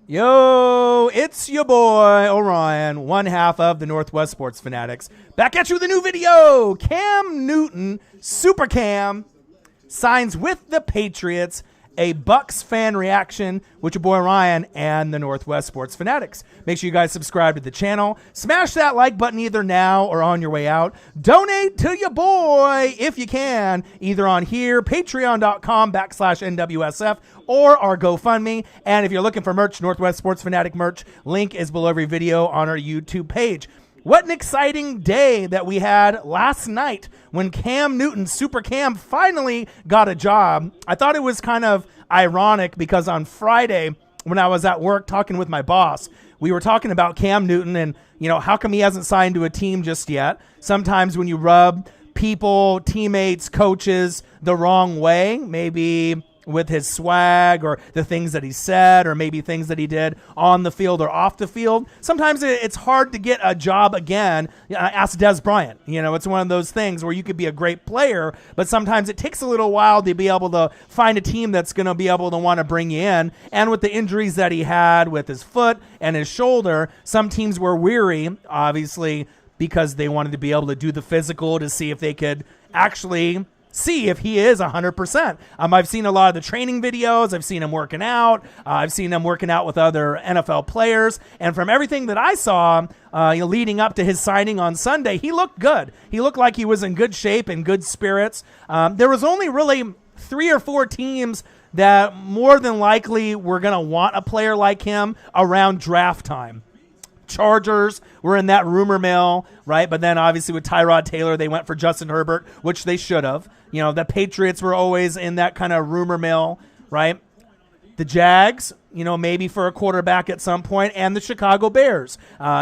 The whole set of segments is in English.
Yo, it's your boy, Orion, one half of the Northwest Sports Fanatics. Back at you with a new video. Cam Newton, Super Cam, signs with the Patriots. A Bucs fan reaction with your boy Ryan and the Northwest Sports Fanatics. Make sure you guys subscribe to the channel. Smash that like button either now or on your way out. Donate to your boy if you can, either on here, patreon.com/NWSF, or our GoFundMe. And if you're looking for merch, Northwest Sports Fanatic merch, link is below every video on our YouTube page. What an exciting day that we had last night when Cam Newton, Super Cam, finally got a job. I thought it was kind of ironic because on Friday when I was at work talking with my boss, we were talking about Cam Newton and, how come he hasn't signed to a team just yet? Sometimes when you rub people, teammates, coaches the wrong way, maybe with his swag or the things that he said or maybe things that he did on the field or off the field. Sometimes it's hard to get a job again. Ask Des Bryant. It's one of those things where you could be a great player, but sometimes it takes a little while to be able to find a team that's going to be able to want to bring you in. And with the injuries that he had with his foot and his shoulder, some teams were weary, obviously, because they wanted to be able to do the physical to see if they could actually see if he is 100%. I've seen a lot of the training videos. I've seen him working out. I've seen him working out with other NFL players. And from everything that I saw leading up to his signing on Sunday, he looked good. He looked like he was in good shape and good spirits. There was only really 3 or 4 teams that more than likely were going to want a player like him around draft time. Chargers were in that rumor mill, right? But then obviously with Tyrod Taylor, they went for Justin Herbert, which they should have. The Patriots were always in that kind of rumor mill, right? The Jags, maybe for a quarterback at some point, and the Chicago Bears.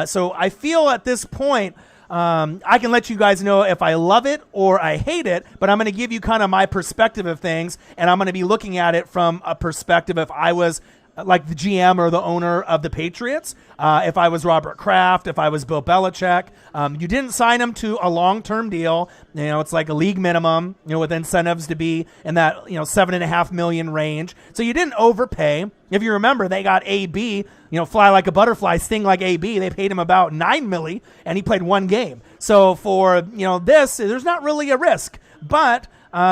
So I feel at this point, I can let you guys know if I love it or I hate it, but I'm going to give you kind of my perspective of things, and I'm going to be looking at it from a perspective if I was like the GM or the owner of the Patriots, if I was Robert Kraft, if I was Bill Belichick. You didn't sign him to a long-term deal. It's like a league minimum, with incentives to be in that, $7.5 million range. So you didn't overpay. If you remember, they got AB, fly like a butterfly, sting like AB. They paid him about $9 million, and he played 1 game. So for, this, there's not really a risk. But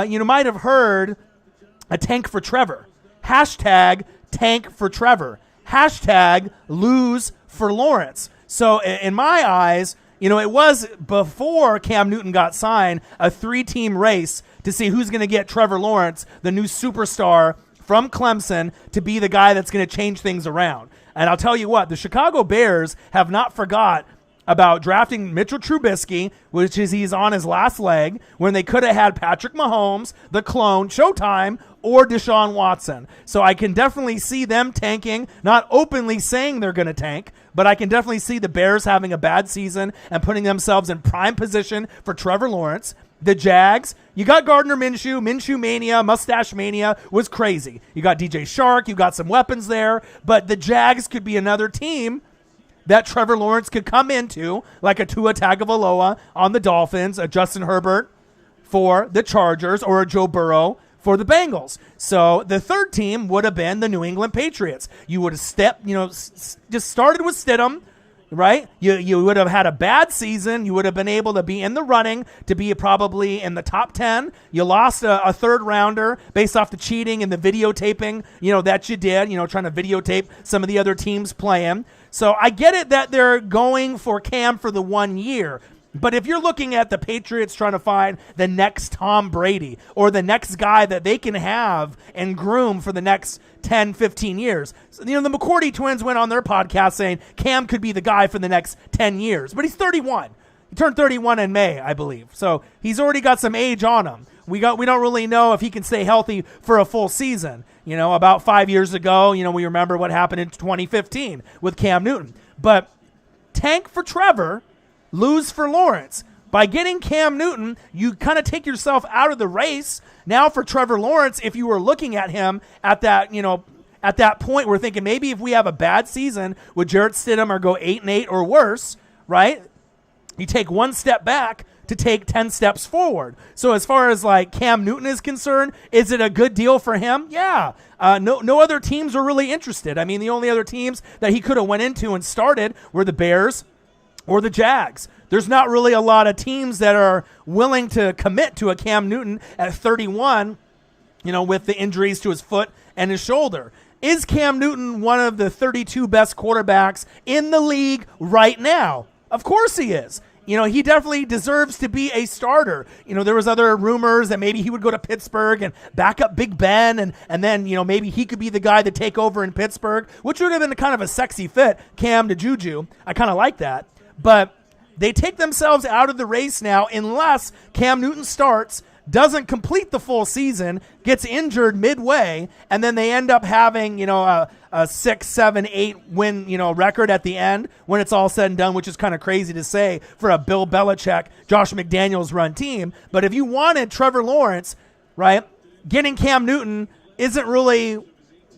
you might have heard a tank for Trevor. Hashtag tank for Trevor. Hashtag lose for Lawrence. So in my eyes, it was before Cam Newton got signed, a 3-team race to see who's going to get Trevor Lawrence, the new superstar from Clemson, to be the guy that's going to change things around. And I'll tell you what, the Chicago Bears have not forgot about drafting Mitchell Trubisky, which is he's on his last leg, when they could have had Patrick Mahomes, the clone, Showtime, or Deshaun Watson. So I can definitely see them tanking, not openly saying they're going to tank, but I can definitely see the Bears having a bad season and putting themselves in prime position for Trevor Lawrence. The Jags, you got Gardner Minshew. Minshew Mania, Mustache Mania was crazy. You got DJ Shark, you got some weapons there, but the Jags could be another team that Trevor Lawrence could come into, like a Tua Tagovailoa on the Dolphins, a Justin Herbert for the Chargers, or a Joe Burrow for the Bengals. So the third team would have been the New England Patriots. You would have just started with Stidham, right? You would have had a bad season. You would have been able to be in the running to be probably in the top 10. You lost a third rounder based off the cheating and the videotaping, that you did, trying to videotape some of the other teams playing. So I get it that they're going for Cam for the 1 year. But if you're looking at the Patriots trying to find the next Tom Brady or the next guy that they can have and groom for the next 10, 15 years. So, the McCourty twins went on their podcast saying Cam could be the guy for the next 10 years. But he's 31. He turned 31 in May, I believe. So he's already got some age on him. We don't really know if he can stay healthy for a full season. About 5 years ago, we remember what happened in 2015 with Cam Newton. But tank for Trevor, lose for Lawrence. By getting Cam Newton, you kind of take yourself out of the race. Now for Trevor Lawrence, if you were looking at him at that, at that point, we're thinking maybe if we have a bad season with Jarrett Stidham or go 8-8 or worse, right? You take one step back. to take 10 steps forward. So as far as like Cam Newton is concerned, is it a good deal for him? Yeah. No other teams are really interested. I mean, the only other teams that he could have went into and started were the Bears or the Jags. There's not really a lot of teams that are willing to commit to a Cam Newton at 31, with the injuries to his foot and his shoulder. Is Cam Newton one of the 32 best quarterbacks in the league right now? Of course he is. He definitely deserves to be a starter. There was other rumors that maybe he would go to Pittsburgh and back up Big Ben, and then, maybe he could be the guy to take over in Pittsburgh, which would have been kind of a sexy fit, Cam to Juju. I kind of like that. But they take themselves out of the race now unless Cam Newton starts, doesn't complete the full season, gets injured midway, and then they end up having, a 6, 7, 8 win, record at the end when it's all said and done, which is kind of crazy to say for a Bill Belichick, Josh McDaniels run team. But if you wanted Trevor Lawrence, right, getting Cam Newton isn't really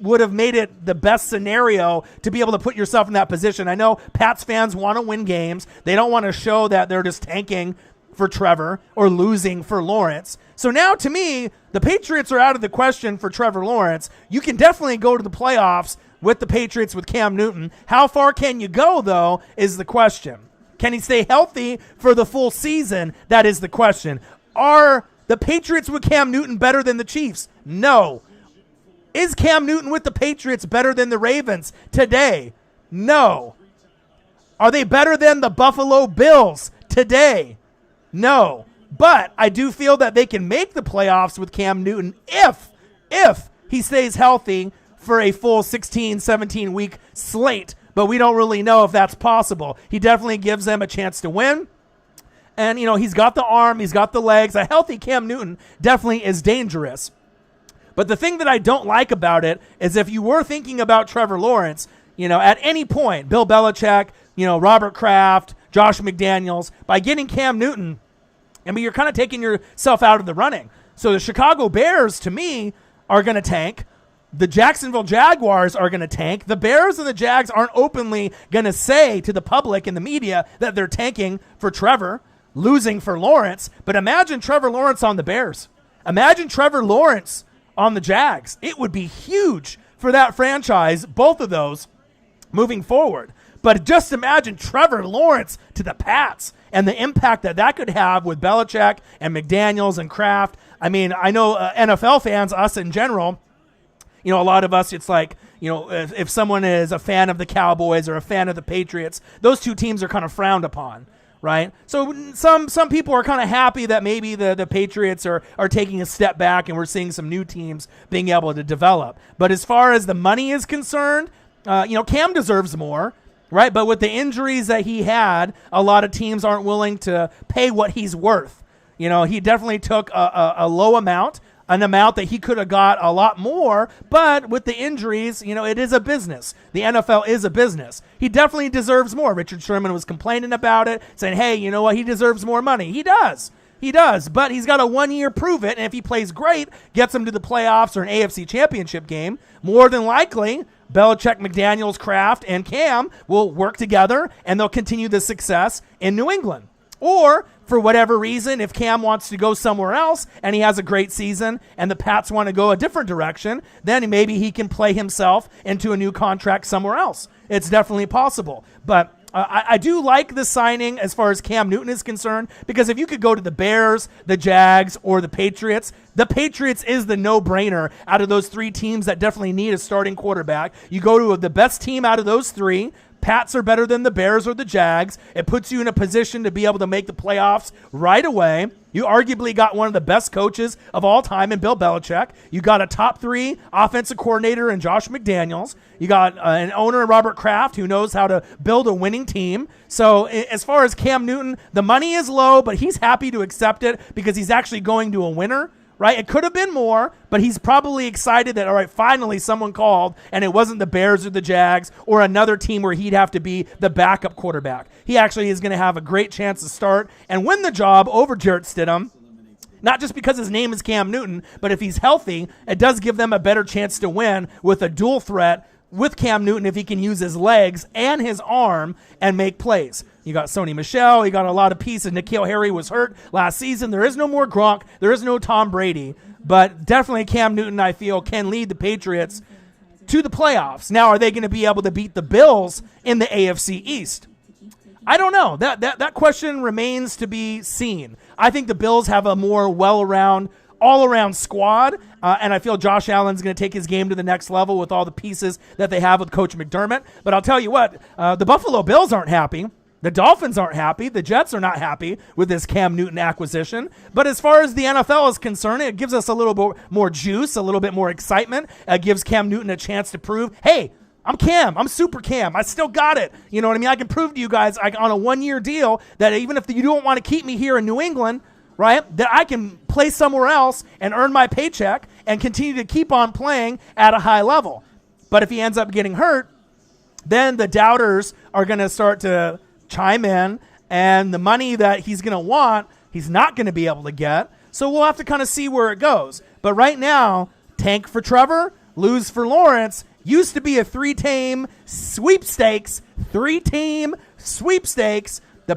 would have made it the best scenario to be able to put yourself in that position. I know Pats fans want to win games. They don't want to show that they're just tanking for Trevor or losing for Lawrence. So now, to me, the Patriots are out of the question for Trevor Lawrence. You can definitely go to the playoffs with the Patriots with Cam Newton. How far can you go, though, is the question. Can he stay healthy for the full season? That is the question. Are the Patriots with Cam Newton better than the Chiefs? No. Is Cam Newton with the Patriots better than the Ravens today? No. Are they better than the Buffalo Bills today? No. But I do feel that they can make the playoffs with Cam Newton if he stays healthy for a full 16, 17-week slate. But we don't really know if that's possible. He definitely gives them a chance to win. And, he's got the arm, he's got the legs. A healthy Cam Newton definitely is dangerous. But the thing that I don't like about it is if you were thinking about Trevor Lawrence, at any point, Bill Belichick, Robert Kraft, Josh McDaniels, by getting Cam Newton, you're kind of taking yourself out of the running. So the Chicago Bears, to me, are going to tank. The Jacksonville Jaguars are going to tank. The Bears and the Jags aren't openly going to say to the public and the media that they're tanking for Trevor, losing for Lawrence. But imagine Trevor Lawrence on the Bears. Imagine Trevor Lawrence on the Jags. It would be huge for that franchise, both of those, moving forward. But just imagine Trevor Lawrence to the Pats and the impact that could have with Belichick and McDaniels and Kraft. I mean, I know NFL fans, us in general, a lot of us, it's like, if someone is a fan of the Cowboys or a fan of the Patriots, those two teams are kind of frowned upon, right? So some people are kind of happy that maybe the Patriots are taking a step back and we're seeing some new teams being able to develop. But as far as the money is concerned, Cam deserves more. Right, but with the injuries that he had, a lot of teams aren't willing to pay what he's worth. He definitely took a low amount, an amount that he could have got a lot more, but with the injuries, it is a business. The NFL is a business. He definitely deserves more. Richard Sherman was complaining about it, saying, hey, you know what, he deserves more money. He does, but he's got a 1 year prove it, and if he plays great, gets him to the playoffs or an AFC championship game, more than likely, Belichick, McDaniels, Kraft, and Cam will work together, and they'll continue the success in New England. Or, for whatever reason, if Cam wants to go somewhere else and he has a great season and the Pats want to go a different direction, then maybe he can play himself into a new contract somewhere else. It's definitely possible. But I do like the signing as far as Cam Newton is concerned, because if you could go to the Bears, the Jags, or the Patriots is the no-brainer out of those three teams that definitely need a starting quarterback. You go to the best team out of those three. Pats are better than the Bears or the Jags. It puts you in a position to be able to make the playoffs right away. You arguably got one of the best coaches of all time in Bill Belichick. You got a top 3 offensive coordinator in Josh McDaniels. You got an owner in Robert Kraft who knows how to build a winning team. So as far as Cam Newton, the money is low, but he's happy to accept it because he's actually going to a winner. Right? It could have been more, but he's probably excited that, all right, finally someone called, and it wasn't the Bears or the Jags or another team where he'd have to be the backup quarterback. He actually is going to have a great chance to start and win the job over Jarrett Stidham, not just because his name is Cam Newton, but if he's healthy, it does give them a better chance to win with a dual threat with Cam Newton if he can use his legs and his arm and make plays. You got Sony Michel. You got a lot of pieces. N'Keal Harry was hurt last season. There is no more Gronk. There is no Tom Brady. But definitely Cam Newton, I feel, can lead the Patriots to the playoffs. Now, are they going to be able to beat the Bills in the AFC East? I don't know. That question remains to be seen. I think the Bills have a more all-around squad, and I feel Josh Allen's going to take his game to the next level with all the pieces that they have with Coach McDermott. But I'll tell you what, the Buffalo Bills aren't happy. The Dolphins aren't happy. The Jets are not happy with this Cam Newton acquisition. But as far as the NFL is concerned, it gives us a little bit more juice, a little bit more excitement. It gives Cam Newton a chance to prove, hey, I'm Cam. I'm super Cam. I still got it. You know what I mean? I can prove to you guys on a one-year deal that even if you don't want to keep me here in New England, right, that I can play somewhere else and earn my paycheck and continue to keep on playing at a high level. But if he ends up getting hurt, then the doubters are going to start to chime in, and the money that he's going to want, he's not going to be able to get. So we'll have to kind of see where it goes. But right now, tank for Trevor, lose for Lawrence, used to be a three-team sweepstakes. The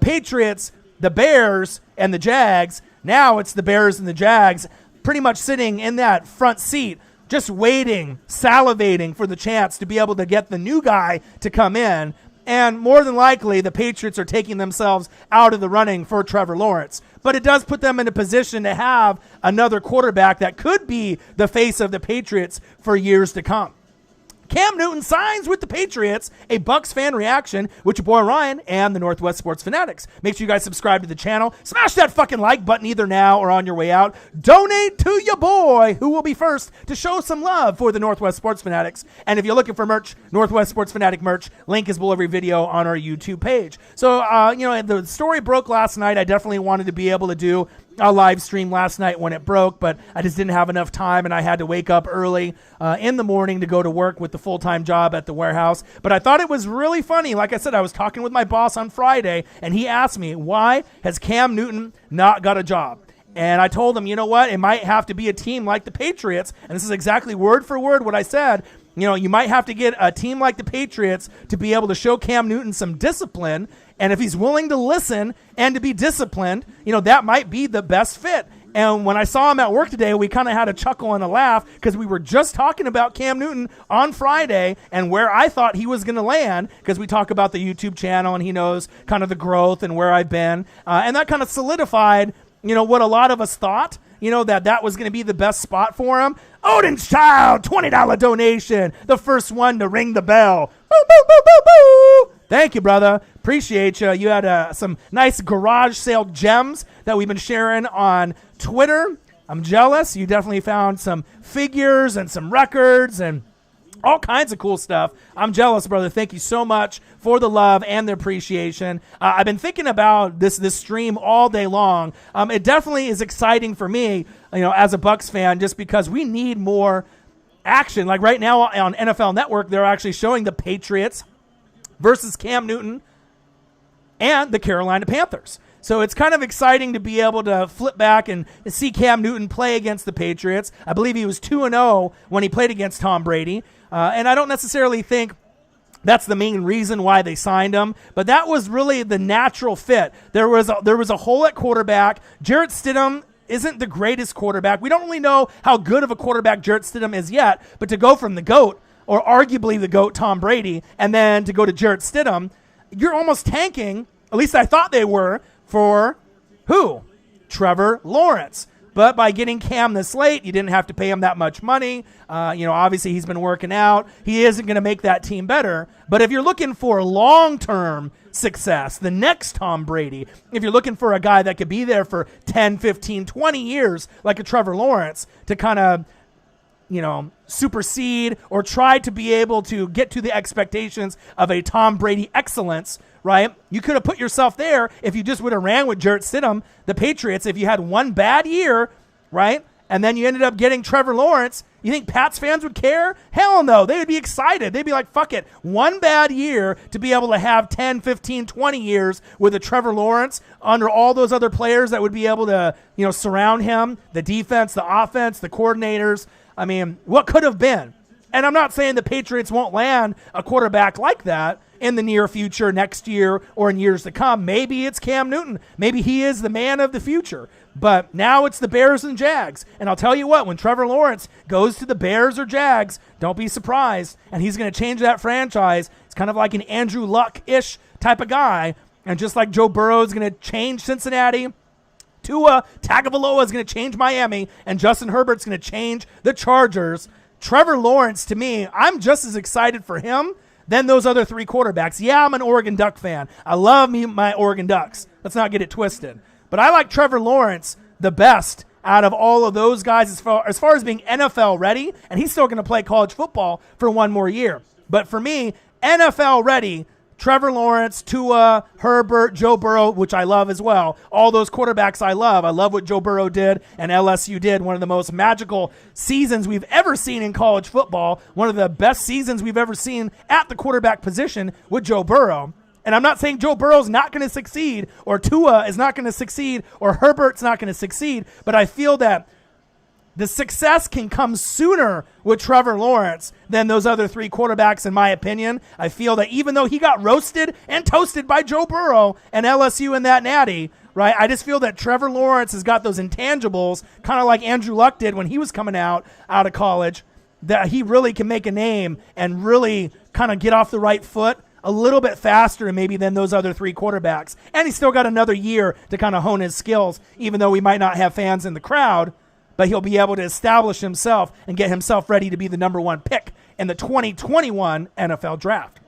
Patriots, the Bears, and the Jags. Now it's the Bears and the Jags pretty much sitting in that front seat, just waiting, salivating for the chance to be able to get the new guy to come in. And more than likely, the Patriots are taking themselves out of the running for Trevor Lawrence. But it does put them in a position to have another quarterback that could be the face of the Patriots for years to come. Cam Newton signs with the Patriots, a Bucs fan reaction with your boy Ryan and the Northwest Sports Fanatics. Make sure you guys subscribe to the channel. Smash that fucking like button either now or on your way out. Donate to your boy, who will be first to show some love for the Northwest Sports Fanatics. And if you're looking for merch, Northwest Sports Fanatic merch, link is below every video on our YouTube page. So, the story broke last night. I definitely wanted to be able to do a live stream last night when it broke, but I just didn't have enough time, and I had to wake up early in the morning to go to work with the full-time job at the warehouse. But I thought it was really funny. Like I said, I was talking with my boss on Friday, and he asked me, why has Cam Newton not got a job? And I told him, you know what? It might have to be a team like the Patriots, and this is exactly word for word what I said. You might have to get a team like the Patriots to be able to show Cam Newton some discipline. And if he's willing to listen and to be disciplined, that might be the best fit. And when I saw him at work today, we kind of had a chuckle and a laugh because we were just talking about Cam Newton on Friday and where I thought he was going to land, because we talk about the YouTube channel and he knows kind of the growth and where I've been. And that kind of solidified, what a lot of us thought, that was going to be the best spot for him. Odin's Child, $20 donation. The first one to ring the bell. Boo, boo, boo, boo, boo. Thank you, brother. Appreciate you. You had some nice garage sale gems that we've been sharing on Twitter. I'm jealous. You definitely found some figures and some records and all kinds of cool stuff. I'm jealous, brother. Thank you so much for the love and the appreciation. I've been thinking about this stream all day long. It definitely is exciting for me, as a Bucs fan, just because we need more action. Like right now on NFL Network, they're actually showing the Patriots versus Cam Newton and the Carolina Panthers. So it's kind of exciting to be able to flip back and see Cam Newton play against the Patriots. I believe he was 2-0 when he played against Tom Brady. And I don't necessarily think that's the main reason why they signed him, but that was really the natural fit. There was a hole at quarterback. Jarrett Stidham isn't the greatest quarterback. We don't really know how good of a quarterback Jarrett Stidham is yet, but to go from the GOAT, or arguably the GOAT Tom Brady, and then to go to Jarrett Stidham, you're almost tanking, at least I thought they were, for who? Trevor Lawrence. But by getting Cam this late, you didn't have to pay him that much money. Obviously he's been working out. He isn't going to make that team better. But if you're looking for long-term success, the next Tom Brady, if you're looking for a guy that could be there for 10, 15, 20 years, like a Trevor Lawrence, to kind of, supersede or try to be able to get to the expectations of a Tom Brady excellence, right? You could have put yourself there if you just would have ran with Jarrett Stidham, the Patriots. If you had one bad year, right, and then you ended up getting Trevor Lawrence, you think Pats fans would care? Hell no. They would be excited. They'd be like, fuck it. One bad year to be able to have 10, 15, 20 years with a Trevor Lawrence under all those other players that would be able to, surround him, the defense, the offense, the coordinators. I mean, what could have been? And I'm not saying the Patriots won't land a quarterback like that in the near future, next year, or in years to come. Maybe it's Cam Newton. Maybe he is the man of the future. But now it's the Bears and Jags. And I'll tell you what, when Trevor Lawrence goes to the Bears or Jags, don't be surprised. And he's going to change that franchise. It's kind of like an Andrew Luck-ish type of guy. And just like Joe Burrow is going to change Cincinnati, Tua Tagovailoa is going to change Miami, and Justin Herbert's going to change the Chargers. Trevor Lawrence, to me, I'm just as excited for him than those other three quarterbacks. Yeah, I'm an Oregon Duck fan. I love me my Oregon Ducks. Let's not get it twisted. But I like Trevor Lawrence the best out of all of those guys as far as being NFL ready, and he's still going to play college football for one more year. But for me, NFL ready, Trevor Lawrence, Tua, Herbert, Joe Burrow, which I love as well. All those quarterbacks I love. I love what Joe Burrow did and LSU did. One of the most magical seasons we've ever seen in college football. One of the best seasons we've ever seen at the quarterback position with Joe Burrow. And I'm not saying Joe Burrow's not going to succeed, or Tua is not going to succeed, or Herbert's not going to succeed, but I feel that the success can come sooner with Trevor Lawrence than those other three quarterbacks, in my opinion. I feel that even though he got roasted and toasted by Joe Burrow and LSU in that natty, right, I just feel that Trevor Lawrence has got those intangibles, kind of like Andrew Luck did when he was coming out of college, that he really can make a name and really kind of get off the right foot a little bit faster maybe than those other three quarterbacks. And he's still got another year to kind of hone his skills, even though we might not have fans in the crowd. But he'll be able to establish himself and get himself ready to be the number one pick in the 2021 NFL Draft.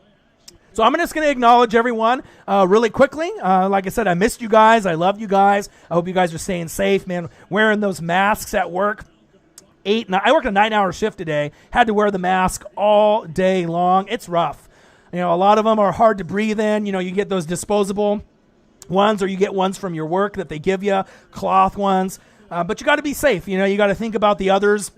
So I'm just going to acknowledge everyone really quickly. Like I said, I missed you guys. I love you guys. I hope you guys are staying safe, man. Wearing those masks at work. I worked a 9-hour shift today. Had to wear the mask all day long. It's rough. You know, a lot of them are hard to breathe in. You know, you get those disposable ones, or you get ones from your work that they give you, cloth ones. But you got to be safe. You know, you got to think about the others,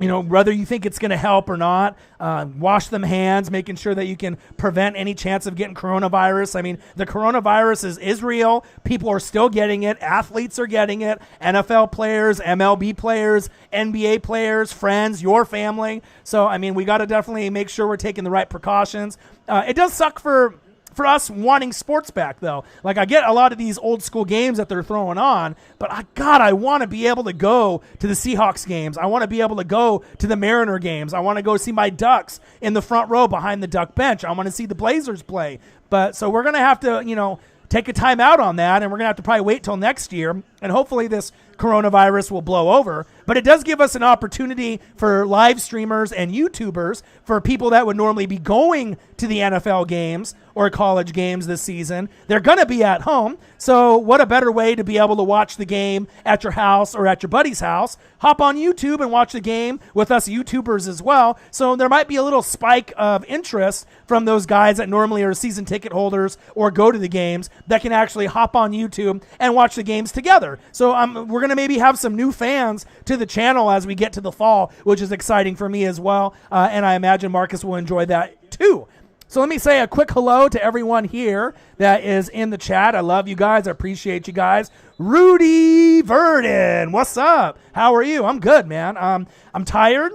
you know, whether you think it's going to help or not. Wash them hands, making sure that you can prevent any chance of getting coronavirus. I mean, the coronavirus is real. People are still getting it. Athletes are getting it. NFL players, MLB players, NBA players, friends, your family. So, I mean, we got to definitely make sure we're taking the right precautions. It does suck for us wanting sports back, though. Like, I get a lot of these old school games that they're throwing on, but I want to be able to go to the Seahawks games. I want to be able to go to the Mariner games. I want to go see my Ducks in the front row behind the Duck bench. I want to see the Blazers play. But so we're going to have to, you know, take a time out on that, and we're going to have to probably wait till next year, and hopefully this coronavirus will blow over. But it does give us an opportunity for live streamers and YouTubers, for people that would normally be going to the NFL games or college games this season. They're going to be at home. So what a better way to be able to watch the game at your house or at your buddy's house. Hop on YouTube and watch the game with us YouTubers as well. So there might be a little spike of interest from those guys that normally are season ticket holders or go to the games that can actually hop on YouTube and watch the games together. So we're going to maybe have some new fans to the channel as we get to the fall, which is exciting for me as well. And I imagine Marcus will enjoy that too. So let me say a quick hello to everyone here that is in the chat. I love you guys. I appreciate you guys. Rudy Verdon, what's up? How are you? I'm good, man. I'm tired.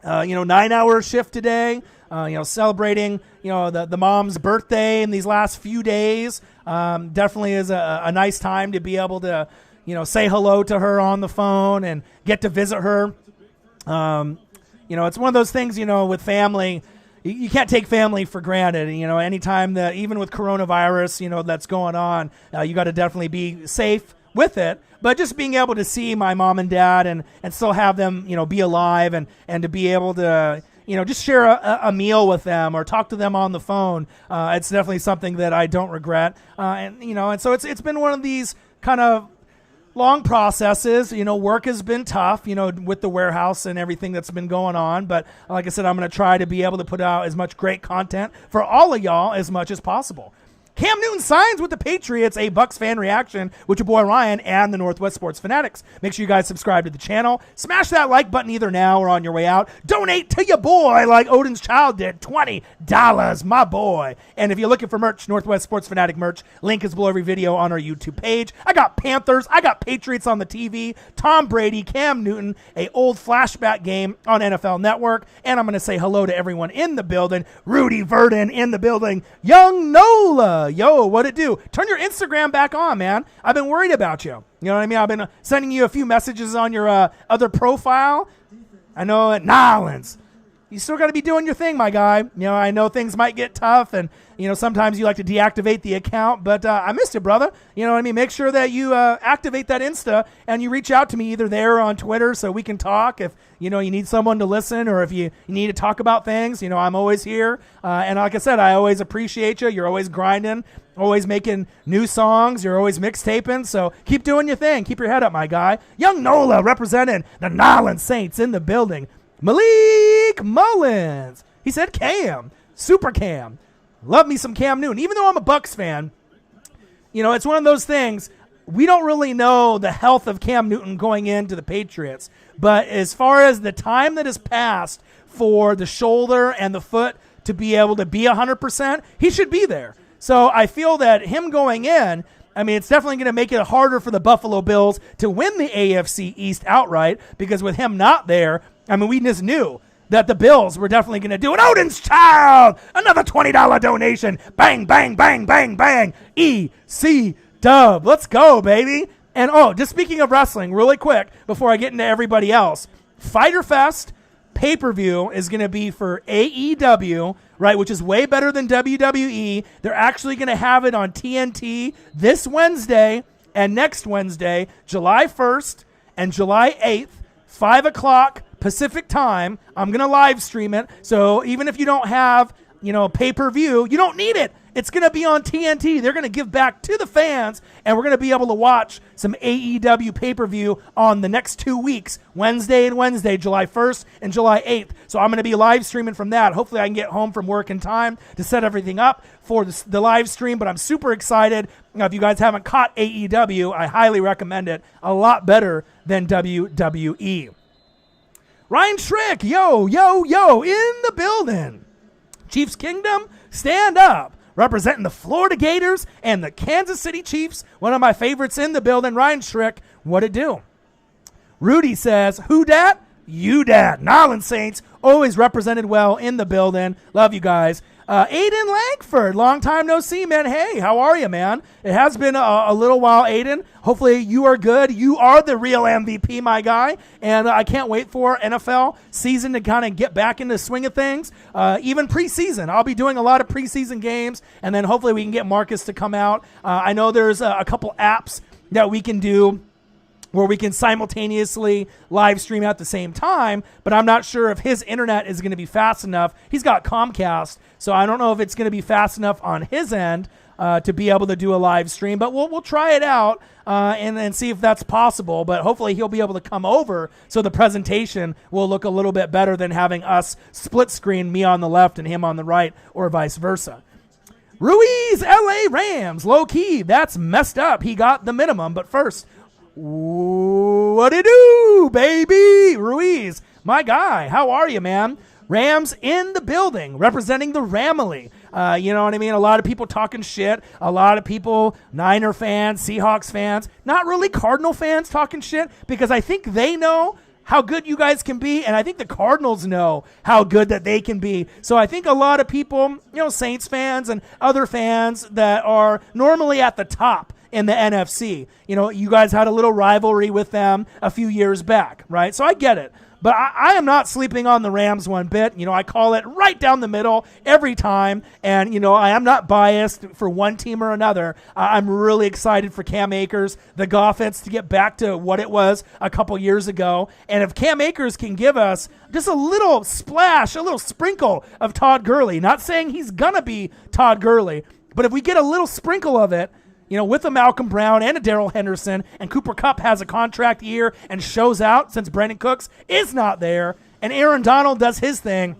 9-hour shift today. Celebrating, the mom's birthday in these last few days. Definitely is a nice time to be able to, say hello to her on the phone and get to visit her. It's one of those things, with family. You can't take family for granted. Anytime that, even with coronavirus, that's going on, you got to definitely be safe with it. But just being able to see my mom and dad and still have them, be alive and to be able to, just share a meal with them or talk to them on the phone. It's definitely something that I don't regret. And so it's been one of these kind of long processes. Work has been tough, with the warehouse and everything that's been going on. But like I said, I'm going to try to be able to put out as much great content for all of y'all as much as possible. Cam Newton signs with the Patriots, a Bucs fan reaction with your boy Ryan and the Northwest Sports Fanatics. Make sure you guys subscribe to the channel. Smash that like button either now or on your way out. Donate to your boy like Odin's Child did. $20, my boy. And if you're looking for merch, Northwest Sports Fanatic merch, link is below every video on our YouTube page. I got Panthers. I got Patriots on the TV. Tom Brady, Cam Newton, a old flashback game on NFL Network. And I'm going to say hello to everyone in the building. Rudy Verdon in the building. Young Nola. Yo, what it do? Turn your Instagram back on, man. I've been worried about you. You know what I mean? I've been sending you a few messages on your other profile. I know at Nolans. You still got to be doing your thing, my guy. You know, I know things might get tough, and, you know, sometimes you like to deactivate the account, but I missed you, brother. You know what I mean? Make sure that you activate that Insta, and you reach out to me either there or on Twitter so we can talk if, you know, you need someone to listen or if you need to talk about things. You know, I'm always here. And like I said, I always appreciate you. You're always grinding, always making new songs. You're always mixtaping. So keep doing your thing. Keep your head up, my guy. Young Nola representing the Nolans Saints in the building. Malik Mullins. He said Cam. Super Cam. Love me some Cam Newton. Even though I'm a Bucs fan, you know, it's one of those things. We don't really know the health of Cam Newton going into the Patriots. But as far as the time that has passed for the shoulder and the foot to be able to be 100%, he should be there. So I feel that him going in, I mean, it's definitely going to make it harder for the Buffalo Bills to win the AFC East outright, because with him not there, I mean, we just knew that the Bills were definitely going to do an Odin's Child. Another $20 donation. Bang, bang, bang, bang, bang. EC Dub. Let's go, baby. And, oh, just speaking of wrestling, really quick, before I get into everybody else, Fyter Fest pay-per-view is going to be for AEW, right, which is way better than WWE. They're actually going to have it on TNT this Wednesday and next Wednesday, July 1st and July 8th, 5 o'clock Pacific time. I'm going to live stream it. So even if you don't have, you know, pay-per-view, you don't need it. It's going to be on TNT. They're going to give back to the fans, and we're going to be able to watch some AEW pay-per-view on the next 2 weeks, Wednesday and Wednesday, July 1st and July 8th. So I'm going to be live streaming from that. Hopefully I can get home from work in time to set everything up for the live stream, but I'm super excited. Now, if you guys haven't caught AEW, I highly recommend it. A lot better than WWE. Ryan Schrick, yo, yo, yo, in the building. Chiefs Kingdom, stand up. Representing the Florida Gators and the Kansas City Chiefs, one of my favorites in the building, Ryan Schrick. What it do? Rudy says, who dat? You dat. Nolans Saints, always represented well in the building. Love you guys. Aiden Langford, long time no see, man. Hey, how are you, man? It has been a little while, Aiden. Hopefully you are good. You are the real MVP, my guy. And I can't wait for NFL season to kind of get back into the swing of things. Even preseason. I'll be doing a lot of preseason games, and then hopefully we can get Marcus to come out. I know there's a couple apps that we can do where we can simultaneously live stream at the same time, but I'm not sure if his internet is going to be fast enough. He's got Comcast, so I don't know if it's going to be fast enough on his end to be able to do a live stream, but we'll try it out and then see if that's possible, but hopefully he'll be able to come over so the presentation will look a little bit better than having us split screen, me on the left and him on the right, or vice versa. Ruiz, LA Rams, low key, that's messed up. He got the minimum, but first, what it do, baby? Ruiz, my guy, how are you, man? Rams in the building, representing the Ramily. You know what I mean? A lot of people talking shit. A lot of people, Niner fans, Seahawks fans, not really Cardinal fans talking shit, because I think they know how good you guys can be, and I think the Cardinals know how good that they can be. So I think a lot of people, you know, Saints fans and other fans that are normally at the top in the NFC. You know, you guys had a little rivalry with them a few years back, right? So I get it. But I am not sleeping on the Rams one bit. You know, I call it right down the middle every time. And, you know, I am not biased for one team or another. I'm really excited for Cam Akers, the Goffets, to get back to what it was a couple years ago. And if Cam Akers can give us just a little splash, a little sprinkle of Todd Gurley, not saying he's going to be Todd Gurley, but if we get a little sprinkle of it, you know, with a Malcolm Brown and a Darrell Henderson, and Cooper Kupp has a contract year and shows out since Brandon Cooks is not there, and Aaron Donald does his thing,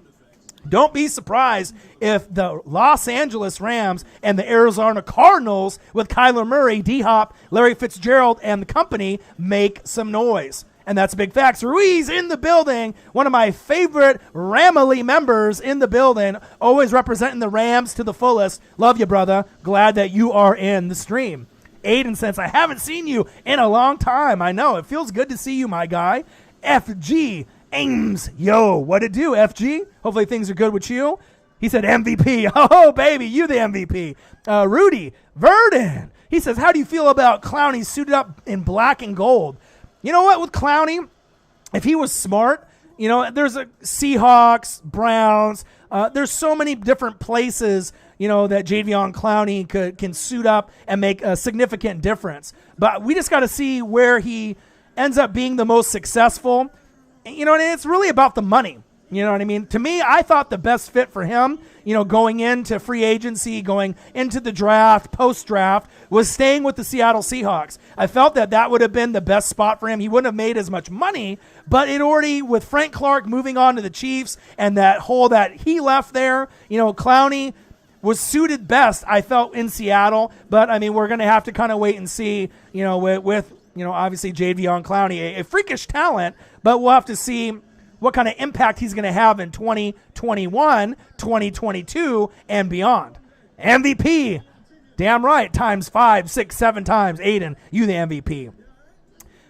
Don't be surprised if the Los Angeles Rams and the Arizona Cardinals with Kyler Murray, D-Hop, Larry Fitzgerald, and the company make some noise. And that's big facts. Ruiz in the building, one of my favorite Ramily members in the building, always representing the Rams to the fullest. Love you, brother. Glad that you are in the stream. Aiden says, I haven't seen you in a long time. I know. It feels good to see you, my guy. FG Ames. Yo, what it do, FG? Hopefully things are good with you. He said MVP. Oh, baby, you the MVP. Rudy Verdon. He says, how do you feel about Clowney suited up in black and gold? You know what, with Clowney, if he was smart, you know, there's a Seahawks, Browns. There's so many different places, you know, that Jadeveon Clowney can suit up and make a significant difference. But we just got to see where he ends up being the most successful. You know, and it's really about the money. You know what I mean? To me, I thought the best fit for him, you know, going into free agency, going into the draft, post-draft, was staying with the Seattle Seahawks. I felt that that would have been the best spot for him. He wouldn't have made as much money, but it already, with Frank Clark moving on to the Chiefs and that hole that he left there, you know, Clowney was suited best, I felt, in Seattle. But, I mean, we're going to have to kind of wait and see, you know, with you know, obviously Jadeveon Clowney, a freakish talent, but we'll have to see what kind of impact he's going to have in 2021, 2022, and beyond. MVP. Damn right. Times 5, 6, 7 times. Aiden, you the MVP.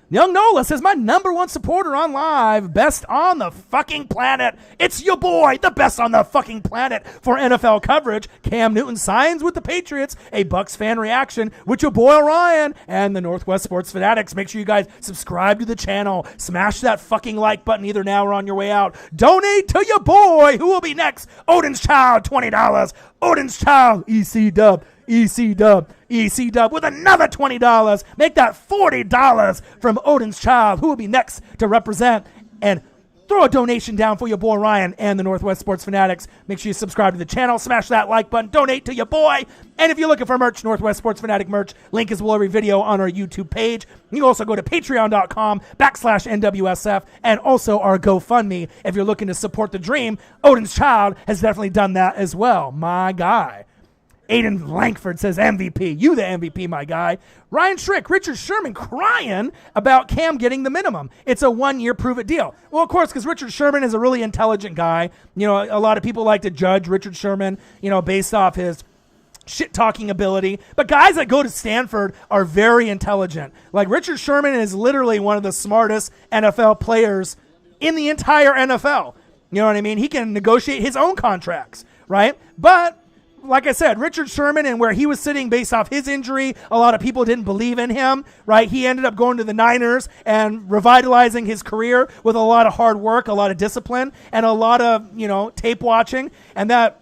Young Nola says, my number one supporter on live, best on the fucking planet. It's your boy, the best on the fucking planet for NFL coverage. Cam Newton signs with the Patriots, a Bucs fan reaction with your boy Ryan and the Northwest Sports Fanatics. Make sure you guys subscribe to the channel. Smash that fucking like button either now or on your way out. Donate to your boy. Who will be next? Odin's Child, $20. Odin's Child, EC Dub. EC Dub with another $20. Make that $40 from Odin's Child, who will be next to represent. And throw a donation down for your boy Ryan and the Northwest Sports Fanatics. Make sure you subscribe to the channel, smash that like button, donate to your boy. And if you're looking for merch, Northwest Sports Fanatic merch, link is below every video on our YouTube page. You can also go to patreon.com/NWSF and also our GoFundMe if you're looking to support the dream. Odin's Child has definitely done that as well. My guy. Aiden Langford says MVP. You the MVP, my guy. Ryan Schrick, Richard Sherman crying about Cam getting the minimum. It's a 1-year prove-it deal. Well, of course, because Richard Sherman is a really intelligent guy. You know, a lot of people like to judge Richard Sherman, you know, based off his shit-talking ability. But guys that go to Stanford are very intelligent. Like, Richard Sherman is literally one of the smartest NFL players in the entire NFL. You know what I mean? He can negotiate his own contracts, right? But like I said, Richard Sherman and where he was sitting based off his injury, a lot of people didn't believe in him, right? He ended up going to the Niners and revitalizing his career with a lot of hard work, a lot of discipline, and a lot of, you know, tape watching, and that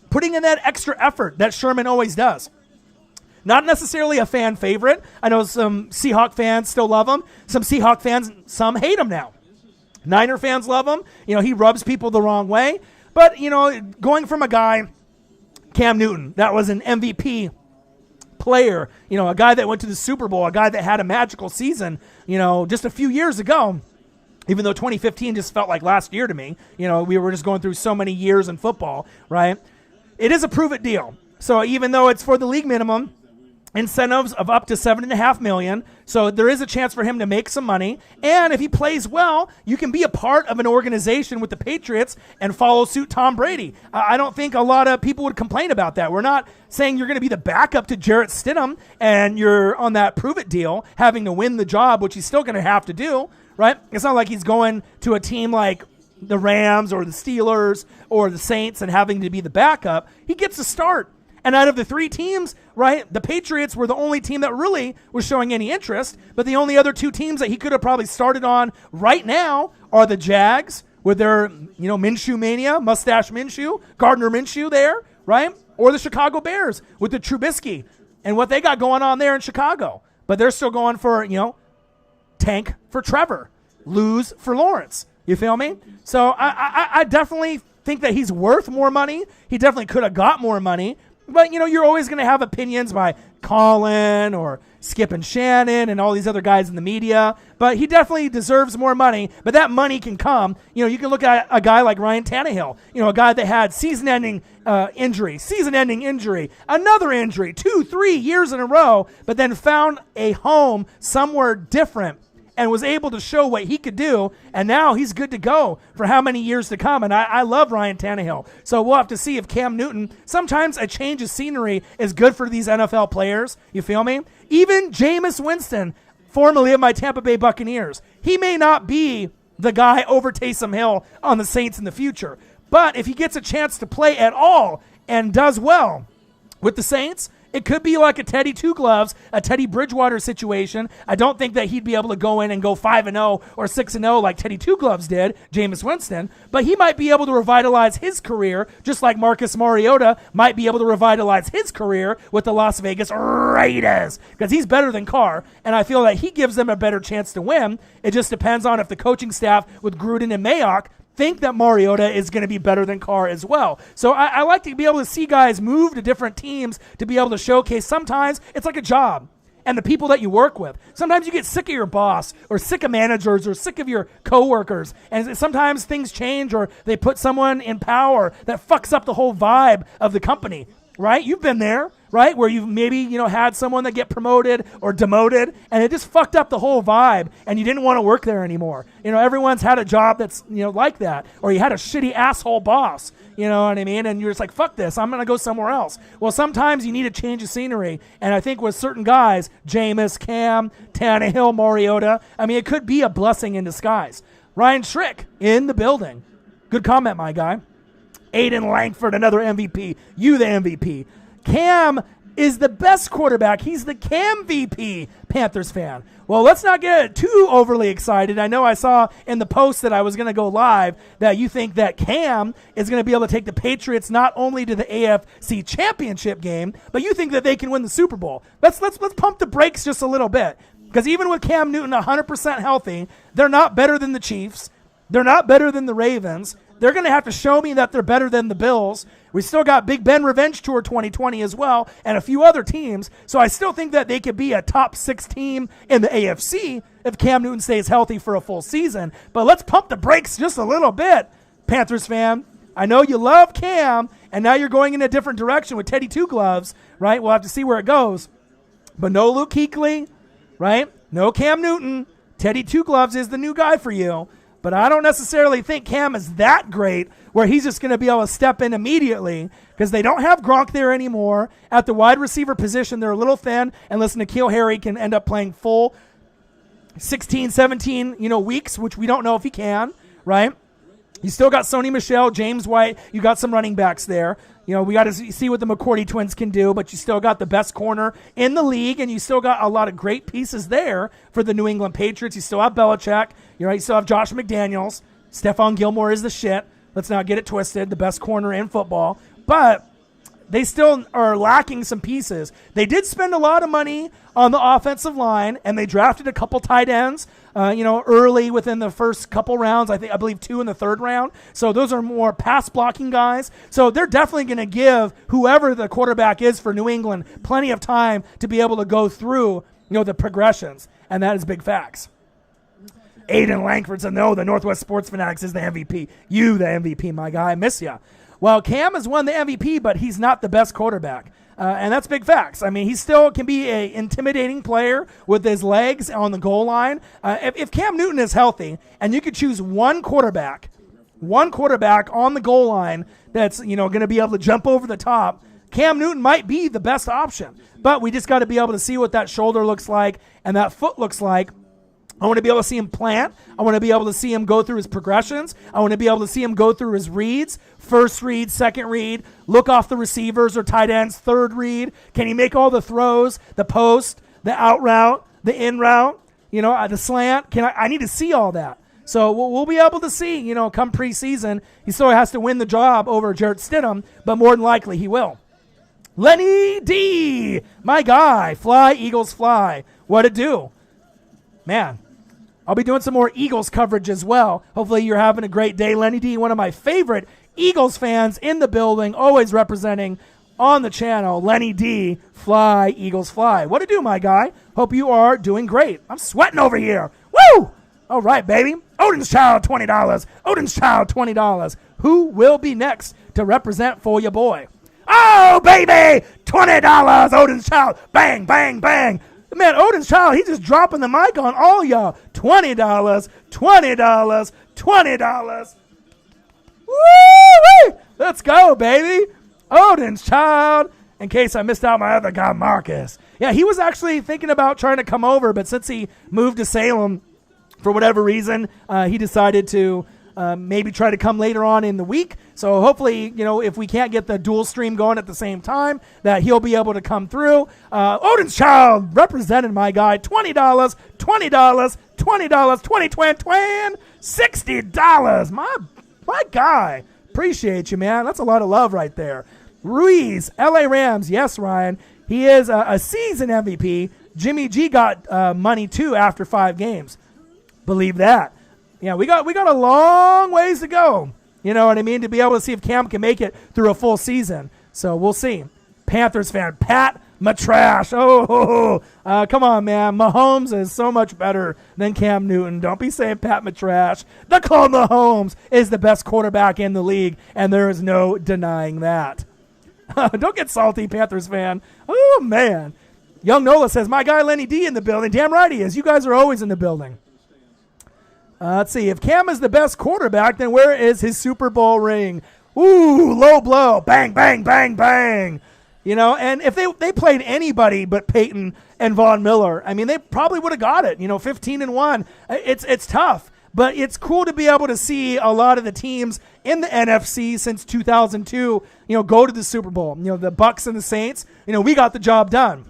putting in that extra effort that Sherman always does. Not necessarily a fan favorite. I know some Seahawk fans still love him. Some Seahawk fans, some hate him now. Niner fans love him. You know, he rubs people the wrong way. But, you know, going from a guy, Cam Newton, that was an MVP player, you know, a guy that went to the Super Bowl, a guy that had a magical season, you know, just a few years ago, even though 2015 just felt like last year to me. You know, we were just going through so many years in football, right? It is a prove-it deal. So even though it's for the league minimum, incentives of up to $7.5 million. So there is a chance for him to make some money. And if he plays well, you can be a part of an organization with the Patriots and follow suit Tom Brady. I don't think a lot of people would complain about that. We're not saying you're going to be the backup to Jarrett Stidham and you're on that prove-it deal, having to win the job, which he's still going to have to do, right? It's not like he's going to a team like the Rams or the Steelers or the Saints and having to be the backup. He gets a start. And out of the 3 teams, right, the Patriots were the only team that really was showing any interest. But the only other 2 teams that he could have probably started on right now are the Jags with their, you know, Minshew mania, Mustache Minshew, Gardner Minshew there, right? Or the Chicago Bears with the Trubisky and what they got going on there in Chicago. But they're still going for, you know, tank for Trevor, lose for Lawrence. You feel me? So I definitely think that he's worth more money. He definitely could have got more money. But, you know, you're always going to have opinions by Colin or Skip and Shannon and all these other guys in the media, but he definitely deserves more money. But that money can come. You can look at a guy like Ryan Tannehill, a guy that had season-ending injury, another injury, 2-3 years in a row, but then found a home somewhere different and was able to show what he could do, and now he's good to go for how many years to come. And I love Ryan Tannehill. So we'll have to see if Cam Newton, sometimes a change of scenery is good for these NFL players. You feel me? Even Jameis Winston, formerly of my Tampa Bay Buccaneers, he may not be the guy over Taysom Hill on the Saints in the future. But if he gets a chance to play at all and does well with the Saints, it could be like a Teddy Two Gloves, a Teddy Bridgewater situation. I don't think that he'd be able to go in and go 5-0 or 6-0 like Teddy Two Gloves did, Jameis Winston, but he might be able to revitalize his career just like Marcus Mariota might be able to revitalize his career with the Las Vegas Raiders, because he's better than Carr, and I feel that he gives them a better chance to win. It just depends on if the coaching staff with Gruden and Mayock think that Mariota is going to be better than Carr as well. So I like to be able to see guys move to different teams to be able to showcase. Sometimes it's like a job and the people that you work with. Sometimes you get sick of your boss or sick of managers or sick of your coworkers, and sometimes things change or they put someone in power that fucks up the whole vibe of the company, right? You've been there, right? Where you've maybe, had someone that get promoted or demoted, and it just fucked up the whole vibe, and you didn't want to work there anymore. Everyone's had a job that's, like that, or you had a shitty asshole boss, you know what I mean? And you're just like, fuck this, I'm going to go somewhere else. Well, sometimes you need a change of scenery, and I think with certain guys, Jameis, Cam, Tannehill, Mariota, it could be a blessing in disguise. Ryan Schrick in the building. Good comment, my guy. Aiden Langford, another MVP. You the MVP. Cam is the best quarterback. He's the Cam VP, Panthers fan. Well, let's not get too overly excited. I know I saw in the post that I was going to go live that you think that Cam is going to be able to take the Patriots not only to the AFC Championship game, but you think that they can win the Super Bowl. Let's pump the brakes just a little bit, because even with Cam Newton 100% healthy, they're not better than the Chiefs. They're not better than the Ravens. They're going to have to show me that they're better than the Bills. We still got Big Ben Revenge Tour 2020 as well, and a few other teams. So I still think that they could be a top 6 team in the AFC if Cam Newton stays healthy for a full season. But let's pump the brakes just a little bit, Panthers fan. I know you love Cam, and now you're going in a different direction with Teddy Two Gloves, right? We'll have to see where it goes. But no Luke Kuechly, right? No Cam Newton. Teddy Two Gloves is the new guy for you. But I don't necessarily think Cam is that great where he's just going to be able to step in immediately, because they don't have Gronk there anymore. At the wide receiver position, they're a little thin, and listen, N'Keal Harry can end up playing full 16, 17, weeks, which we don't know if he can, right? You still got Sony Michel, James White. You got some running backs there. We got to see what the McCourty twins can do, but you still got the best corner in the league, and you still got a lot of great pieces there for the New England Patriots. You still have Belichick. You still have Josh McDaniels. Stephon Gilmore is the shit. Let's not get it twisted. The best corner in football. But they still are lacking some pieces. They did spend a lot of money on the offensive line, and they drafted a couple tight ends, early within the first couple rounds. I believe 2 in the 3rd round. So those are more pass blocking guys. So they're definitely going to give whoever the quarterback is for New England plenty of time to be able to go through, the progressions. And that is big facts. Aiden Langford said, no, the Northwest Sports Fanatics is the MVP. You the MVP, my guy. I miss ya. Well, Cam has won the MVP, but he's not the best quarterback. And that's big facts. he still can be an intimidating player with his legs on the goal line. If Cam Newton is healthy and you could choose one quarterback on the goal line that's, going to be able to jump over the top, Cam Newton might be the best option. But we just got to be able to see what that shoulder looks like and that foot looks like. I want to be able to see him plant. I want to be able to see him go through his progressions. I want to be able to see him go through his reads. First read, second read, look off the receivers or tight ends, third read. Can he make all the throws, the post, the out route, the in route, the slant? I need to see all that. So we'll be able to see, come preseason. He still has to win the job over Jarrett Stidham, but more than likely he will. Lenny D, my guy. Fly, Eagles, fly. What it do? Man, I'll be doing some more Eagles coverage as well. Hopefully you're having a great day. Lenny D, one of my favorite Eagles fans in the building, always representing on the channel. Lenny D, fly, Eagles fly. What to do, my guy? Hope you are doing great. I'm sweating over here. Woo! All right, baby. Odin's Child, $20. Odin's Child, $20. Who will be next to represent for your boy? Oh, baby! $20. Odin's Child. Bang, bang, bang. Man, Odin's Child, he's just dropping the mic on all y'all. $20. $20. $20. Woo! Let's go, baby. Odin's Child. In case I missed out my other guy, Marcus. Yeah, he was actually thinking about trying to come over, but since he moved to Salem, for whatever reason, he decided to maybe try to come later on in the week. So hopefully, if we can't get the dual stream going at the same time, that he'll be able to come through. Odin's Child represented my guy. $20, $20, $20, 20, twin, $60. My guy. Appreciate you, man. That's a lot of love right there. Ruiz, LA Rams. Yes, Ryan. He is a season MVP. Jimmy G got money, too, after 5 games. Believe that. Yeah, we got a long ways to go. You know what I mean? To be able to see if Cam can make it through a full season. So we'll see. Panthers fan, Pat Matrash. Come on, man. Mahomes is so much better than Cam Newton. Don't be saying Pat Matrash. The Cole Mahomes is the best quarterback in the league, and there is no denying that. Don't get salty, Panthers fan. Oh, man. Young Nola says, my guy Lenny D in the building. Damn right he is. You guys are always in the building. Let's see. If Cam is the best quarterback, then where is his Super Bowl ring? Ooh, low blow. Bang, bang, bang, bang. And if they played anybody but Peyton and Von Miller, I mean, they probably would have got it. 15-1. It's tough. But it's cool to be able to see a lot of the teams in the NFC since 2002, go to the Super Bowl. The Bucs and the Saints, we got the job done.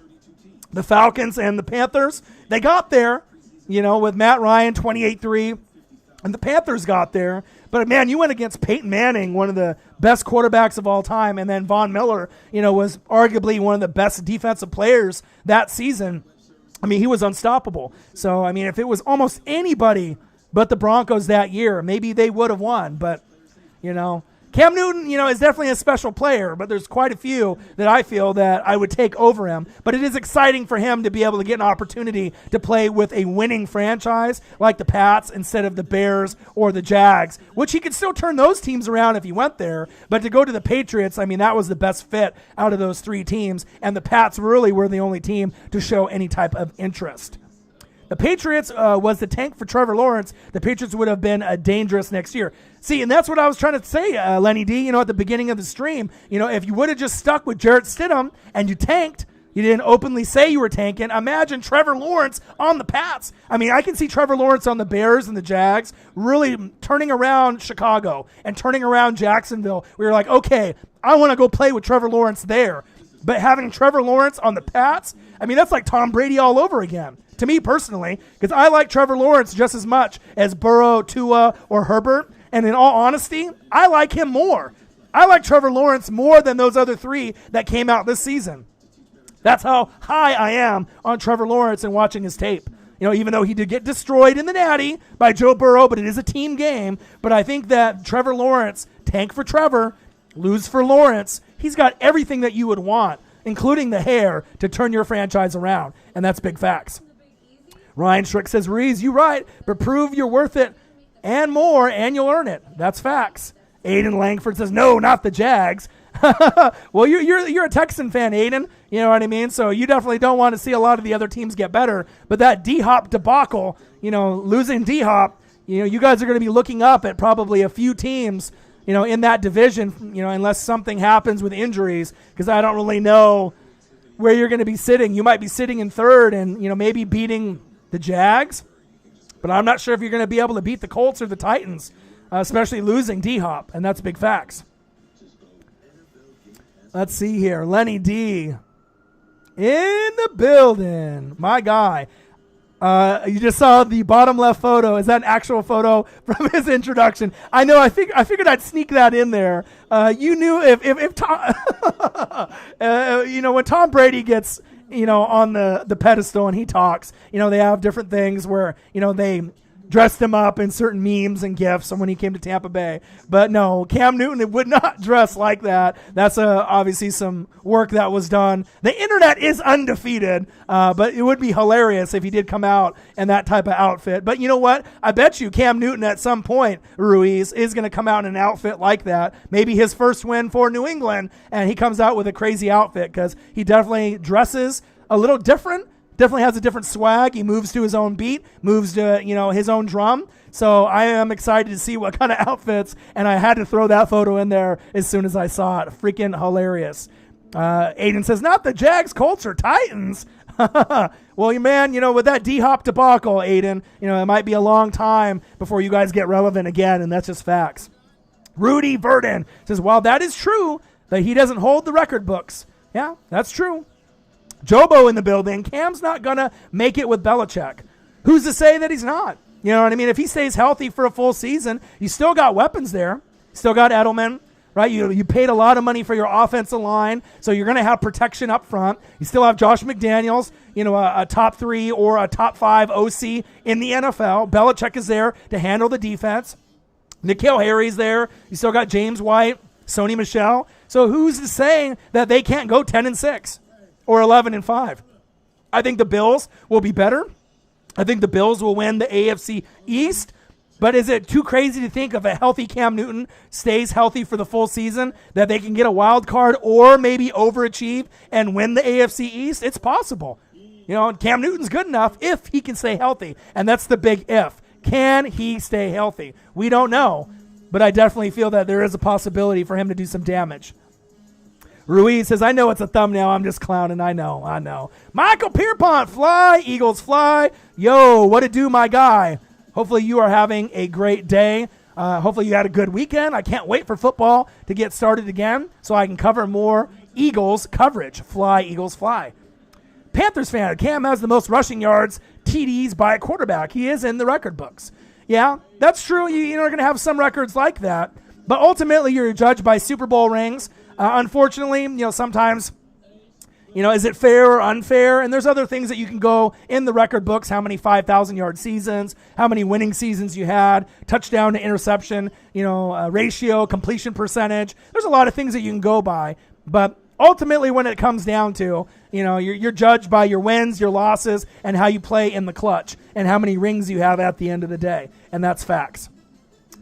The Falcons and the Panthers, they got there. With Matt Ryan, 28-3, and the Panthers got there. But, man, you went against Peyton Manning, one of the best quarterbacks of all time, and then Von Miller, was arguably one of the best defensive players that season. I mean, he was unstoppable. So, I mean, if it was almost anybody but the Broncos that year, maybe they would have won. But, Cam Newton, is definitely a special player, but there's quite a few that I feel that I would take over him. But it is exciting for him to be able to get an opportunity to play with a winning franchise like the Pats instead of the Bears or the Jags, which he could still turn those teams around if he went there. But to go to the Patriots, I mean, that was the best fit out of those 3 teams, and the Pats really were the only team to show any type of interest. The Patriots was the tank for Trevor Lawrence. The Patriots would have been dangerous next year. See, and that's what I was trying to say, Lenny D, at the beginning of the stream. If you would have just stuck with Jarrett Stidham and you tanked, you didn't openly say you were tanking, imagine Trevor Lawrence on the Pats. I mean, I can see Trevor Lawrence on the Bears and the Jags really turning around Chicago and turning around Jacksonville. We were like, okay, I want to go play with Trevor Lawrence there. But having Trevor Lawrence on the Pats, I mean, that's like Tom Brady all over again. To me personally, because I like Trevor Lawrence just as much as Burrow, Tua, or Herbert. And in all honesty, I like him more. I like Trevor Lawrence more than those other 3 that came out this season. That's how high I am on Trevor Lawrence and watching his tape. Even though he did get destroyed in the Natty by Joe Burrow, but it is a team game. But I think that Trevor Lawrence, tank for Trevor, lose for Lawrence, he's got everything that you would want, including the hair, to turn your franchise around. And that's big facts. Ryan Schrick says, Rees, you right, but prove you're worth it and more, and you'll earn it. That's facts. Aiden Langford says, no, not the Jags. Well, you're a Texan fan, Aiden. You know what I mean? So you definitely don't want to see a lot of the other teams get better. But that D-Hop debacle, losing D-Hop, you guys are going to be looking up at probably a few teams, in that division, unless something happens with injuries, because I don't really know where you're going to be sitting. You might be sitting in 3rd and, maybe beating the Jags, but I'm not sure if you're going to be able to beat the Colts or the Titans, especially losing D-Hop, and that's big facts. Let's see here. Lenny D in the building. My guy. You just saw the bottom left photo. Is that an actual photo from his introduction? I know. I figured I'd sneak that in there. You knew if Tom, when Tom Brady gets on the pedestal and he talks, they have different things where they dressed him up in certain memes and gifs when he came to Tampa Bay. But no, Cam Newton would not dress like that. That's obviously some work that was done. The internet is undefeated, but it would be hilarious if he did come out in that type of outfit. But you know what? I bet you Cam Newton at some point, Ruiz, is going to come out in an outfit like that. Maybe his first win for New England, and he comes out with a crazy outfit because he definitely dresses a little different. Definitely has a different swag. He moves to his own beat, moves to, his own drum. So I am excited to see what kind of outfits, and I had to throw that photo in there as soon as I saw it. Freaking hilarious. Aiden says, not the Jags, Colts, or Titans. Well, man, with that D-Hop debacle, Aiden, it might be a long time before you guys get relevant again, and that's just facts. Rudy Verdon says, while that is true, that he doesn't hold the record books. Yeah, that's true. Jobo in the building. Cam's not going to make it with Belichick. Who's to say that he's not? You know what I mean? If he stays healthy for a full season, you still got weapons there. Still got Edelman, right? You paid a lot of money for your offensive line, so you're going to have protection up front. You still have Josh McDaniels, a top 3 or a top 5 OC in the NFL. Belichick is there to handle the defense. N'Keal Harry's there. You still got James White, Sony Michel. So who's to say that they can't go 10-6? Or 11-5. I think the Bills will be better. I think the Bills will win the AFC East. But is it too crazy to think if a healthy Cam Newton stays healthy for the full season that they can get a wild card or maybe overachieve and win the AFC East? It's possible. Cam Newton's good enough if he can stay healthy. And that's the big if. Can he stay healthy? We don't know. But I definitely feel that there is a possibility for him to do some damage. Ruiz says, I know it's a thumbnail. I'm just clowning. I know. Michael Pierpont, fly. Eagles fly. Yo, what it do, my guy? Hopefully you are having a great day. Hopefully you had a good weekend. I can't wait for football to get started again so I can cover more Eagles coverage. Fly, Eagles fly. Panthers fan, Cam has the most rushing yards, TDs by a quarterback. He is in the record books. Yeah, that's true. You're going to have some records like that. But ultimately, you're judged by Super Bowl rings. Unfortunately, sometimes, is it fair or unfair? And there's other things that you can go in the record books, how many 5,000-yard seasons, how many winning seasons you had, touchdown to interception, ratio, completion percentage. There's a lot of things that you can go by. But ultimately, when it comes down to, you're judged by your wins, your losses, and how you play in the clutch, and how many rings you have at the end of the day. And that's facts.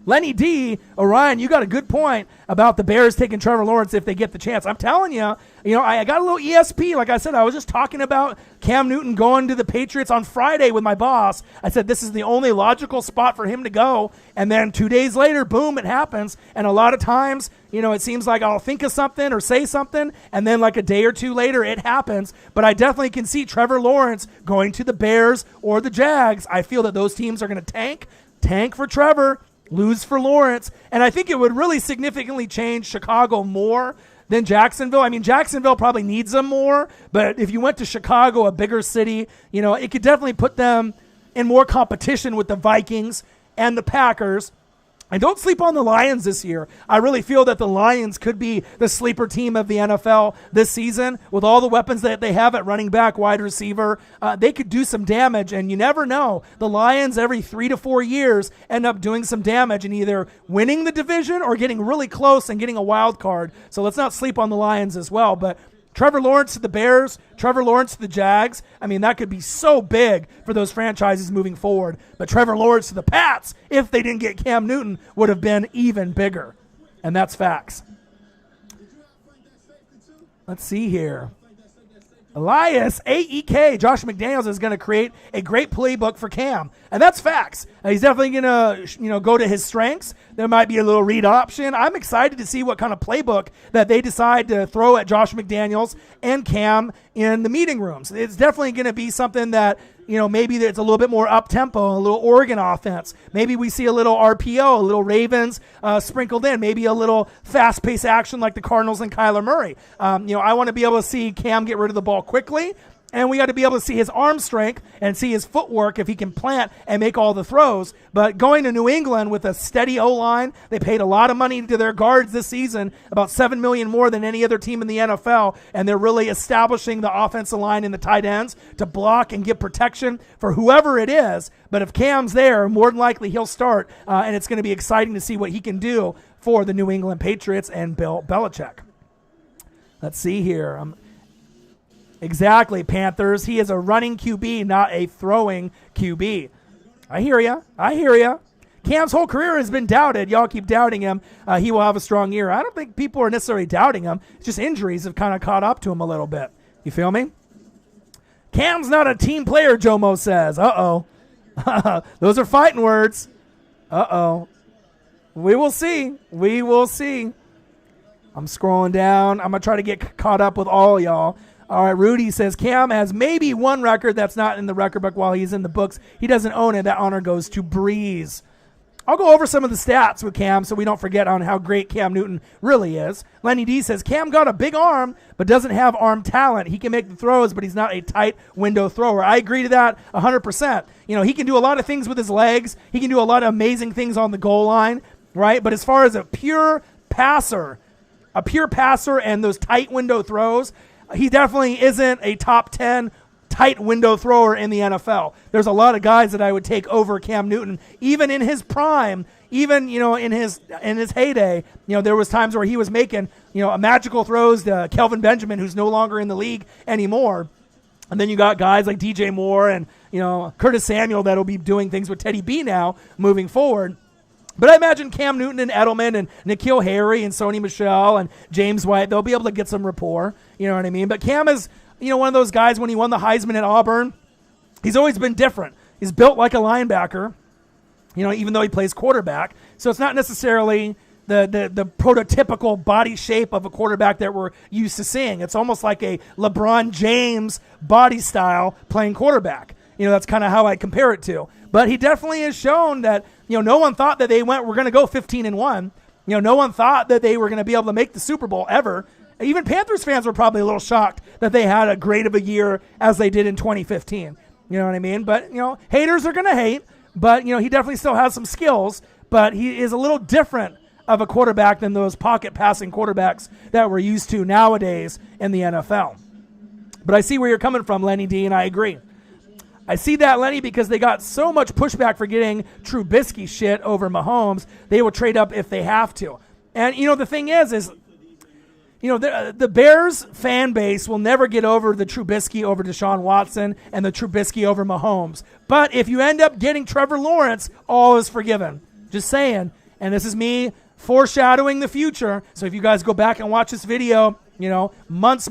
Lenny D, Orion, you got a good point about the Bears taking Trevor Lawrence if they get the chance. I'm telling you, I got a little ESP. Like I said, I was just talking about Cam Newton going to the Patriots on Friday with my boss. I said this is the only logical spot for him to go. And then 2 days later, boom, it happens. And a lot of times, it seems like I'll think of something or say something, and then like a day or two later, it happens. But I definitely can see Trevor Lawrence going to the Bears or the Jags. I feel that those teams are going to tank for Trevor, lose for Lawrence, and I think it would really significantly change Chicago more than Jacksonville. I mean, Jacksonville probably needs them more, but if you went to Chicago, a bigger city, it could definitely put them in more competition with the Vikings and the Packers. And don't sleep on the Lions this year. I really feel that the Lions could be the sleeper team of the NFL this season with all the weapons that they have at running back, wide receiver. They could do some damage, and you never know. The Lions, every 3 to 4 years, end up doing some damage and either winning the division or getting really close and getting a wild card. So let's not sleep on the Lions as well. But Trevor Lawrence to the Bears, Trevor Lawrence to the Jags. I mean, that could be so big for those franchises moving forward. But Trevor Lawrence to the Pats, if they didn't get Cam Newton, would have been even bigger. And that's facts. Let's see here. Elias, AEK, Josh McDaniels is going to create a great playbook for Cam. And that's facts. He's definitely going to, go to his strengths. There might be a little read option. I'm excited to see what kind of playbook that they decide to throw at Josh McDaniels and Cam in the meeting rooms. It's definitely going to be something that, maybe it's a little bit more up-tempo, a little Oregon offense. Maybe we see a little RPO, a little Ravens sprinkled in, maybe a little fast-paced action like the Cardinals and Kyler Murray. I want to be able to see Cam get rid of the ball quickly And we got to be able to see his arm strength and see his footwork if he can plant and make all the throws. But going to New England with a steady O-line, they paid a lot of money to their guards this season, about $7 million more than any other team in the NFL. And they're really establishing the offensive line and the tight ends to block and give protection for whoever it is. But if Cam's there, more than likely he'll start. And it's going to be exciting to see what he can do for the New England Patriots and Bill Belichick. Let's see here. Exactly, Panthers. He is a running QB, not a throwing QB. I hear ya. Cam's whole career has been doubted. Y'all keep doubting him. He will have a strong year. I don't think people are necessarily doubting him. It's just injuries have kind of caught up to him a little bit. You feel me? Cam's not a team player, Jomo says. Uh-oh. Those are fighting words. Uh-oh. We will see. I'm scrolling down. I'm going to try to get caught up with all y'all. All right, Rudy says Cam has maybe one record that's not in the record book while he's in the books. He doesn't own it. That honor goes to Breeze. I'll go over some of the stats with Cam so we don't forget on how great Cam Newton really is. Lenny D says Cam got a big arm but doesn't have arm talent. He can make the throws, but he's not a tight window thrower. I agree to that 100%. You know, he can do a lot of things with his legs. He can do a lot of amazing things on the goal line, right? But as far as a pure passer and those tight window throws, he definitely isn't a top 10 tight window thrower in the NFL. There's a lot of guys that I would take over Cam Newton, even in his prime, even, you know, in his heyday. You know, there was times where he was making, you know, magical throws to Kelvin Benjamin, who's no longer in the league anymore. And then you got guys like DJ Moore and, you know, Curtis Samuel that'll be doing things with Teddy B now moving forward. But I imagine Cam Newton and Edelman and N'Keal Harry and Sony Michel and James White, they'll be able to get some rapport. You know what I mean? But Cam is, you know, one of those guys when he won the Heisman at Auburn, he's always been different. He's built like a linebacker, you know, even though he plays quarterback. So it's not necessarily the prototypical body shape of a quarterback that we're used to seeing. It's almost like a LeBron James body style playing quarterback. You know, that's kind of how I compare it to. But he definitely has shown that, you know, no one thought that we're going to go 15-1. You know, no one thought that they were going to be able to make the Super Bowl ever. Even Panthers fans were probably a little shocked that they had a great of a year as they did in 2015. You know what I mean? But, you know, haters are going to hate. But, you know, he definitely still has some skills. But he is a little different of a quarterback than those pocket passing quarterbacks that we're used to nowadays in the NFL. But I see where you're coming from, Lenny D, and I agree. I see that, Lenny, because they got so much pushback for getting Trubisky shit over Mahomes, they will trade up if they have to. And, you know, the thing is, you know, the Bears fan base will never get over the Trubisky over Deshaun Watson and the Trubisky over Mahomes. But if you end up getting Trevor Lawrence, all is forgiven. Just saying. And this is me foreshadowing the future. So if you guys go back and watch this video, you know, months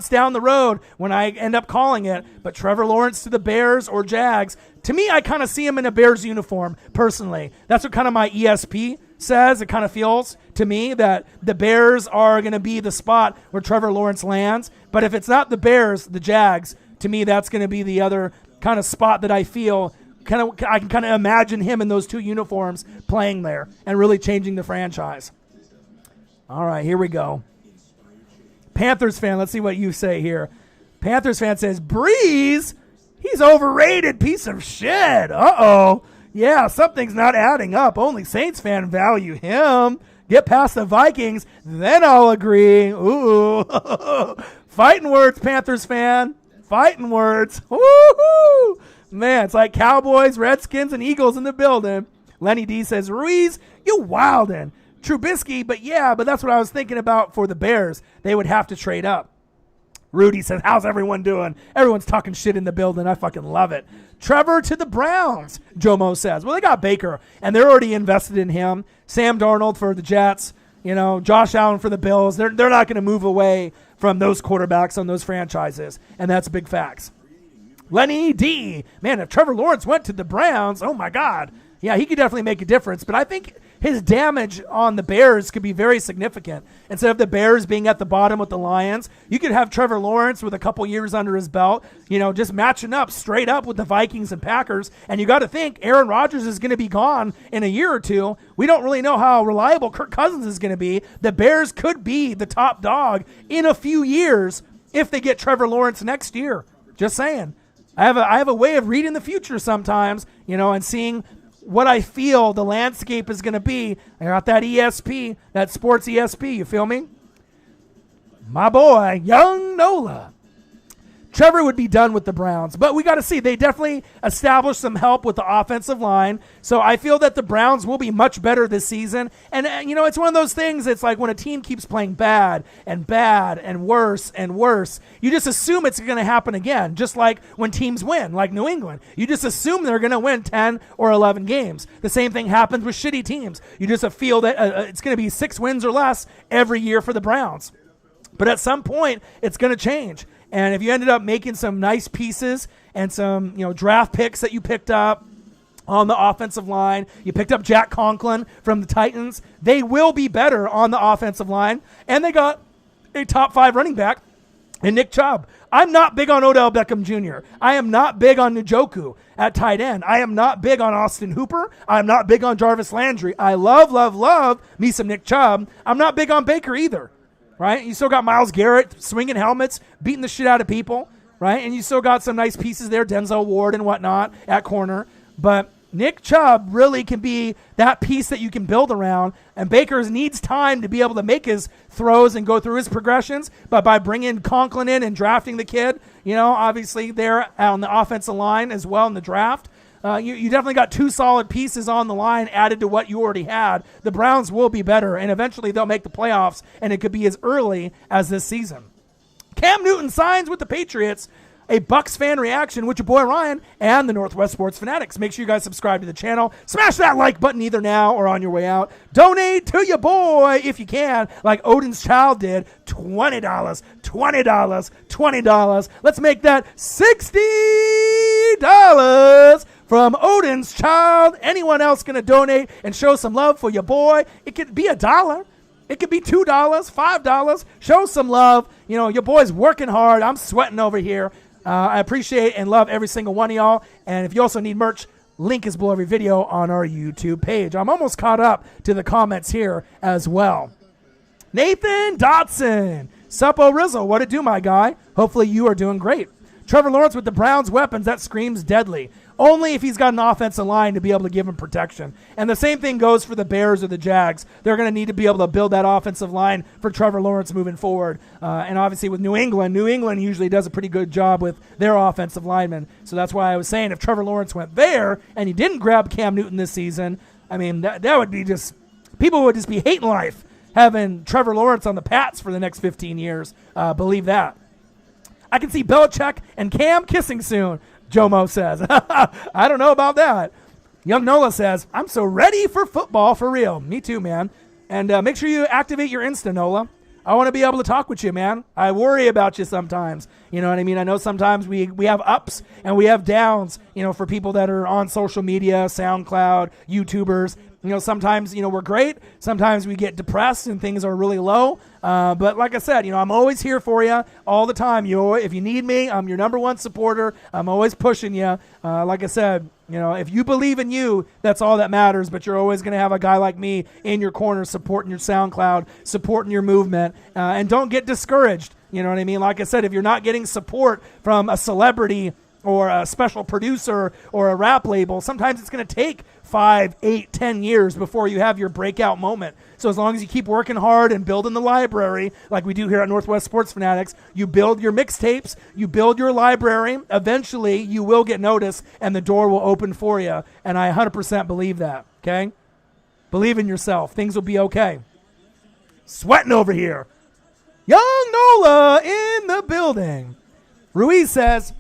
down the road when I end up calling it, but Trevor Lawrence to the Bears or Jags, to me, I kind of see him in a Bears uniform, personally. That's what kind of my ESP says. It kind of feels to me that the Bears are going to be the spot where Trevor Lawrence lands. But if it's not the Bears, the Jags, to me, that's going to be the other kind of spot that I feel I can kind of imagine him in those two uniforms playing there and really changing the franchise. All right, here we go. Panthers fan, let's see what you say here. Panthers fan says, Breeze, he's overrated piece of shit. Uh-oh. Yeah, something's not adding up. Only Saints fan value him. Get past the Vikings, then I'll agree. Ooh. Fighting words, Panthers fan. Fighting words. Woo-hoo. Man, it's like Cowboys, Redskins, and Eagles in the building. Lenny D says, Ruiz, you wildin'. Trubisky, but that's what I was thinking about for the Bears. They would have to trade up. Rudy says, how's everyone doing? Everyone's talking shit in the building. I fucking love it. Trevor to the Browns, Jomo says. Well, they got Baker, and they're already invested in him. Sam Darnold for the Jets. You know, Josh Allen for the Bills. They're not going to move away from those quarterbacks on those franchises, and that's big facts. Lenny D. Man, if Trevor Lawrence went to the Browns, oh, my God. Yeah, he could definitely make a difference, but I think his damage on the Bears could be very significant. Instead of the Bears being at the bottom with the Lions, you could have Trevor Lawrence with a couple years under his belt, you know, just matching up straight up with the Vikings and Packers. And you got to think Aaron Rodgers is going to be gone in a year or two. We don't really know how reliable Kirk Cousins is going to be. The Bears could be the top dog in a few years if they get Trevor Lawrence next year. Just saying. I have a way of reading the future sometimes, and seeing what I feel the landscape is going to be. I got that ESP, that sports ESP, you feel me? My boy, young Nola. Trevor would be done with the Browns, but we got to see. They definitely established some help with the offensive line, so I feel that the Browns will be much better this season. And, it's one of those things, it's like when a team keeps playing bad and worse, you just assume it's going to happen again, just like when teams win, like New England. You just assume they're going to win 10 or 11 games. The same thing happens with shitty teams. You just feel that it's going to be 6 wins or less every year for the Browns. But at some point, it's going to change. And if you ended up making some nice pieces and some, draft picks that you picked up on the offensive line, you picked up Jack Conklin from the Titans, they will be better on the offensive line. And they got a top 5 running back in Nick Chubb. I'm not big on Odell Beckham Jr. I am not big on Njoku at tight end. I am not big on Austin Hooper. I'm not big on Jarvis Landry. I love me some Nick Chubb. I'm not big on Baker either. Right? You still got Myles Garrett swinging helmets, beating the shit out of people, right? And you still got some nice pieces there, Denzel Ward and whatnot at corner. But Nick Chubb really can be that piece that you can build around. And Baker needs time to be able to make his throws and go through his progressions. But by bringing Conklin in and drafting the kid, obviously they're on the offensive line as well in the draft. You definitely got 2 solid pieces on the line added to what you already had. The Browns will be better, and eventually they'll make the playoffs, and it could be as early as this season. Cam Newton signs with the Patriots. A Bucs fan reaction with your boy Ryan and the Northwest Sports Fanatics. Make sure you guys subscribe to the channel. Smash that like button either now or on your way out. Donate to your boy if you can, like Odin's Child did. $20, $20, $20. Let's make that $60 from Odin's Child. Anyone else going to donate and show some love for your boy? It could be $1. It could be $2, $5. Show some love. Your boy's working hard. I'm sweating over here. I appreciate and love every single one of y'all. And if you also need merch, link is below every video on our YouTube page. I'm almost caught up to the comments here as well. Nathan Dotson. Suppo Rizzle, what it do, my guy? Hopefully you are doing great. Trevor Lawrence with the Browns weapons, that screams deadly. Only if he's got an offensive line to be able to give him protection. And the same thing goes for the Bears or the Jags. They're going to need to be able to build that offensive line for Trevor Lawrence moving forward. And obviously with New England usually does a pretty good job with their offensive linemen. So that's why I was saying if Trevor Lawrence went there and he didn't grab Cam Newton this season, I mean, that would be just, people would just be hating life having Trevor Lawrence on the Pats for the next 15 years. Believe that. I can see Belichick and Cam kissing soon. Jomo says. I don't know about that. Young Nola says, I'm so ready for football for real. Me too, man. And make sure you activate your Insta, Nola. I want to be able to talk with you, man. I worry about you sometimes. You know what I mean? I know sometimes we have ups and we have downs, for people that are on social media, SoundCloud, YouTubers. Sometimes, we're great. Sometimes we get depressed and things are really low. But like I said, I'm always here for you all the time. If you need me, I'm your number one supporter. I'm always pushing you. Like I said, if you believe in you, that's all that matters. But you're always going to have a guy like me in your corner supporting your SoundCloud, supporting your movement. And don't get discouraged. You know what I mean? Like I said, if you're not getting support from a celebrity or a special producer or a rap label, sometimes it's going to take 5, 8, 10 years before you have your breakout moment. So as long as you keep working hard and building the library, like we do here at Northwest Sports Fanatics, you build your mixtapes, you build your library, eventually you will get noticed and the door will open for you. And I 100% believe that, okay? Believe in yourself. Things will be okay. Sweating over here. Young Nola in the building. Ruiz says,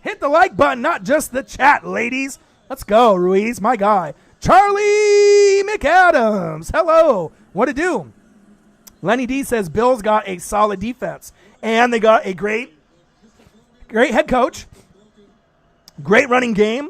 hit the like button, not just the chat, ladies. Let's go, Ruiz, my guy. Charlie McAdams, hello. What it do? Lenny D says Bills got a solid defense, and they got a great head coach, great running game.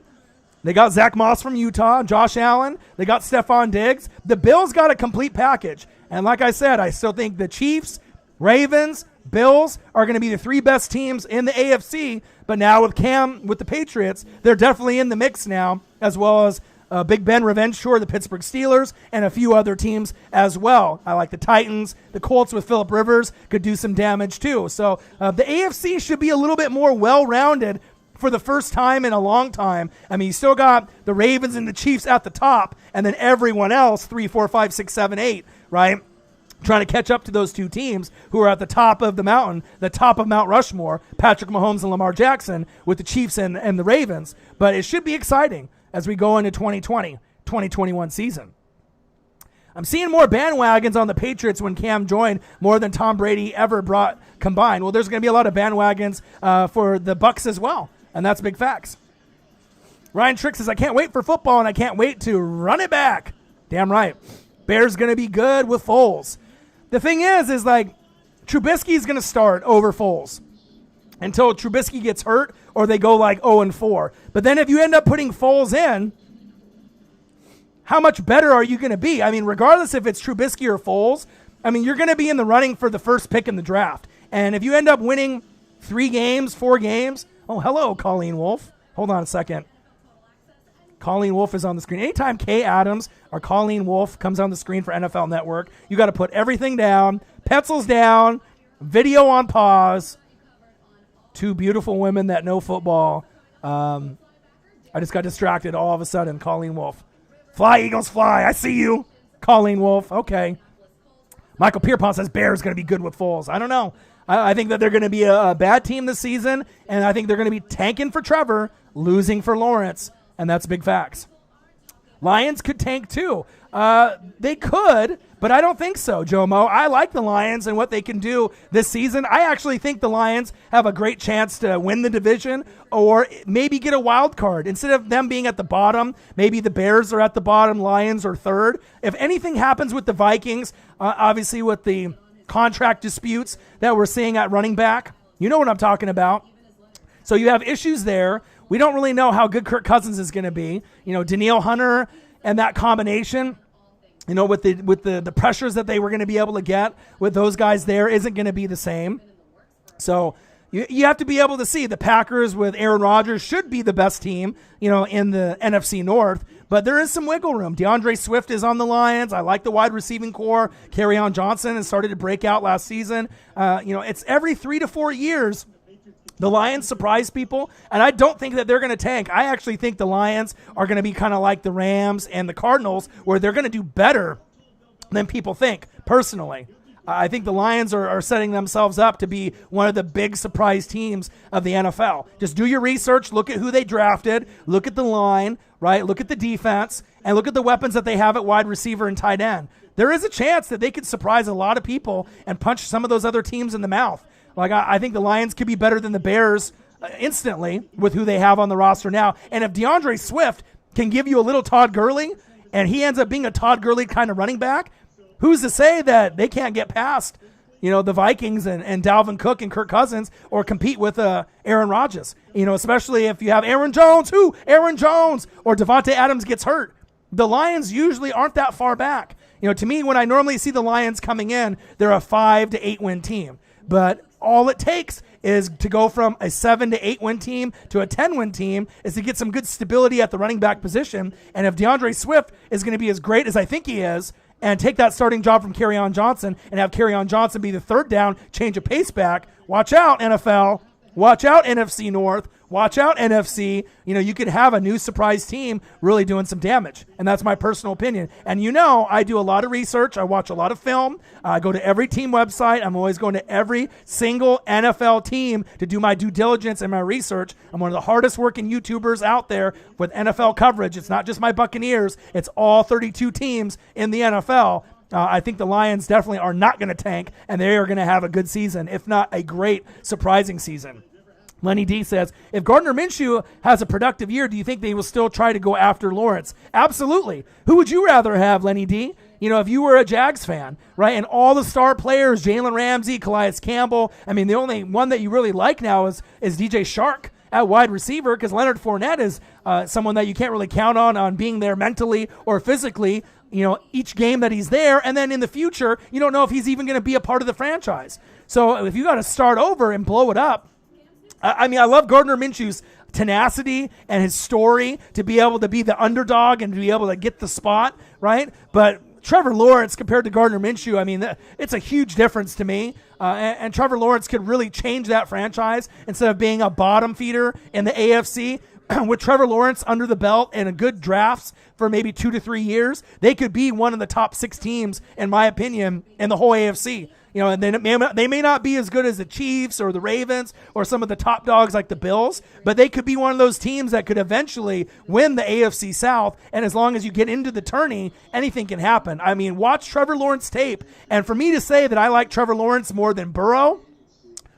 They got Zach Moss from Utah, Josh Allen. They got Stephon Diggs. The Bills got a complete package. And like I said, I still think the Chiefs, Ravens, Bills are going to be the 3 best teams in the AFC. But now with Cam, with the Patriots, they're definitely in the mix now, as well as Big Ben revenge tour, the Pittsburgh Steelers, and a few other teams as well. I like the Titans. The Colts with Phillip Rivers could do some damage too. So the AFC should be a little bit more well-rounded for the first time in a long time. I mean, you still got the Ravens and the Chiefs at the top, and then everyone else, 3, 4, 5, 6, 7, 8, right? Trying to catch up to those two teams who are at the top of the mountain, the top of Mount Rushmore, Patrick Mahomes and Lamar Jackson, with the Chiefs and the Ravens. But it should be exciting as we go into 2020-2021 season. I'm seeing more bandwagons on the Patriots when Cam joined, more than Tom Brady ever brought combined. Well, there's going to be a lot of bandwagons for the Bucs as well, and that's big facts. Ryan Trick says, I can't wait for football, and I can't wait to run it back. Damn right. Bears going to be good with Foles. The thing is like, Trubisky is going to start over Foles until Trubisky gets hurt or they go like 0-4. But then if you end up putting Foles in, how much better are you going to be? I mean, regardless if it's Trubisky or Foles, I mean, you're going to be in the running for the first pick in the draft. And if you end up winning 3 games, 4 games, oh, hello, Colleen Wolfe. Hold on a second. Colleen Wolfe is on the screen. Anytime Kay Adams or Colleen Wolfe comes on the screen for NFL Network, you got to put everything down, pencils down, video on pause. 2 beautiful women that know football. I just got distracted all of a sudden. Colleen Wolfe. Fly, Eagles, fly. I see you. Colleen Wolfe. Okay. Michael Pierpont says Bears going to be good with Foles. I don't know. I think that they're going to be a bad team this season, and I think they're going to be tanking for Trevor, losing for Lawrence. And that's big facts. Lions could tank too. They could, but I don't think so, Jomo. I like the Lions and what they can do this season. I actually think the Lions have a great chance to win the division or maybe get a wild card. Instead of them being at the bottom, maybe the Bears are at the bottom, Lions are third. If anything happens with the Vikings, obviously with the contract disputes that we're seeing at running back, you know what I'm talking about. So you have issues there. We don't really know how good Kirk Cousins is going to be. You know, Danielle Hunter and that combination, you know, with the pressures that they were going to be able to get with those guys there isn't going to be the same. So you have to be able to see the Packers with Aaron Rodgers should be the best team, you know, in the NFC North. But there is some wiggle room. DeAndre Swift is on the Lions. I like the wide receiving core. Kerryon Johnson has started to break out last season. You know, it's every 3 to 4 years. The Lions surprise people, and I don't think that they're going to tank. I actually think the Lions are going to be kind of like the Rams and the Cardinals, where they're going to do better than people think, personally. I think the Lions are setting themselves up to be one of the big surprise teams of the NFL. Just do your research, look at who they drafted, look at the line, right? Look at the defense, and look at the weapons that they have at wide receiver and tight end. There is a chance that they could surprise a lot of people and punch some of those other teams in the mouth. Like, I think the Lions could be better than the Bears instantly with who they have on the roster now. And if DeAndre Swift can give you a little Todd Gurley and he ends up being a Todd Gurley kind of running back, who's to say that they can't get past, you know, the Vikings and Dalvin Cook and Kirk Cousins or compete with Aaron Rodgers? You know, especially if you have Aaron Jones, or Devontae Adams gets hurt. The Lions usually aren't that far back. You know, to me, when I normally see the Lions coming in, they're a 5 to 8 win team. But all it takes is to go from a 7 to 8 win team to a 10 win team is to get some good stability at the running back position. And if DeAndre Swift is going to be as great as I think he is and take that starting job from Kerryon Johnson and have Kerryon Johnson be the third down, change of pace back, watch out, NFL. Watch out, NFC North. Watch out, NFC. You know, you could have a new surprise team really doing some damage. And that's my personal opinion. And you know, I do a lot of research. I watch a lot of film. I go to every team website. I'm always going to every single NFL team to do my due diligence and my research. I'm one of the hardest working YouTubers out there with NFL coverage. It's not just my Buccaneers. It's all 32 teams in the NFL. I think the Lions definitely are not going to tank, and they are going to have a good season, if not a great, surprising season. Lenny D says, if Gardner Minshew has a productive year, do you think they will still try to go after Lawrence? Absolutely. Who would you rather have, Lenny D? You know, if you were a Jags fan, right, and all the star players, Jalen Ramsey, Calais Campbell, I mean, the only one that you really like now is DJ Shark at wide receiver, because Leonard Fournette is someone that you can't really count on being there mentally or physically, you know, each game that he's there. And then in the future, you don't know if he's even going to be a part of the franchise. So if you got to start over and blow it up, I mean, I love Gardner Minshew's tenacity and his story to be able to be the underdog and to be able to get the spot, right? But Trevor Lawrence compared to Gardner Minshew, I mean, it's a huge difference to me. And Trevor Lawrence could really change that franchise instead of being a bottom feeder in the AFC. With Trevor Lawrence under the belt and a good drafts for maybe 2 to 3 years, they could be one of the top 6 teams, in my opinion, in the whole AFC. And they may not be as good as the Chiefs or the Ravens or some of the top dogs like the Bills, but they could be one of those teams that could eventually win the AFC South. And as long as you get into the tourney, anything can happen. I mean, watch Trevor Lawrence tape. And for me to say that I like Trevor Lawrence more than Burrow,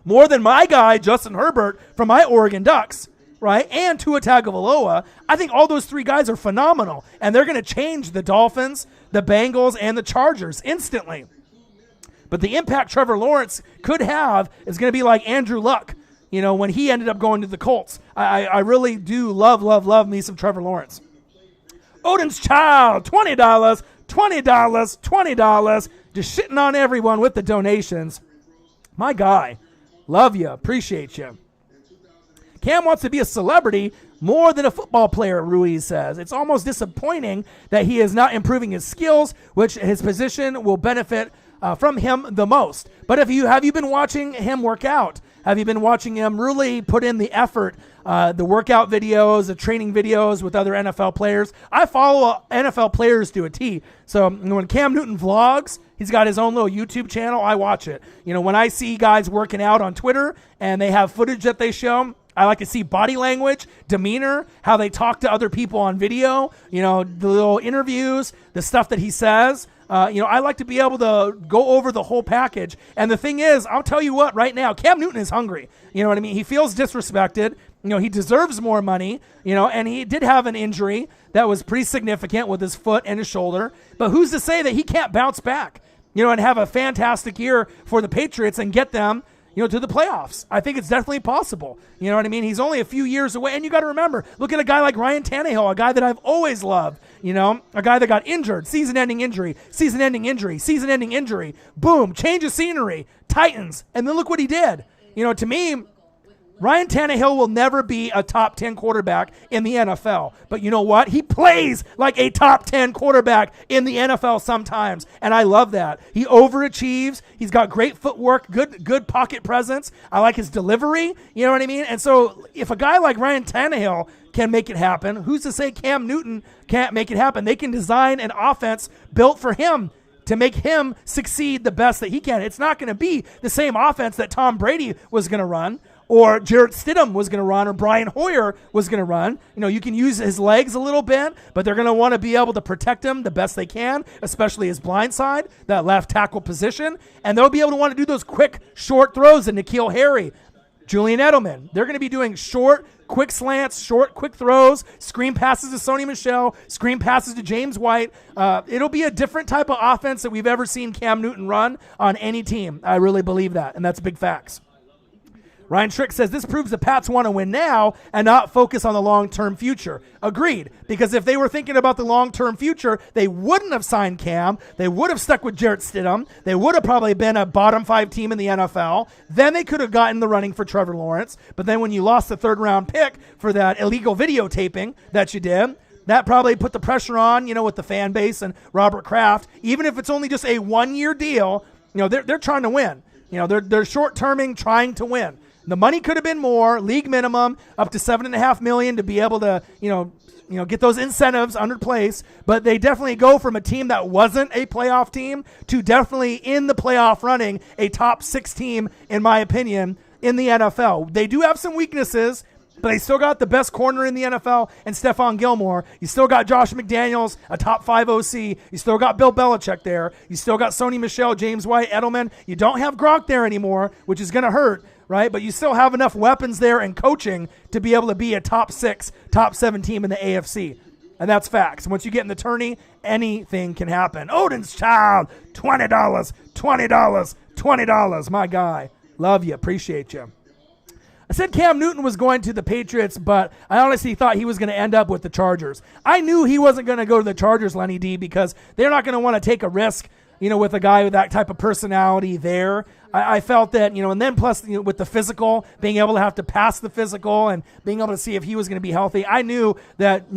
more than my guy, Justin Herbert, from my Oregon Ducks, right, and Tua Tagovailoa, I think all those 3 guys are phenomenal. And they're going to change the Dolphins, the Bengals, and the Chargers instantly. But the impact Trevor Lawrence could have is going to be like Andrew Luck, when he ended up going to the Colts. I really do love me some Trevor Lawrence. Odin's Child, $20, $20, $20. Just shitting on everyone with the donations. My guy, love you, appreciate you. Cam wants to be a celebrity more than a football player, Ruiz says. It's almost disappointing that he is not improving his skills, which his position will benefit from him the most. But have you been watching him work out? Have you been watching him really put in the effort, the workout videos, the training videos with other NFL players? I follow NFL players to a T. So when Cam Newton vlogs, he's got his own little YouTube channel. I watch it. When I see guys working out on Twitter and they have footage that they show, I like to see body language, demeanor, how they talk to other people on video, the little interviews, the stuff that he says. I like to be able to go over the whole package. And the thing is, I'll tell you what, right now, Cam Newton is hungry. You know what I mean? He feels disrespected. He deserves more money, and he did have an injury that was pretty significant with his foot and his shoulder. But who's to say that he can't bounce back, and have a fantastic year for the Patriots and get them to the playoffs? I think it's definitely possible. You know what I mean? He's only a few years away. And you got to remember, look at a guy like Ryan Tannehill, a guy that I've always loved, a guy that got injured, season-ending injury, boom, change of scenery, Titans. And then look what he did. To me, Ryan Tannehill will never be a top 10 quarterback in the NFL. But you know what? He plays like a top 10 quarterback in the NFL sometimes. And I love that. He overachieves. He's got great footwork, good pocket presence. I like his delivery. You know what I mean? And so if a guy like Ryan Tannehill can make it happen, who's to say Cam Newton can't make it happen? They can design an offense built for him to make him succeed the best that he can. It's not going to be the same offense that Tom Brady was going to run, or Jarrett Stidham was going to run, or Brian Hoyer was going to run. You can use his legs a little bit, but they're going to want to be able to protect him the best they can, especially his blind side, that left tackle position. And they'll be able to want to do those quick, short throws to N'Keal Harry, Julian Edelman. They're going to be doing short, quick slants, short, quick throws, screen passes to Sony Michel, screen passes to James White. It'll be a different type of offense that we've ever seen Cam Newton run on any team. I really believe that, and that's big facts. Ryan Trick says this proves the Pats want to win now and not focus on the long-term future. Agreed, because if they were thinking about the long-term future, they wouldn't have signed Cam. They would have stuck with Jarrett Stidham. They would have probably been a bottom 5 team in the NFL. Then they could have gotten the running for Trevor Lawrence. But then when you lost the 3rd-round pick for that illegal videotaping that you did, that probably put the pressure on, with the fan base and Robert Kraft. Even if it's only just a 1-year deal, they're trying to win. They're short-terming, trying to win. The money could have been more, league minimum, up to $7.5 million to be able to, get those incentives under place. But they definitely go from a team that wasn't a playoff team to definitely in the playoff running, a top 6 team, in my opinion, in the NFL. They do have some weaknesses, but they still got the best corner in the NFL and Stephon Gilmore. You still got Josh McDaniels, a top 5 OC. You still got Bill Belichick there. You still got Sony Michel, James White, Edelman. You don't have Gronk there anymore, which is going to hurt, right? But you still have enough weapons there and coaching to be able to be a top 6, top 7 team in the AFC. And that's facts. Once you get in the tourney, anything can happen. Odin's Child, $20, $20, $20. My guy. Love you. Appreciate you. I said Cam Newton was going to the Patriots, but I honestly thought he was going to end up with the Chargers. I knew he wasn't going to go to the Chargers, Lenny D, because they're not going to want to take a risk with a guy with that type of personality there. I felt that, and then plus with the physical, being able to have to pass the physical and being able to see if he was going to be healthy. I knew that,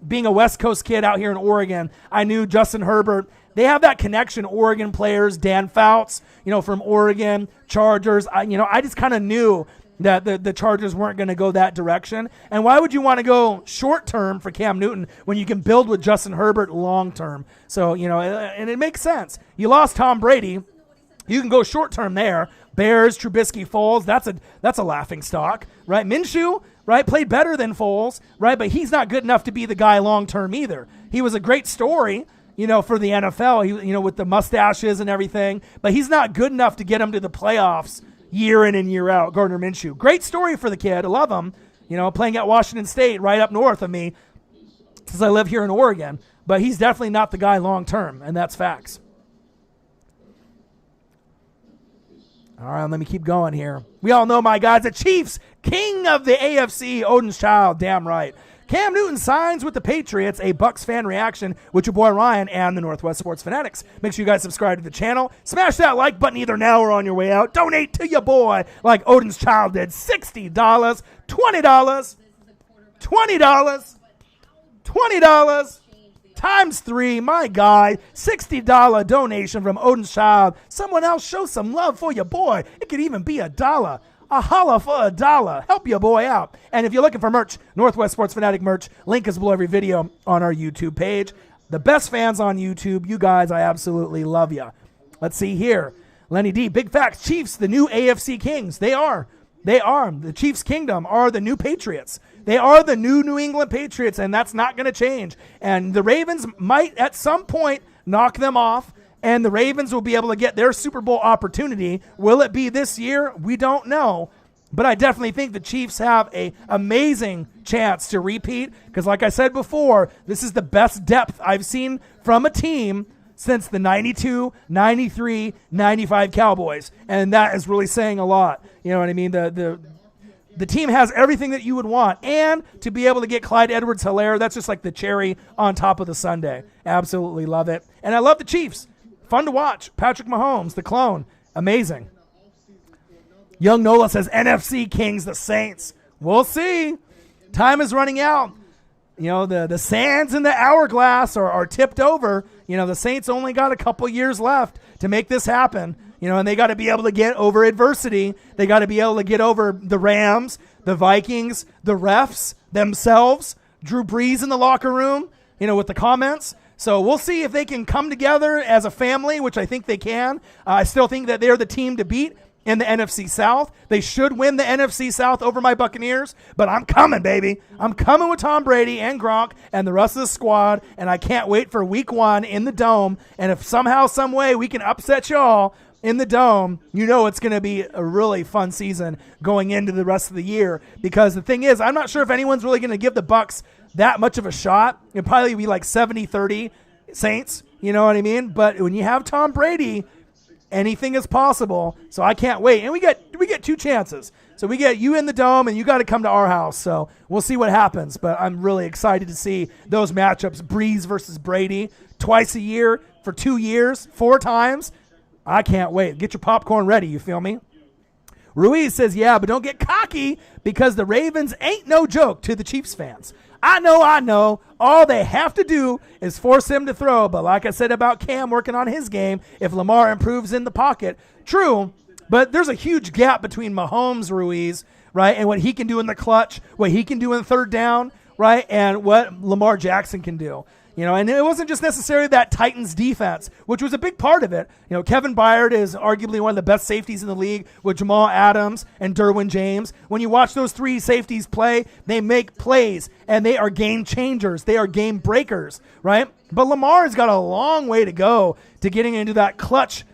being a West Coast kid out here in Oregon, I knew Justin Herbert. They have that connection, Oregon players, Dan Fouts, from Oregon, Chargers. I just kind of knew that the Chargers weren't going to go that direction. And why would you want to go short-term for Cam Newton when you can build with Justin Herbert long-term? So, and it makes sense. You lost Tom Brady. You can go short-term there. Bears, Trubisky, Foles, that's a laughing stock, right? Minshew, right, played better than Foles, right? But he's not good enough to be the guy long-term either. He was a great story, for the NFL, he, with the mustaches and everything, but he's not good enough to get him to the playoffs year in and year out, Gardner Minshew. Great story for the kid. I love him, playing at Washington State right up north of me since I live here in Oregon, but he's definitely not the guy long-term, and that's facts. All right, let me keep going here. We all know my guys, the Chiefs, king of the AFC, Odin's child, damn right. Cam Newton signs with the Patriots, a Bucs fan reaction with your boy Ryan and the Northwest Sports Fanatics. Make sure you guys subscribe to the channel. Smash that like button either now or on your way out. Donate to your boy like Odin's child did. $60, $20, $20, $20. Times 3, my guy, $60 donation from Odin's child. Someone else show some love for your boy. It could even be $1. A holla for $1. Help your boy out. And if you're looking for merch, Northwest Sports Fanatic merch, link is below every video on our YouTube page. The best fans on YouTube, you guys, I absolutely love you. Let's see here. Lenny D, big facts. Chiefs, the new AFC Kings. They are. The Chiefs Kingdom are the new Patriots. They are the New England Patriots, and that's not going to change. And the Ravens might at some point knock them off, and the Ravens will be able to get their Super Bowl opportunity. Will it be this year? We don't know. But I definitely think the Chiefs have an amazing chance to repeat because, like I said before, this is the best depth I've seen from a team since the 92, 93, 95 Cowboys. And that is really saying a lot. You know what I mean? The team has everything that you would want. And to be able to get Clyde Edwards-Helaire, that's just like the cherry on top of the sundae. Absolutely love it. And I love the Chiefs. Fun to watch. Patrick Mahomes, the clone. Amazing. Young Nola says, NFC Kings, the Saints. We'll see. Time is running out. The sands in the hourglass are tipped over. The Saints only got a couple years left to make this happen. And they got to be able to get over adversity. They got to be able to get over the Rams, the Vikings, the refs, themselves, Drew Brees in the locker room, with the comments. So we'll see if they can come together as a family, which I think they can. I still think that they're the team to beat in the NFC South. They should win the NFC South over my Buccaneers, but I'm coming, baby. I'm coming with Tom Brady and Gronk and the rest of the squad, and I can't wait for week 1 in the Dome. And if somehow, some way we can upset y'all in the Dome, it's going to be a really fun season going into the rest of the year. Because the thing is, I'm not sure if anyone's really going to give the Bucs that much of a shot. It'll probably be like 70-30 Saints, you know what I mean? But when you have Tom Brady, anything is possible. So I can't wait. And we get 2 chances. So we get you in the Dome, and you got to come to our house. So we'll see what happens. But I'm really excited to see those matchups, Breeze versus Brady, twice a year for 2 years, 4 times. I can't wait. Get your popcorn ready, you feel me? Ruiz says, yeah, but don't get cocky because the Ravens ain't no joke to the Chiefs fans. I know. All they have to do is force him to throw. But like I said about Cam working on his game, if Lamar improves in the pocket, true, but there's a huge gap between Mahomes, Ruiz, right, and what he can do in the clutch, what he can do in third down, right, and what Lamar Jackson can do. And it wasn't just necessarily that Titans defense, which was a big part of it. Kevin Byard is arguably one of the best safeties in the league with Jamal Adams and Derwin James. When you watch those 3 safeties play, they make plays, and they are game changers. They are game breakers, right? But Lamar's got a long way to go to getting into that clutch,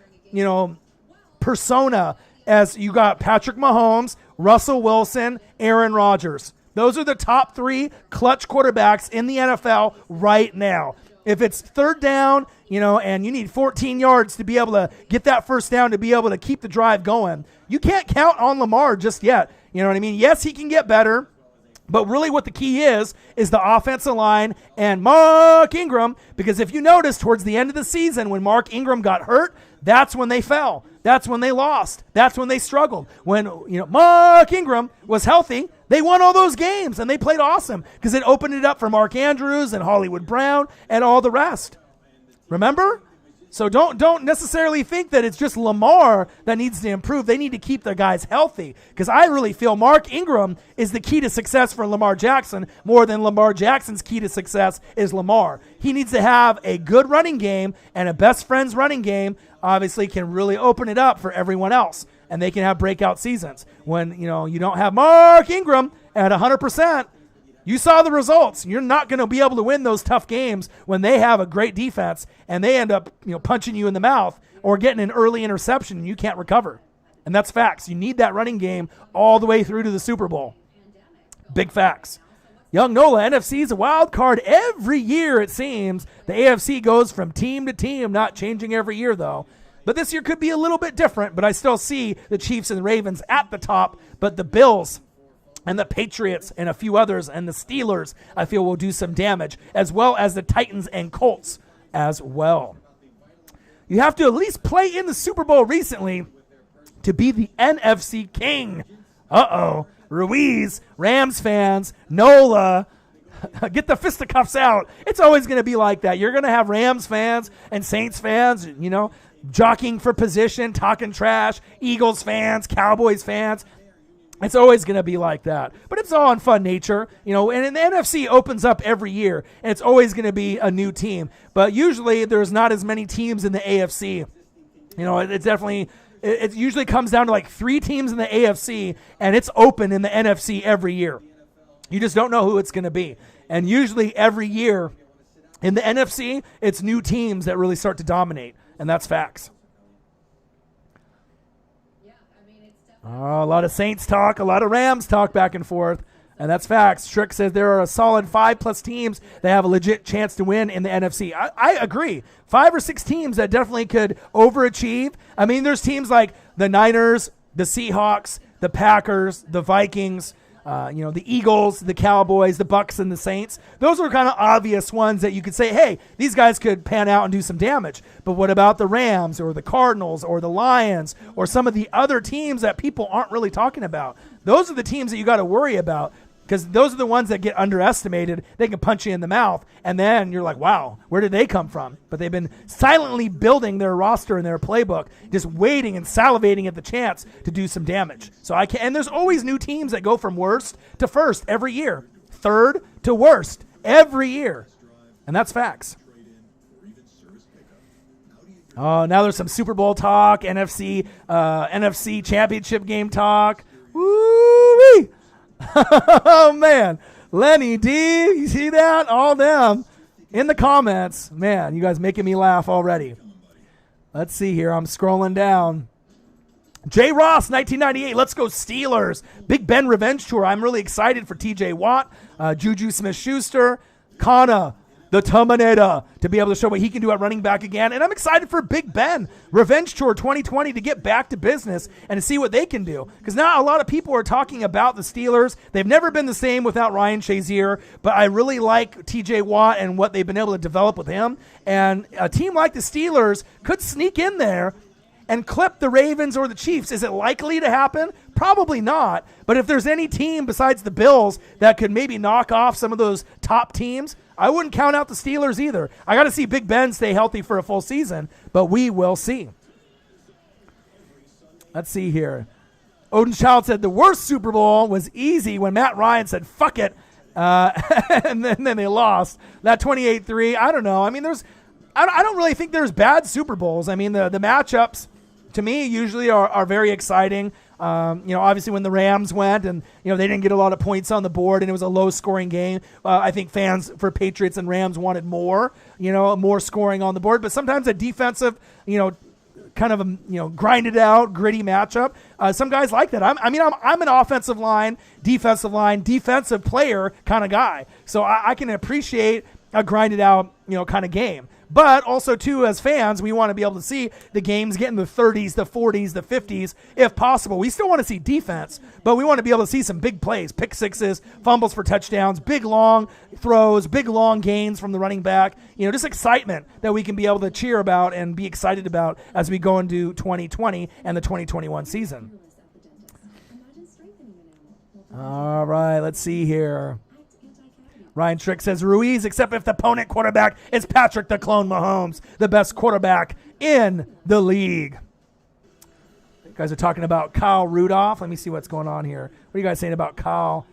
persona as you got Patrick Mahomes, Russell Wilson, Aaron Rodgers. Those are the top 3 clutch quarterbacks in the NFL right now. If it's third down, and you need 14 yards to be able to get that first down to be able to keep the drive going, you can't count on Lamar just yet. You know what I mean? Yes, he can get better. But really what the key is the offensive line and Mark Ingram, because if you notice towards the end of the season when Mark Ingram got hurt, that's when they fell. That's when they lost. That's when they struggled. When Mark Ingram was healthy, they won all those games and they played awesome because it opened it up for Mark Andrews and Hollywood Brown and all the rest. Remember? So don't necessarily think that it's just Lamar that needs to improve. They need to keep their guys healthy because I really feel Mark Ingram is the key to success for Lamar Jackson more than Lamar Jackson's key to success is Lamar. He needs to have a good running game, and a best friends running game obviously can really open it up for everyone else, and they can have breakout seasons. When you don't have Mark Ingram at 100%, you saw the results. You're not going to be able to win those tough games when they have a great defense and they end up punching you in the mouth or getting an early interception and you can't recover. And that's facts. You need that running game all the way through to the Super Bowl. Big facts. Young Nola, NFC is a wild card every year, it seems. The AFC goes from team to team, not changing every year, though. But this year could be a little bit different, but I still see the Chiefs and the Ravens at the top, but the Bills and the Patriots and a few others and the Steelers, I feel, will do some damage, as well as the Titans and Colts as well. You have to at least play in the Super Bowl recently to be the NFC king. Ruiz, Rams fans, Nola, get the fisticuffs out. It's always going to be like that. You're going to have Rams fans and Saints fans, jockeying for position, talking trash, Eagles fans, Cowboys fans. It's always going to be like that. But it's all in fun nature, and the NFC opens up every year, and it's always going to be a new team. But usually there's not as many teams in the AFC. It usually comes down to like 3 teams in the AFC, and it's open in the NFC every year. You just don't know who it's going to be. And usually every year in the NFC, it's new teams that really start to dominate, and that's facts. A lot of Saints talk, a lot of Rams talk back and forth, and that's facts. Strick says there are a solid 5+ teams that have a legit chance to win in the NFC. I agree. 5 or 6 teams that definitely could overachieve. I mean, there's teams like the Niners, the Seahawks, the Packers, the Vikings, the Eagles, the Cowboys, the Bucs, and the Saints. Those are kind of obvious ones that you could say, hey, these guys could pan out and do some damage. But what about the Rams or the Cardinals or the Lions or some of the other teams that people aren't really talking about? Those are the teams that you got to worry about because those are the ones that get underestimated. They can punch you in the mouth, and then you're like, wow, where did they come from? But they've been silently building their roster and their playbook, just waiting and salivating at the chance to do some damage. And there's always new teams that go from worst to first every year, third to worst every year, and that's facts. Oh, now there's some Super Bowl talk, NFC championship game talk. Woo-wee! Oh, man. Lenny D, you see that? All them in the comments. Man, you guys making me laugh already. Let's see here. I'm scrolling down. J. Ross, 1998. Let's go Steelers. Big Ben Revenge Tour. I'm really excited for TJ Watt, Juju Smith-Schuster, Kana, the Terminator, to be able to show what he can do at running back again. And I'm excited for Big Ben Revenge Tour 2020 to get back to business and to see what they can do. Because now a lot of people are talking about the Steelers. They've never been the same without Ryan Shazier, but I really like TJ Watt and what they've been able to develop with him. And a team like the Steelers could sneak in there and clip the Ravens or the Chiefs. Is it likely to happen? Probably not. But if there's any team besides the Bills that could maybe knock off some of those top teams, I wouldn't count out the Steelers either. I got to see Big Ben stay healthy for a full season, but we will see. Let's see here. Odin Child said the worst Super Bowl was easy when Matt Ryan said, fuck it, and then they lost. That 28-3, I don't know. I mean, I don't really think there's bad Super Bowls. I mean, the matchups, to me, usually are very exciting. Obviously when the Rams went and, they didn't get a lot of points on the board and it was a low-scoring game, I think fans for Patriots and Rams wanted more scoring on the board. But sometimes a defensive, kind of a, grinded out, gritty matchup. Some guys like that. I'm an offensive line, defensive player kind of guy. So I can appreciate a grinded out, kind of game. But also, too, as fans, we want to be able to see the games get in the 30s, the 40s, the 50s, if possible. We still want to see defense, but we want to be able to see some big plays, pick sixes, fumbles for touchdowns, big long throws, big long gains from the running back. Just excitement that we can be able to cheer about and be excited about as we go into 2020 and the 2021 season. All right, let's see here. Ryan Trick says Ruiz, except if the opponent quarterback is Patrick the Clone Mahomes, the best quarterback in the league. You guys are talking about Kyle Rudolph. Let me see what's going on here. What are you guys saying about Kyle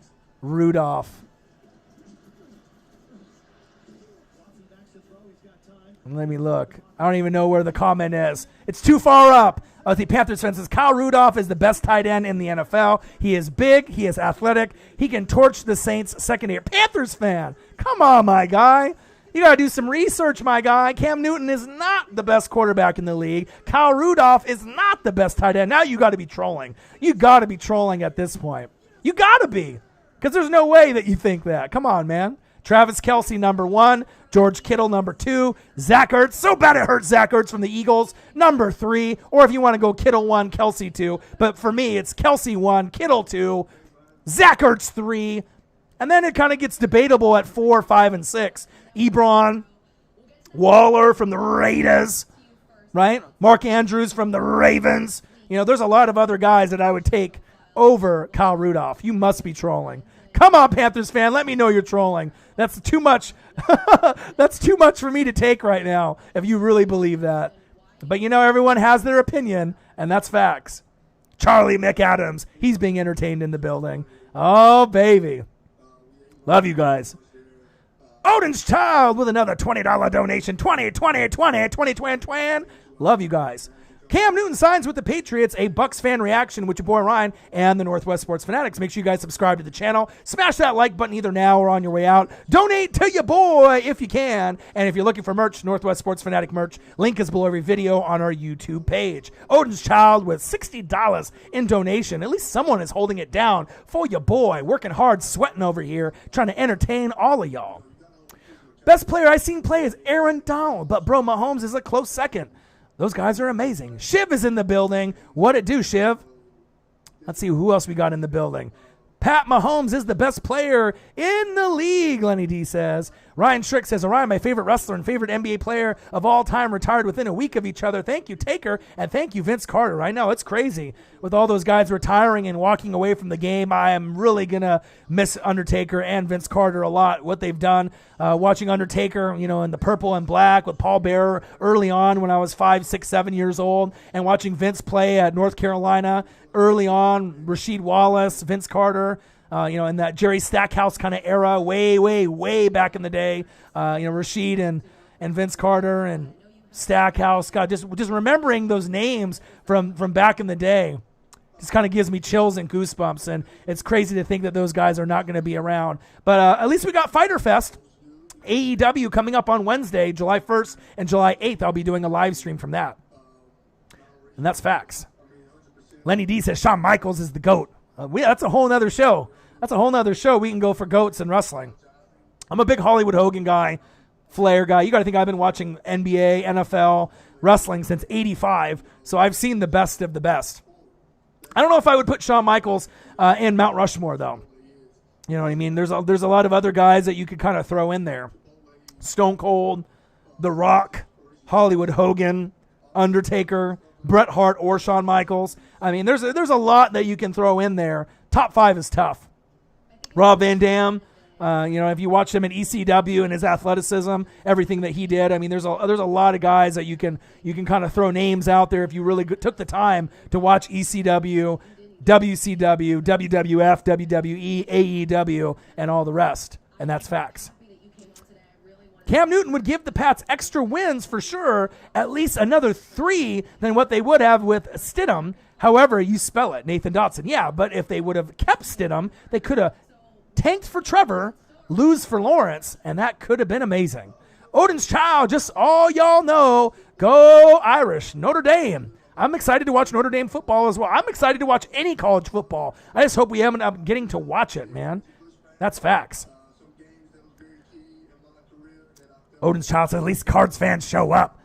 Rudolph? Let me look. I don't even know where the comment is. It's too far up. The Panthers fan says Kyle Rudolph is the best tight end in the NFL. He is big. He is athletic. He can torch the Saints secondary. Panthers fan, come on, my guy. You got to do some research, my guy. Cam Newton is not the best quarterback in the league. Kyle Rudolph is not the best tight end. Now you got to be trolling. You got to be trolling at this point. You got to be, because there's no way that you think that. Come on, man. Travis Kelce, number 1. George Kittle, number 2. Zach Ertz, so bad it hurts Zach Ertz from the Eagles, number 3. Or if you want to go Kittle 1, Kelce 2. But for me, it's Kelce 1, Kittle 2, Zach Ertz 3. And then it kind of gets debatable at 4, 5, and 6. Ebron, Waller from the Raiders, right? Mark Andrews from the Ravens. There's a lot of other guys that I would take over Kyle Rudolph. You must be trolling. Come on, Panthers fan. Let me know you're trolling. That's too much. That's too much for me to take right now if you really believe that. But everyone has their opinion, and that's facts. Charlie McAdams, he's being entertained in the building. Oh, baby. Love you guys. Odin's Child with another $20 donation. 20. Love you guys. Cam Newton signs with the Patriots, a Bucs fan reaction with your boy Ryan and the Northwest Sports Fanatics. Make sure you guys subscribe to the channel. Smash that like button either now or on your way out. Donate to your boy if you can. And if you're looking for merch, Northwest Sports Fanatic merch, link is below every video on our YouTube page. Odin's Child with $60 in donation. At least someone is holding it down for your boy. Working hard, sweating over here, trying to entertain all of y'all. Best player I seen play is Aaron Donald, but bro, Mahomes is a close second. Those guys are amazing. Shiv is in the building. What it do, Shiv? Let's see who else we got in the building. Pat Mahomes is the best player in the league, Lenny D says. Ryan Strick says, Orion, my favorite wrestler and favorite NBA player of all time, retired within a week of each other. Thank you, Taker, and thank you, Vince Carter. I know, it's crazy. With all those guys retiring and walking away from the game, I am really going to miss Undertaker and Vince Carter a lot, what they've done. Watching Undertaker, in the purple and black with Paul Bearer early on when I was 5, 6, 7 years old, and watching Vince play at North Carolina early on, Rasheed Wallace, Vince Carter, in that Jerry Stackhouse kind of era, way, way, way back in the day. Rasheed and Vince Carter and Stackhouse. God, just remembering those names from back in the day just kind of gives me chills and goosebumps. And it's crazy to think that those guys are not going to be around. But at least we got Fyter Fest, AEW, coming up on Wednesday, July 1st and July 8th. I'll be doing a live stream from that. And that's facts. Lenny D says Shawn Michaels is the GOAT. That's a whole nother show. That's a whole nother show. We can go for GOATs in wrestling. I'm a big Hollywood Hogan guy, Flair guy. You got to think I've been watching NBA, NFL, wrestling since '85, so I've seen the best of the best. I don't know if I would put Shawn Michaels in Mount Rushmore, though. You know what I mean? There's a lot of other guys that you could kind of throw in there. Stone Cold, The Rock, Hollywood Hogan, Undertaker, Bret Hart, or Shawn Michaels. I mean, there's a lot that you can throw in there. Top 5 is tough. Rob Van Dam, if you watch him in ECW and his athleticism, everything that he did, I mean, there's a lot of guys that you can kind of throw names out there if you really took the time to watch ECW, WCW, WWF, WWE, AEW, and all the rest. And that's facts. Cam Newton would give the Pats extra wins for sure, at least another 3 than what they would have with Stidham. However you spell it, Nathan Dotson. Yeah, but if they would have kept Stidham, they could have tanked for Trevor, lose for Lawrence, and that could have been amazing. Odin's Child, just all y'all know, go Irish, Notre Dame. I'm excited to watch Notre Dame football as well. I'm excited to watch any college football. I just hope we end up getting to watch it, man. That's facts. Odin's Child said, at least Cards fans show up.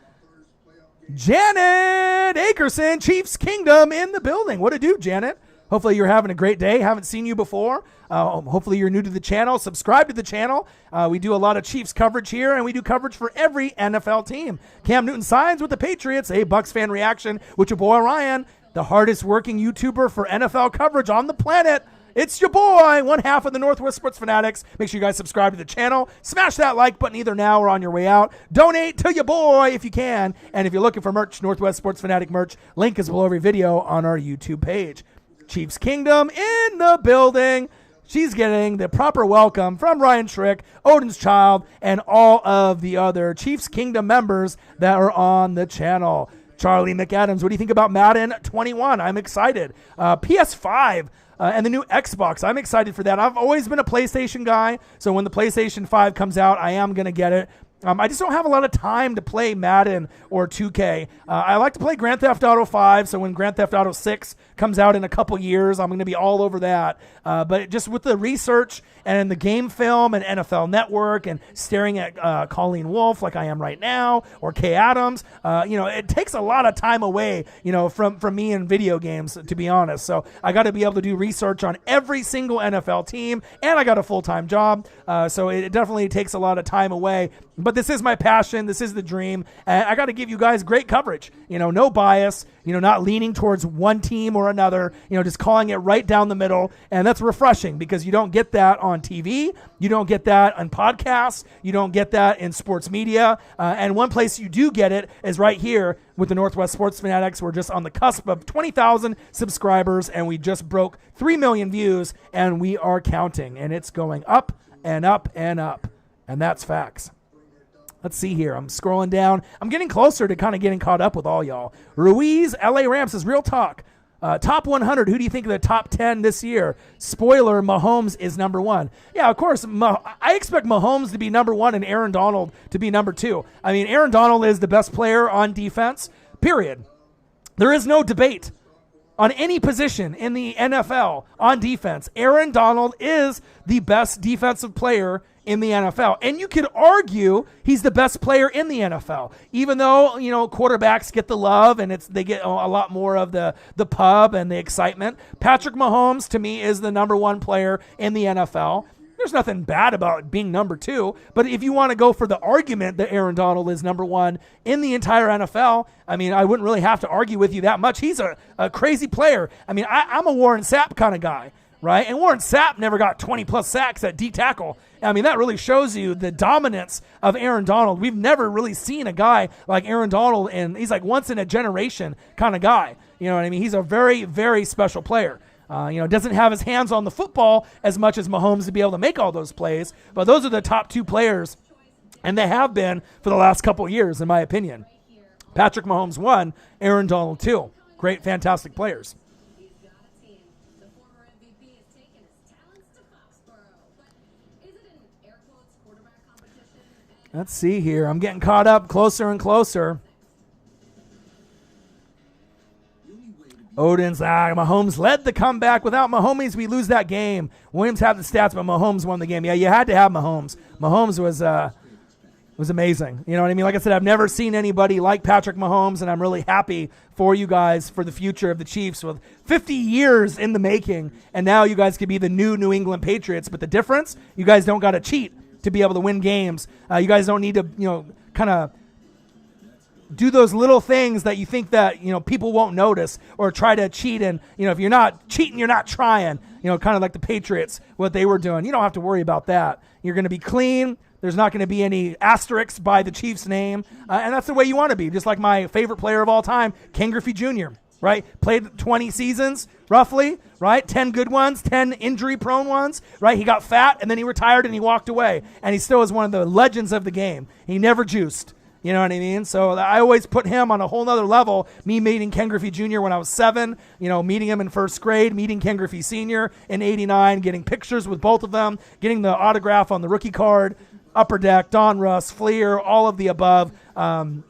Janet Akerson, Chiefs Kingdom in the building. What to do, Janet? Hopefully you're having a great day. Haven't seen you before. Hopefully you're new to the channel. Subscribe to the channel. We do a lot of Chiefs coverage here, and we do coverage for every NFL team. Cam Newton signs with the Patriots, a Bucs fan reaction with your boy Ryan, the hardest working YouTuber for NFL coverage on the planet. It's your boy, one half of the Northwest Sports Fanatics. Make sure you guys subscribe to the channel. Smash that like button either now or on your way out. Donate to your boy if you can. And if you're looking for merch, Northwest Sports Fanatic merch, link is below every video on our YouTube page. Chiefs Kingdom in the building. She's getting the proper welcome from Ryan Schrick, Odin's Child, and all of the other Chiefs Kingdom members that are on the channel. Charlie McAdams, what do you think about Madden 21? I'm excited. PS5 and the new Xbox. I'm excited for that. I've always been a PlayStation guy, so when the PlayStation 5 comes out, I am going to get it. I just don't have a lot of time to play Madden or 2K. I like to play Grand Theft Auto 5, so when Grand Theft Auto 6 comes out in a couple years, I'm going to be all over that. But just with the research and the game film and NFL Network and staring at Colleen Wolfe like I am right now, or Kay Adams, it takes a lot of time away, from me in video games, to be honest. So I got to be able to do research on every single NFL team, and I got a full-time job, so it definitely takes a lot of time away. But this is my passion. This is the dream. And I got to give you guys great coverage. No bias, not leaning towards one team or another, just calling it right down the middle. And that's refreshing because you don't get that on TV. You don't get that on podcasts. You don't get that in sports media. And one place you do get it is right here with the Northwest Sports Fanatics. We're just on the cusp of 20,000 subscribers, and we just broke 3 million views, and we are counting. And it's going up and up and up. And that's facts. Let's see here. I'm scrolling down. I'm getting closer to kind of getting caught up with all y'all. Ruiz, LA Rams says, real talk. Top 100, who do you think of the top 10 this year? Spoiler, Mahomes is number one. Yeah, of course. I expect Mahomes to be number one and Aaron Donald to be number two. I mean, Aaron Donald is the best player on defense, period. There is no debate on any position in the NFL on defense. Aaron Donald is the best defensive player in the NFL. And you could argue he's the best player in the NFL, even though, quarterbacks get the love and they get a lot more of the pub and the excitement. Patrick Mahomes, to me, is the number one player in the NFL. There's nothing bad about being number two, but if you want to go for the argument that Aaron Donald is number one in the entire NFL, I mean, I wouldn't really have to argue with you that much. He's a crazy player. I mean, I'm a Warren Sapp kind of guy, right? And Warren Sapp never got 20-plus sacks at D tackle. I mean, that really shows you the dominance of Aaron Donald. We've never really seen a guy like Aaron Donald, and he's like once-in-a-generation kind of guy. You know what I mean? He's a very, very special player. Doesn't have his hands on the football as much as Mahomes to be able to make all those plays, but those are the top two players, and they have been for the last couple of years, in my opinion. Patrick Mahomes 1, Aaron Donald 2. Great, fantastic players. Let's see here. I'm getting caught up closer and closer. Odin's, Mahomes led the comeback. Without Mahomes, we lose that game. Williams had the stats, but Mahomes won the game. Yeah, you had to have Mahomes. Mahomes was amazing. You know what I mean? Like I said, I've never seen anybody like Patrick Mahomes, and I'm really happy for you guys for the future of the Chiefs with 50 years in the making, and now you guys could be the New England Patriots. But the difference, you guys don't got to cheat to be able to win games. You guys don't need to, kind of do those little things that you think that, people won't notice, or try to cheat. And, if you're not cheating, you're not trying, kind of like the Patriots, what they were doing. You don't have to worry about that. You're going to be clean. There's not going to be any asterisks by the Chiefs' name. And that's the way you want to be. Just like my favorite player of all time, Ken Griffey Jr., right? Played 20 seasons, roughly, right? 10 good ones, 10 injury-prone ones, right? He got fat, and then he retired, and he walked away. And he still is one of the legends of the game. He never juiced. You know what I mean? So I always put him on a whole nother level. Me meeting Ken Griffey Jr. when I was 7, meeting him in first grade, meeting Ken Griffey Sr. in 89, getting pictures with both of them, getting the autograph on the rookie card, Upper Deck, Don Russ, Fleer, all of the above. And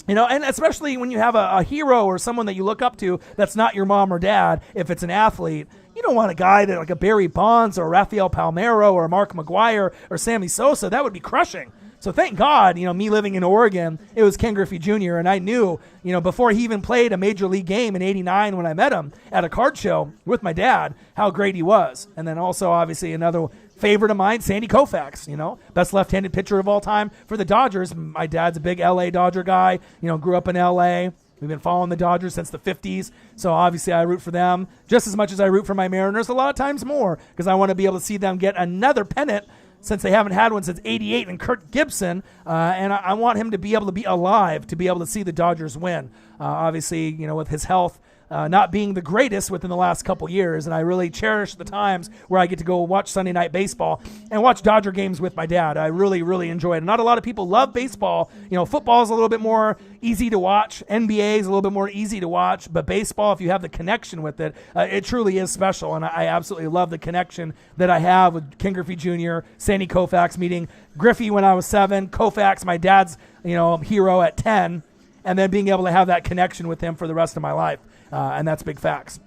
especially when you have a hero or someone that you look up to that's not your mom or dad, if it's an athlete, you don't want a guy that like a Barry Bonds or Rafael Palmeiro or Mark McGuire or Sammy Sosa. That would be crushing. So thank God, me living in Oregon, it was Ken Griffey Jr. And I knew, before he even played a major league game in '89 when I met him at a card show with my dad, how great he was. And then also, obviously, another favorite of mine, Sandy Koufax, best left-handed pitcher of all time for the Dodgers. My dad's a big L.A. Dodger guy, grew up in L.A., we've been following the Dodgers since the 50s, so obviously I root for them just as much as I root for my Mariners, a lot of times more, because I want to be able to see them get another pennant since they haven't had one since '88 and Kurt Gibson, and I want him to be able to be alive to be able to see the Dodgers win. Obviously, with his health not being the greatest within the last couple years, and I really cherish the times where I get to go watch Sunday Night Baseball and watch Dodger games with my dad. I really, really enjoy it. Not a lot of people love baseball. Football is a little bit more easy to watch. NBA is a little bit more easy to watch, but baseball, if you have the connection with it, it truly is special, and I absolutely love the connection that I have with Ken Griffey Jr., Sandy Koufax, meeting Griffey when I was 7, Koufax, my dad's hero at 10, and then being able to have that connection with him for the rest of my life. And that's big facts.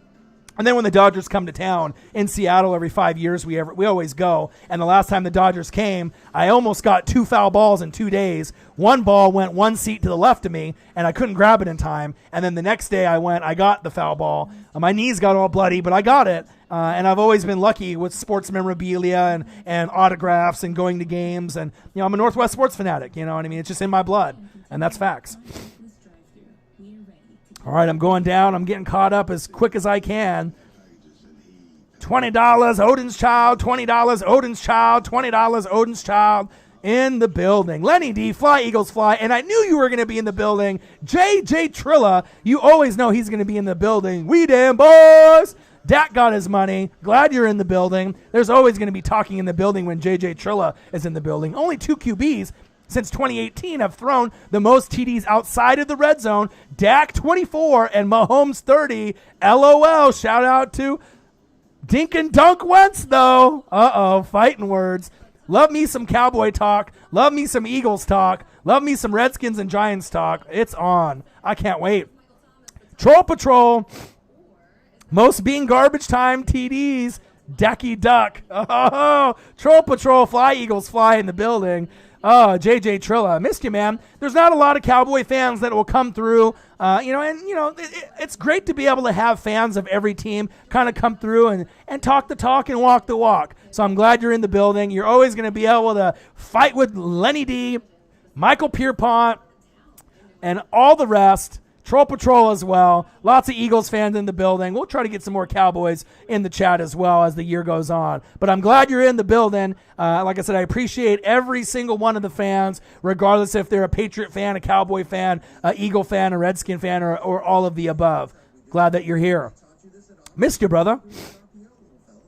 And then when the Dodgers come to town in Seattle every 5 years, we always go. And the last time the Dodgers came, I almost got 2 foul balls in 2 days. One ball went 1 seat to the left of me, and I couldn't grab it in time. And then the next day I got the foul ball. My knees got all bloody, but I got it. And I've always been lucky with sports memorabilia and autographs and going to games. And, I'm a Northwest sports fanatic. You know what I mean? It's just in my blood. And that's facts. All right, I'm going down. I'm getting caught up as quick as I can. $20, Odin's Child, $20, Odin's Child, $20, Odin's Child in the building. Lenny D, Fly Eagles Fly, and I knew you were going to be in the building. JJ Trilla, you always know he's going to be in the building. We damn boys. Dak got his money. Glad you're in the building. There's always going to be talking in the building when JJ Trilla is in the building. Only 2 QBs since 2018 have thrown the most TDs outside of the red zone. Dak 24 and Mahomes 30. LOL. Shout out to Dink and Dunk Wentz, though. Fighting words. Love me some Cowboy talk. Love me some Eagles talk. Love me some Redskins and Giants talk. It's on. I can't wait. Troll Patrol. Most being garbage time TDs. Ducky Duck. Troll Patrol. Fly Eagles Fly in the building. JJ Trilla, I missed you, man. There's not a lot of Cowboy fans that will come through, it's great to be able to have fans of every team kind of come through and talk the talk and walk the walk. So I'm glad you're in the building. You're always going to be able to fight with Lenny D, Michael Pierpont, and all the rest. Troll Patrol as well. Lots of Eagles fans in the building. We'll try to get some more Cowboys in the chat as well as the year goes on. But I'm glad you're in the building. Like I said, I appreciate every single one of the fans, regardless if they're a Patriot fan, a Cowboy fan, a Eagle fan, a Redskin fan, or all of the above. Glad that you're here. Missed you, brother.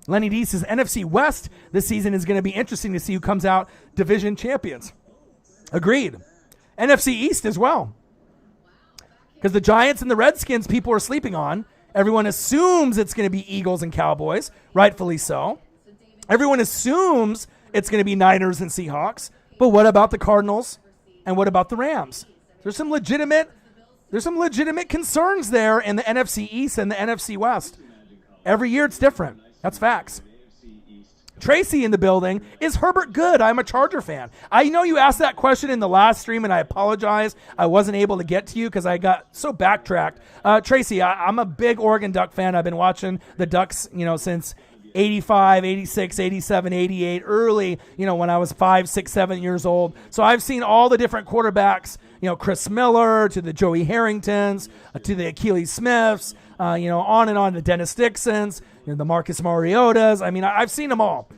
Lenny D says NFC West this season is going to be interesting to see who comes out division champions. Agreed. NFC East as well. Because the Giants and the Redskins people are sleeping on. Everyone assumes it's going to be Eagles and Cowboys, rightfully so. Everyone assumes it's going to be Niners and Seahawks. But what about the Cardinals? And what about the Rams? There's some legitimate concerns there in the NFC East and the NFC West. Every year it's different. That's facts. Tracy in the building. Is Herbert good? I'm a Charger fan. I know you asked that question in the last stream, and I apologize. I wasn't able to get to you because I got so backtracked. Tracy, I'm a big Oregon Duck fan. I've been watching the Ducks, since 85, 86, 87, 88, early, when I was 5, 6, 7 years old. So I've seen all the different quarterbacks, Chris Miller to the Joey Harringtons, to the Achilles Smiths, on and on, the Dennis Dixons, the Marcus Mariotas. I've seen them all.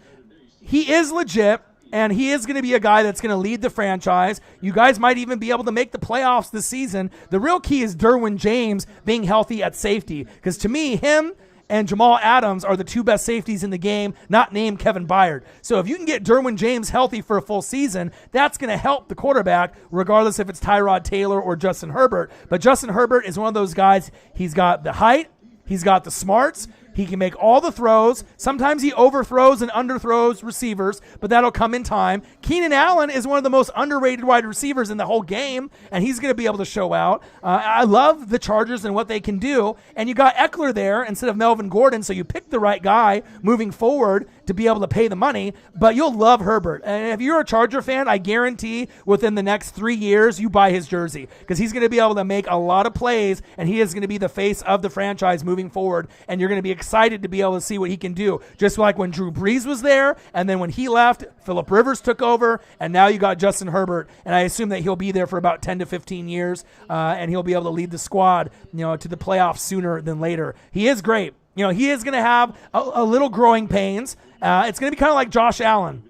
He is legit, and he is going to be a guy that's going to lead the franchise. You guys might even be able to make the playoffs this season. The real key is Derwin James being healthy at safety, because to me, him and Jamal Adams are the 2 best safeties in the game, not named Kevin Byard. So if you can get Derwin James healthy for a full season, that's going to help the quarterback, regardless if it's Tyrod Taylor or Justin Herbert. But Justin Herbert is one of those guys, he's got the height, he's got the smarts, He can make all the throws. Sometimes he overthrows and underthrows receivers, but that'll come in time. Keenan Allen is one of the most underrated wide receivers in the whole game, and he's going to be able to show out. I love the Chargers and what they can do, and you got Eckler there instead of Melvin Gordon, so you picked the right guy moving forward to be able to pay the money, but you'll love Herbert. And if you're a Charger fan, I guarantee within the next 3 years, you buy his jersey because he's going to be able to make a lot of plays, and he is going to be the face of the franchise moving forward, and you're going to be excited to be able to see what he can do. Just like when Drew Brees was there, and then when he left, Phillip Rivers took over, and now you got Justin Herbert, and I assume that he'll be there for about 10 to 15 years, and he'll be able to lead the squad, to the playoffs sooner than later. He is great. He is going to have a little growing pains. It's going to be kind of like Josh Allen.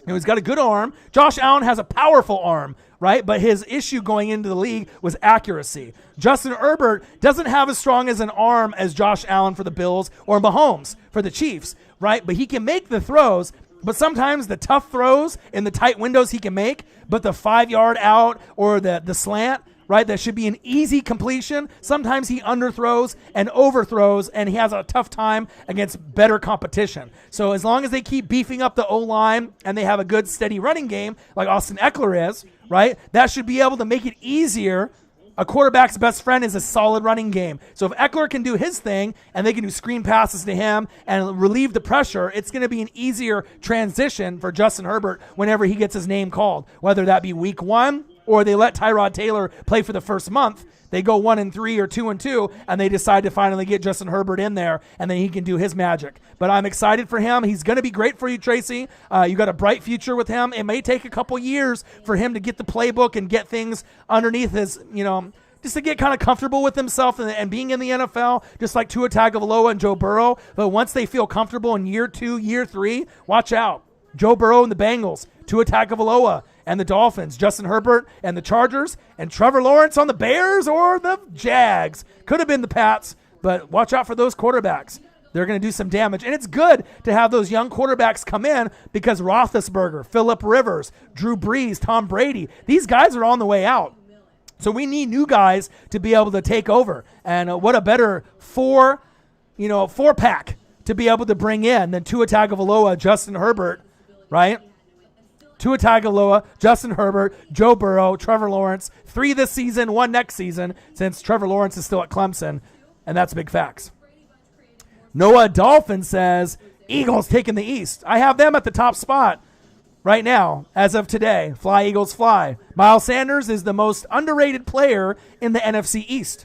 He's got a good arm. Josh Allen has a powerful arm, right? But his issue going into the league was accuracy. Justin Herbert doesn't have as strong as an arm as Josh Allen for the Bills or Mahomes for the Chiefs, right? But he can make the throws, but sometimes the tough throws in the tight windows he can make, but the 5-yard out or the slant, right, that should be an easy completion. Sometimes he underthrows and overthrows, and he has a tough time against better competition. So as long as they keep beefing up the O-line and they have a good, steady running game like Austin Eckler is, right, that should be able to make it easier. A quarterback's best friend is a solid running game. So if Eckler can do his thing and they can do screen passes to him and relieve the pressure, it's going to be an easier transition for Justin Herbert whenever he gets his name called, whether that be week 1 or they let Tyrod Taylor play for the first month. They go 1-3 or 2-2, and they decide to finally get Justin Herbert in there, and then he can do his magic. But I'm excited for him. He's going to be great for you, Tracy. You got a bright future with him. It may take a couple years for him to get the playbook and get things underneath his, just to get kind of comfortable with himself and being in the NFL, just like Tua Tagovailoa and Joe Burrow. But once they feel comfortable in year 2, year 3, watch out. Joe Burrow and the Bengals, Tua Tagovailoa and the Dolphins, Justin Herbert and the Chargers, and Trevor Lawrence on the Bears or the Jags. Could have been the Pats, but watch out for those quarterbacks. They're going to do some damage. And it's good to have those young quarterbacks come in because Roethlisberger, Phillip Rivers, Drew Brees, Tom Brady, these guys are on the way out. So we need new guys to be able to take over. And what a better four-pack to be able to bring in than Tua Tagovailoa, Justin Herbert, right? Tua Tagovailoa, Justin Herbert, Joe Burrow, Trevor Lawrence, 3 this season, 1 next season, since Trevor Lawrence is still at Clemson, and that's big facts. Noah Dolphin says, Eagles taking the East. I have them at the top spot right now, as of today. Fly, Eagles, fly. Miles Sanders is the most underrated player in the NFC East.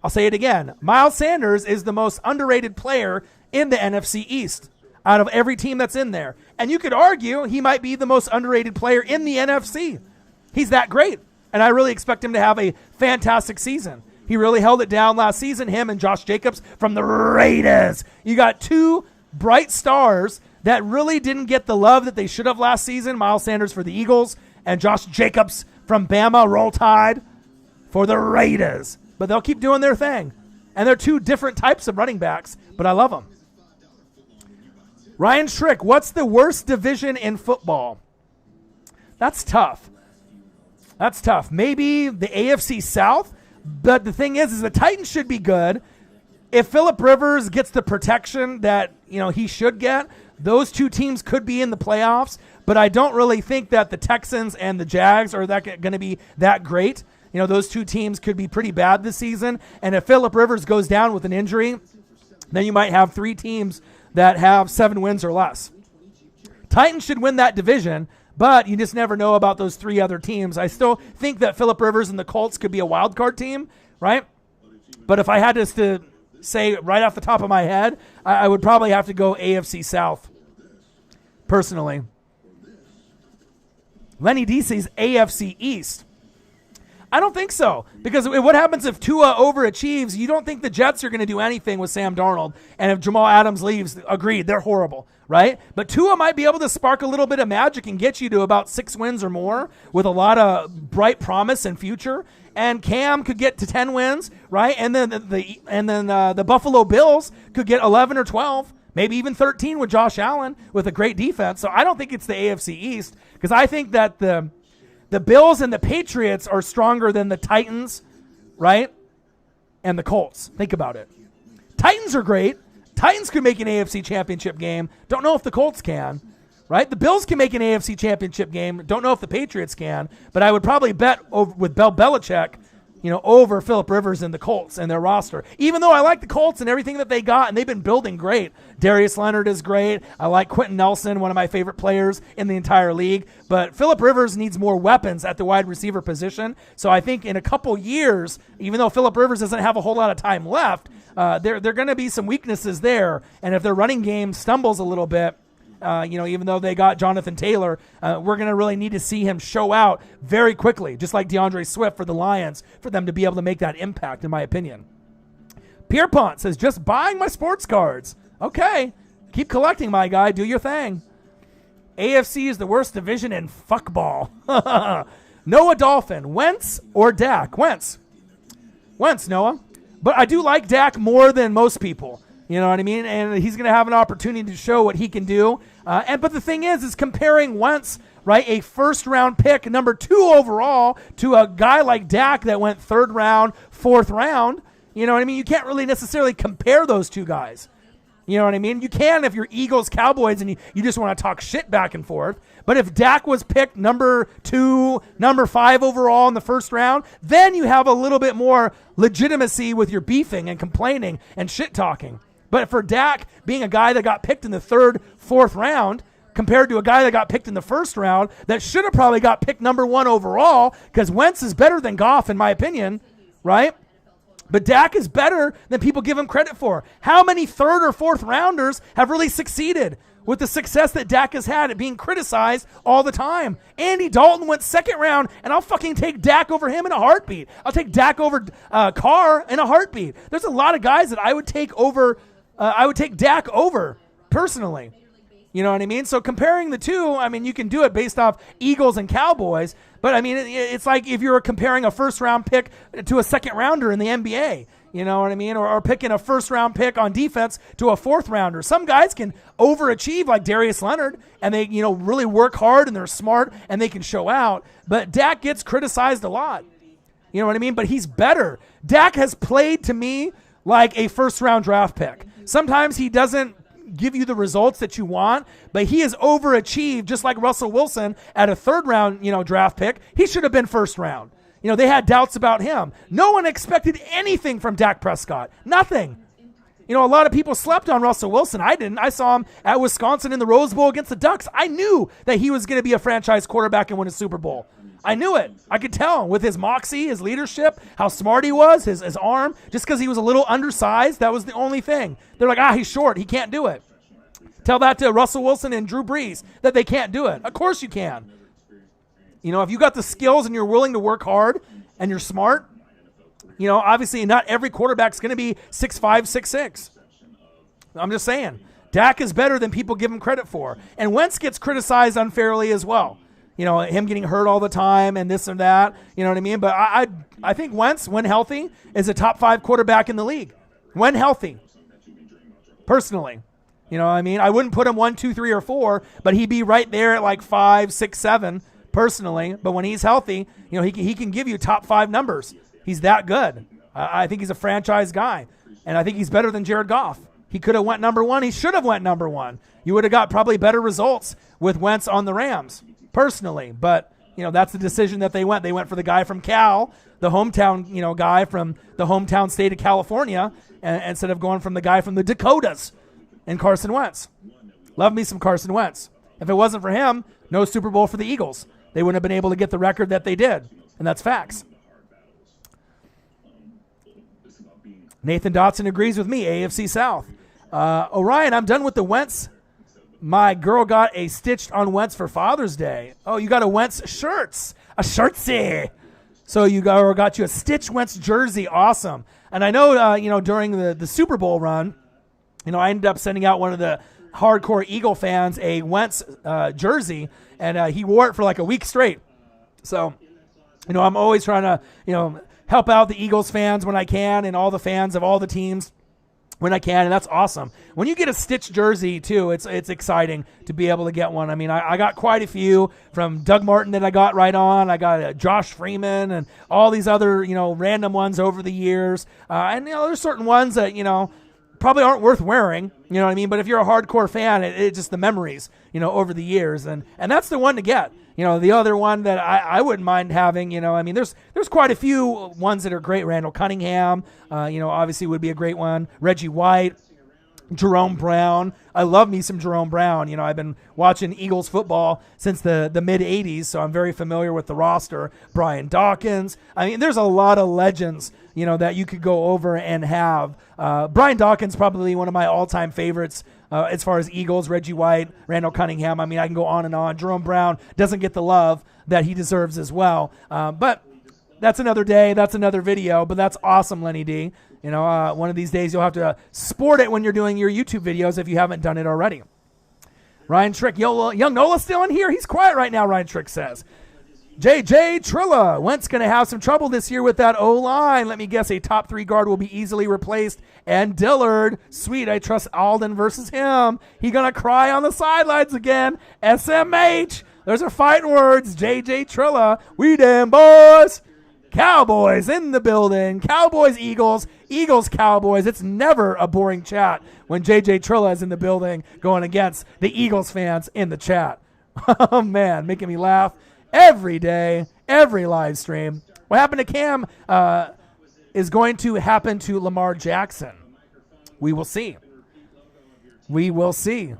I'll say it again. Miles Sanders is the most underrated player in the NFC East out of every team that's in there. And you could argue he might be the most underrated player in the NFC. He's that great. And I really expect him to have a fantastic season. He really held it down last season, him and Josh Jacobs from the Raiders. You got 2 bright stars that really didn't get the love that they should have last season. Miles Sanders for the Eagles and Josh Jacobs from Bama, Roll Tide for the Raiders. But they'll keep doing their thing. And they're 2 different types of running backs, but I love them. Ryan Schrick, what's the worst division in football? That's tough. Maybe the AFC South, but the thing is the Titans should be good. If Phillip Rivers gets the protection that he should get, those 2 teams could be in the playoffs, but I don't really think that the Texans and the Jags are going to be that great. Those 2 teams could be pretty bad this season, and if Phillip Rivers goes down with an injury, then you might have 3 teams that have 7 wins or less. Titans should win that division, but you just never know about those 3 other teams. I still think that Phillip Rivers and the Colts could be a wild card team, right? But if I had to say right off the top of my head, I would probably have to go AFC South, personally. Lenny D says AFC East. I don't think so, because what happens if Tua overachieves? You don't think the Jets are going to do anything with Sam Darnold, and if Jamal Adams leaves, agreed, they're horrible, right? But Tua might be able to spark a little bit of magic and get you to about 6 wins or more with a lot of bright promise and future, and Cam could get to 10 wins, right? And then the Buffalo Bills could get 11 or 12, maybe even 13 with Josh Allen with a great defense. So I don't think it's the AFC East, because I think that the Bills and the Patriots are stronger than the Titans, right? And the Colts. Think about it. Titans are great. Titans could make an AFC championship game. Don't know if the Colts can, right? The Bills can make an AFC championship game. Don't know if the Patriots can, but I would probably bet with Bill Belichick, over Phillip Rivers and the Colts and their roster. Even though I like the Colts and everything that they got, and they've been building great. Darius Leonard is great. I like Quentin Nelson, one of my favorite players in the entire league. But Phillip Rivers needs more weapons at the wide receiver position. So I think in a couple years, even though Phillip Rivers doesn't have a whole lot of time left, there are going to be some weaknesses there. And if their running game stumbles a little bit, even though they got Jonathan Taylor, we're going to really need to see him show out very quickly, just like DeAndre Swift for the Lions, for them to be able to make that impact, in my opinion. Pierpont says, just buying my sports cards. Okay. Keep collecting, my guy. Do your thing. AFC is the worst division in fuckball. Noah Dolphin, Wentz or Dak? Wentz, Noah. But I do like Dak more than most people. You know what I mean? And he's going to have an opportunity to show what he can do. But the thing is comparing Wentz, right, a first-round pick, number 2 overall, to a guy like Dak that went 3rd round, 4th round. You know what I mean? You can't really necessarily compare those two guys. You know what I mean? You can if you're Eagles, Cowboys, and you just want to talk shit back and forth. But if Dak was picked number 2, number 5 overall in the 1st round, then you have a little bit more legitimacy with your beefing and complaining and shit-talking. But for Dak being a guy that got picked in the 3rd, 4th round, compared to a guy that got picked in the 1st round that should have probably got picked number 1 overall, because Wentz is better than Goff, in my opinion, right? But Dak is better than people give him credit for. How many 3rd or 4th rounders have really succeeded with the success that Dak has had at being criticized all the time? Andy Dalton went 2nd round, and I'll fucking take Dak over him in a heartbeat. I'll take Dak over Carr in a heartbeat. There's a lot of guys that I would take over. I would take Dak over, personally. You know what I mean? So comparing the two, I mean, you can do it based off Eagles and Cowboys, but I mean, it's like if you're comparing a 1st-round pick to a 2nd-rounder in the NBA. You know what I mean? Or picking a 1st-round pick on defense to a 4th-rounder. Some guys can overachieve like Darius Leonard, and they, really work hard, and they're smart, and they can show out. But Dak gets criticized a lot. You know what I mean? But he's better. Dak has played, to me, like a 1st-round draft pick. Sometimes he doesn't give you the results that you want, but he has overachieved, just like Russell Wilson at a 3rd-round, draft pick. He should have been 1st round. They had doubts about him. No one expected anything from Dak Prescott. Nothing. A lot of people slept on Russell Wilson. I didn't. I saw him at Wisconsin in the Rose Bowl against the Ducks. I knew that he was going to be a franchise quarterback and win a Super Bowl. I knew it. I could tell with his moxie, his leadership, how smart he was, his arm. Just because he was a little undersized, that was the only thing. They're like, he's short. He can't do it. Tell that to Russell Wilson and Drew Brees that they can't do it. Of course you can. If you got the skills and you're willing to work hard and you're smart, obviously not every quarterback's going to be 6'5", 6'6". I'm just saying. Dak is better than people give him credit for. And Wentz gets criticized unfairly as well. Him getting hurt all the time and this and that. You know what I mean? But I think Wentz, when healthy, is a top 5 quarterback in the league. When healthy. Personally. You know what I mean? I wouldn't put him 1, 2, 3, or 4, but he'd be right there at like 5, 6, 7, personally. But when he's healthy, he can give you top 5 numbers. He's that good. I think he's a franchise guy. And I think he's better than Jared Goff. He could have went number 1. He should have went number 1. You would have got probably better results with Wentz on the Rams. Personally, but that's the decision that they went. They went for the guy from Cal, the hometown, guy from the hometown state of California, instead of going from the guy from the Dakotas and Carson Wentz. Love me some Carson Wentz. If it wasn't for him, no Super Bowl for the Eagles. They wouldn't have been able to get the record that they did, and that's facts. Nathan Dotson agrees with me, AFC South. Orion, I'm done with the Wentz. My girl got a stitched on Wentz for Father's Day. Oh, you got a Wentz shirts. A shirtsy. So you got you a Stitch Wentz jersey. Awesome. And I know, during the Super Bowl run, I ended up sending out one of the hardcore Eagle fans a Wentz jersey, and he wore it for like a week straight. So, I'm always trying to, help out the Eagles fans when I can and all the fans of all the teams when I can, and that's awesome. When you get a Stitch jersey, too, it's exciting to be able to get one. I mean, I got quite a few from Doug Martin that I got right on. I got Josh Freeman and all these other, random ones over the years. And, there's certain ones that, probably aren't worth wearing, you know what I mean? But if you're a hardcore fan, it just the memories, over the years. And that's the one to get. The other one that I wouldn't mind having, there's quite a few ones that are great. Randall Cunningham, obviously would be a great one. Reggie White, Jerome Brown. I love me some Jerome Brown. I've been watching Eagles football since the mid-'80s, so I'm very familiar with the roster. Brian Dawkins. There's a lot of legends, that you could go over and have. Brian Dawkins probably one of my all-time favorites as far as Eagles. Reggie White, Randall Cunningham. I can go on and on. Jerome Brown doesn't get the love that he deserves as well. But that's another day. That's another video. But that's awesome, Lenny D. One of these days you'll have to sport it when you're doing your YouTube videos if you haven't done it already. Ryan Trick, young Nola still in here? He's quiet right now, Ryan Trick says. JJ Trilla, Wentz going to have some trouble this year with that O-line. Let me guess, a top 3 guard will be easily replaced. And Dillard, sweet, I trust Alden versus him. He going to cry on the sidelines again. SMH, those are fighting words. JJ Trilla, we damn boys. Cowboys in the building. Cowboys, Eagles, Eagles, Cowboys. It's never a boring chat when JJ Trilla is in the building going against the Eagles fans in the chat. Oh, man, making me laugh every day, every live stream. What happened to Cam is going to happen to Lamar Jackson. We will see. We will see.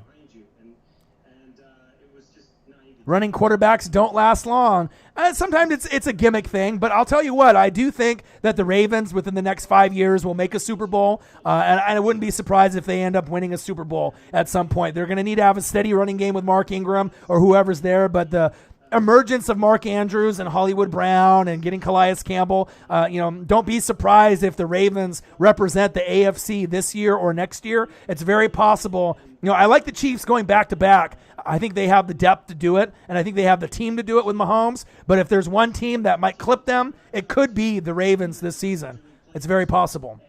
Running quarterbacks don't last long. Sometimes it's a gimmick thing, but I'll tell you what, I do think that the Ravens within the next 5 years will make a Super Bowl, and I wouldn't be surprised if they end up winning a Super Bowl at some point. They're going to need to have a steady running game with Mark Ingram or whoever's there, but the emergence of Mark Andrews and Hollywood Brown and getting Calais Campbell, don't be surprised if the Ravens represent the AFC this year or next year. It's very possible. I like the Chiefs going back to back. I think they have the depth to do it, and I think they have the team to do it with Mahomes. But if there's one team that might clip them, it could be the Ravens this season. It's very possible.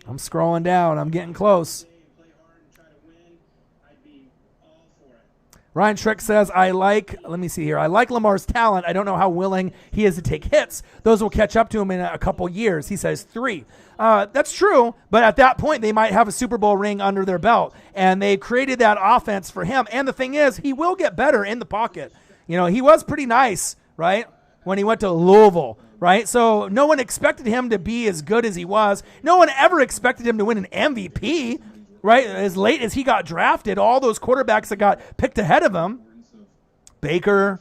I'm scrolling down. I'm getting close. Ryan Trick says, let me see here. I like Lamar's talent. I don't know how willing he is to take hits. Those will catch up to him in a couple years. He says 3. That's true, but at that point, they might have a Super Bowl ring under their belt, and they created that offense for him. And the thing is, he will get better in the pocket. He was pretty nice, right, when he went to Louisville, right? So no one expected him to be as good as he was. No one ever expected him to win an MVP, right? As late as he got drafted, all those quarterbacks that got picked ahead of him, Baker,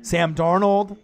Sam Darnold,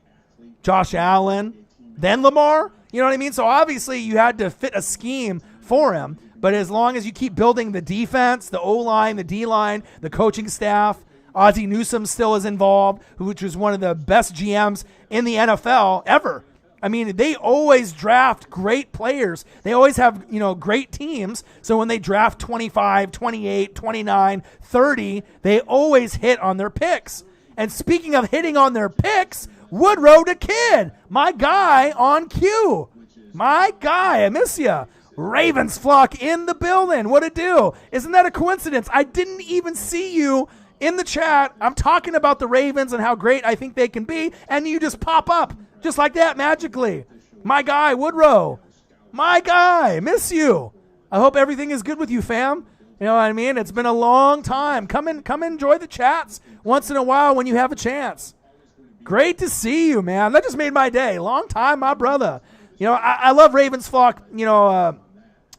Josh Allen, then Lamar, you know what I mean? So obviously you had to fit a scheme for him, but as long as you keep building the defense, the O-line, the D-line, the coaching staff, Ozzie Newsome still is involved, which was one of the best GMs in the NFL ever. They always draft great players. They always have, great teams. So when they draft 25, 28, 29, 30, they always hit on their picks. And speaking of hitting on their picks, Woodrow the Kid, my guy on cue. My guy, I miss ya. Ravens flock in the building. What it do? Isn't that a coincidence? I didn't even see you in the chat. I'm talking about the Ravens and how great I think they can be, and you just pop up. Just like that, magically. My guy, Woodrow. My guy, miss you. I hope everything is good with you, fam. You know what I mean? It's been a long time. Come enjoy the chats once in a while when you have a chance. Great to see you, man. That just made my day. Long time, my brother. I love Ravens flock,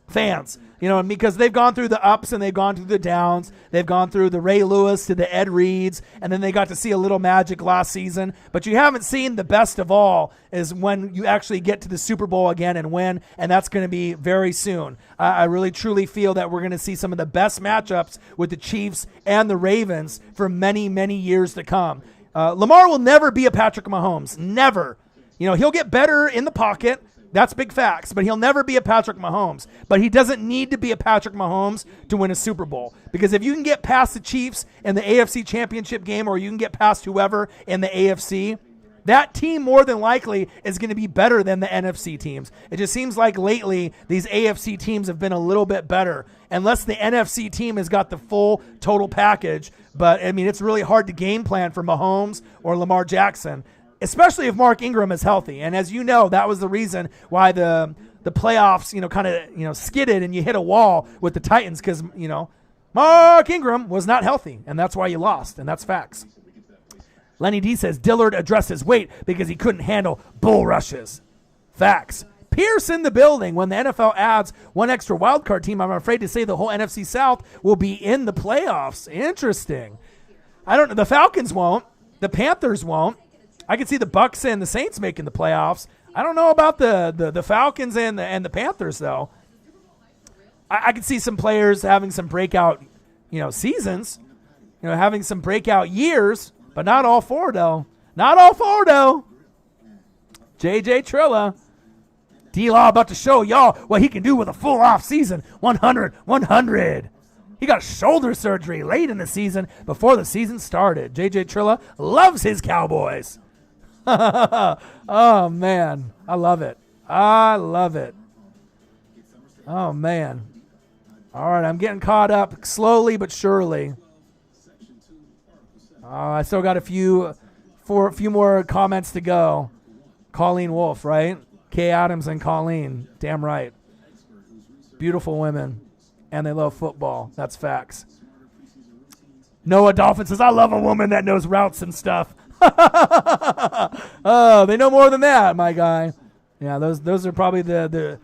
fans. Because they've gone through the ups and they've gone through the downs. They've gone through the Ray Lewis to the Ed Reeds, and then they got to see a little magic last season. But you haven't seen the best of all is when you actually get to the Super Bowl again and win, and that's going to be very soon. I really, truly feel that we're going to see some of the best matchups with the Chiefs and the Ravens for many, many years to come. Lamar will never be a Patrick Mahomes. Never. He'll get better in the pocket. That's big facts, but he'll never be a Patrick Mahomes. But he doesn't need to be a Patrick Mahomes to win a Super Bowl. Because if you can get past the Chiefs in the AFC Championship game, or you can get past whoever in the AFC, that team more than likely is going to be better than the NFC teams. It just seems like lately these AFC teams have been a little bit better, unless the NFC team has got the full total package. But, it's really hard to game plan for Mahomes or Lamar Jackson. especially if Mark Ingram is healthy. And as you know, that was the reason why the playoffs, kind of, skidded and you hit a wall with the Titans because, Mark Ingram was not healthy, and that's why you lost, and that's facts. Lenny D says Dillard addressed his weight because he couldn't handle bull rushes. Facts. Pierce in the building. When the NFL adds one extra wildcard team, I'm afraid to say the whole NFC South will be in the playoffs. Interesting. I don't know. The Falcons won't. The Panthers won't. I can see the Bucs and the Saints making the playoffs. I don't know about the Falcons and the Panthers, though. I can see some players having some breakout, seasons, having some breakout years, but not all four, though. Not all four, though. JJ Trilla. D-Law about to show y'all what he can do with a full off season. 100. He got shoulder surgery late in the season before the season started. JJ Trilla loves his Cowboys. Oh, man. I love it. Oh, man. All right, I'm getting caught up slowly but surely. I still got a few more comments to go. Colleen Wolfe, right? Kay Adams and Colleen. Damn right. Beautiful women. And they love football. That's facts. Noah Dolphin says, I love a woman that knows routes and stuff. Oh, they know more than that, my guy. Yeah, those are probably the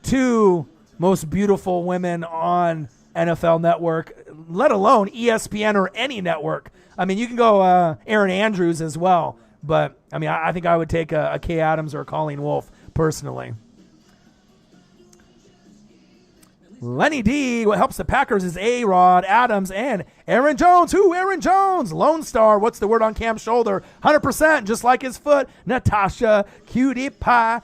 two most beautiful women on NFL Network, let alone ESPN or any network. I mean, you can go Erin Andrews as well. But, I mean, I think I would take a Kay Adams or a Colleen Wolfe personally. Lenny D, what helps the Packers is A-Rod, Adams, and Aaron Jones. Who? Aaron Jones. Lone Star. What's the word on Cam's shoulder? 100%, just like his foot. Natasha, cutie pie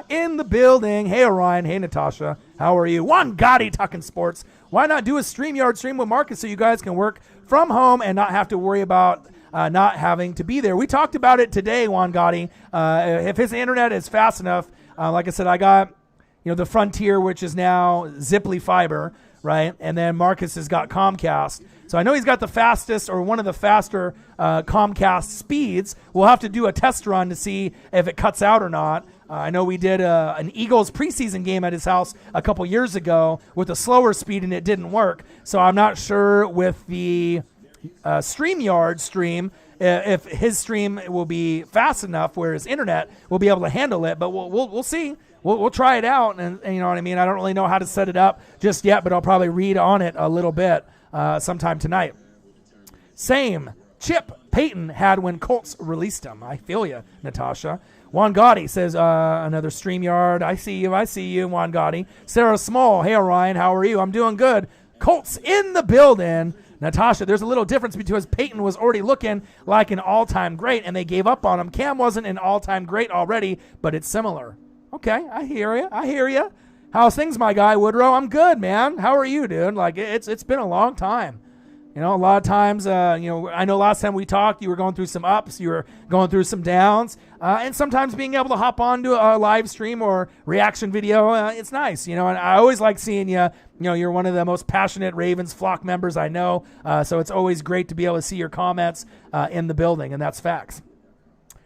in the building. Hey, Orion. Hey, Natasha. How are you? Juan Gotti talking sports. Why not do a StreamYard stream with Marcus so you guys can work from home and not have to worry about not having to be there? We talked about it today, Juan Gotti. If his internet is fast enough, like I said, I got the Frontier, which is now Ziply Fiber, right? And then Marcus has got Comcast. So I know he's got the fastest or one of the faster Comcast speeds. We'll have to do a test run to see if it cuts out or not. I know we did an Eagles preseason game at his house a couple years ago with a slower speed, and it didn't work. So I'm not sure with the StreamYard stream if his stream will be fast enough where his internet will be able to handle it. But we'll see. We'll try it out, and you know what I mean? I don't really know how to set it up just yet, but I'll probably read on it a little bit sometime tonight. Same chip Peyton had when Colts released him. I feel you, Natasha. Juan Gotti says, another StreamYard. I see you, Juan Gotti. Sarah Small, hey, Orion, how are you? I'm doing good. Colts in the building. Natasha, there's a little difference because Peyton was already looking like an all-time great, and they gave up on him. Cam wasn't an all-time great already, but it's similar. Okay, I hear you. How's things, my guy, Woodrow? I'm good, man. How are you, dude? Like, it's been a long time. A lot of times, I know last time we talked, you were going through some ups, you were going through some downs, and sometimes being able to hop onto a live stream or reaction video, it's nice, and I always like seeing you. You're one of the most passionate Ravens flock members I know, so it's always great to be able to see your comments in the building, and that's facts.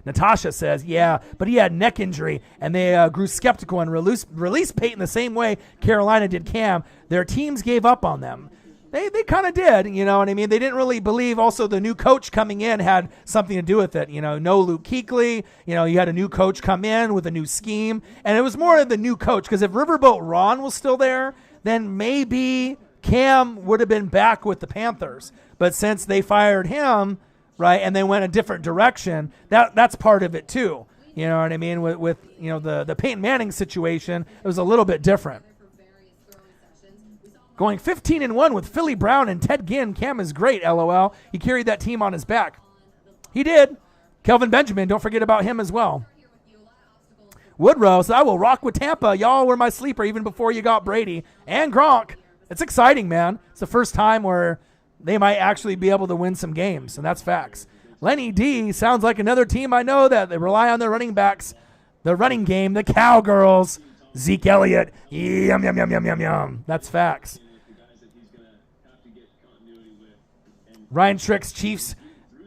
Natasha says, yeah, but he had neck injury, and they grew skeptical and released Peyton the same way Carolina did Cam. Their teams gave up on them. They kind of did, you know what I mean? They didn't really believe also the new coach coming in had something to do with it. No Luke Kuechly. You had a new coach come in with a new scheme, and it was more of the new coach, because if Riverboat Ron was still there, then maybe Cam would have been back with the Panthers. But since they fired him, right, and they went a different direction, that's part of it too. You know what I mean? With the Peyton Manning situation, it was a little bit different. Going 15-1 with Philly Brown and Ted Ginn. Cam is great, LOL. He carried that team on his back. He did. Kelvin Benjamin, don't forget about him as well. Woodrow says, I will rock with Tampa. Y'all were my sleeper even before you got Brady and Gronk. It's exciting, man. It's the first time where they might actually be able to win some games, and that's facts. Lenny D sounds like another team I know that they rely on their running backs, the running game, the Cowgirls. Zeke Elliott, yum, yum, yum, yum, yum, yum. That's facts. Ryan Trick's Chiefs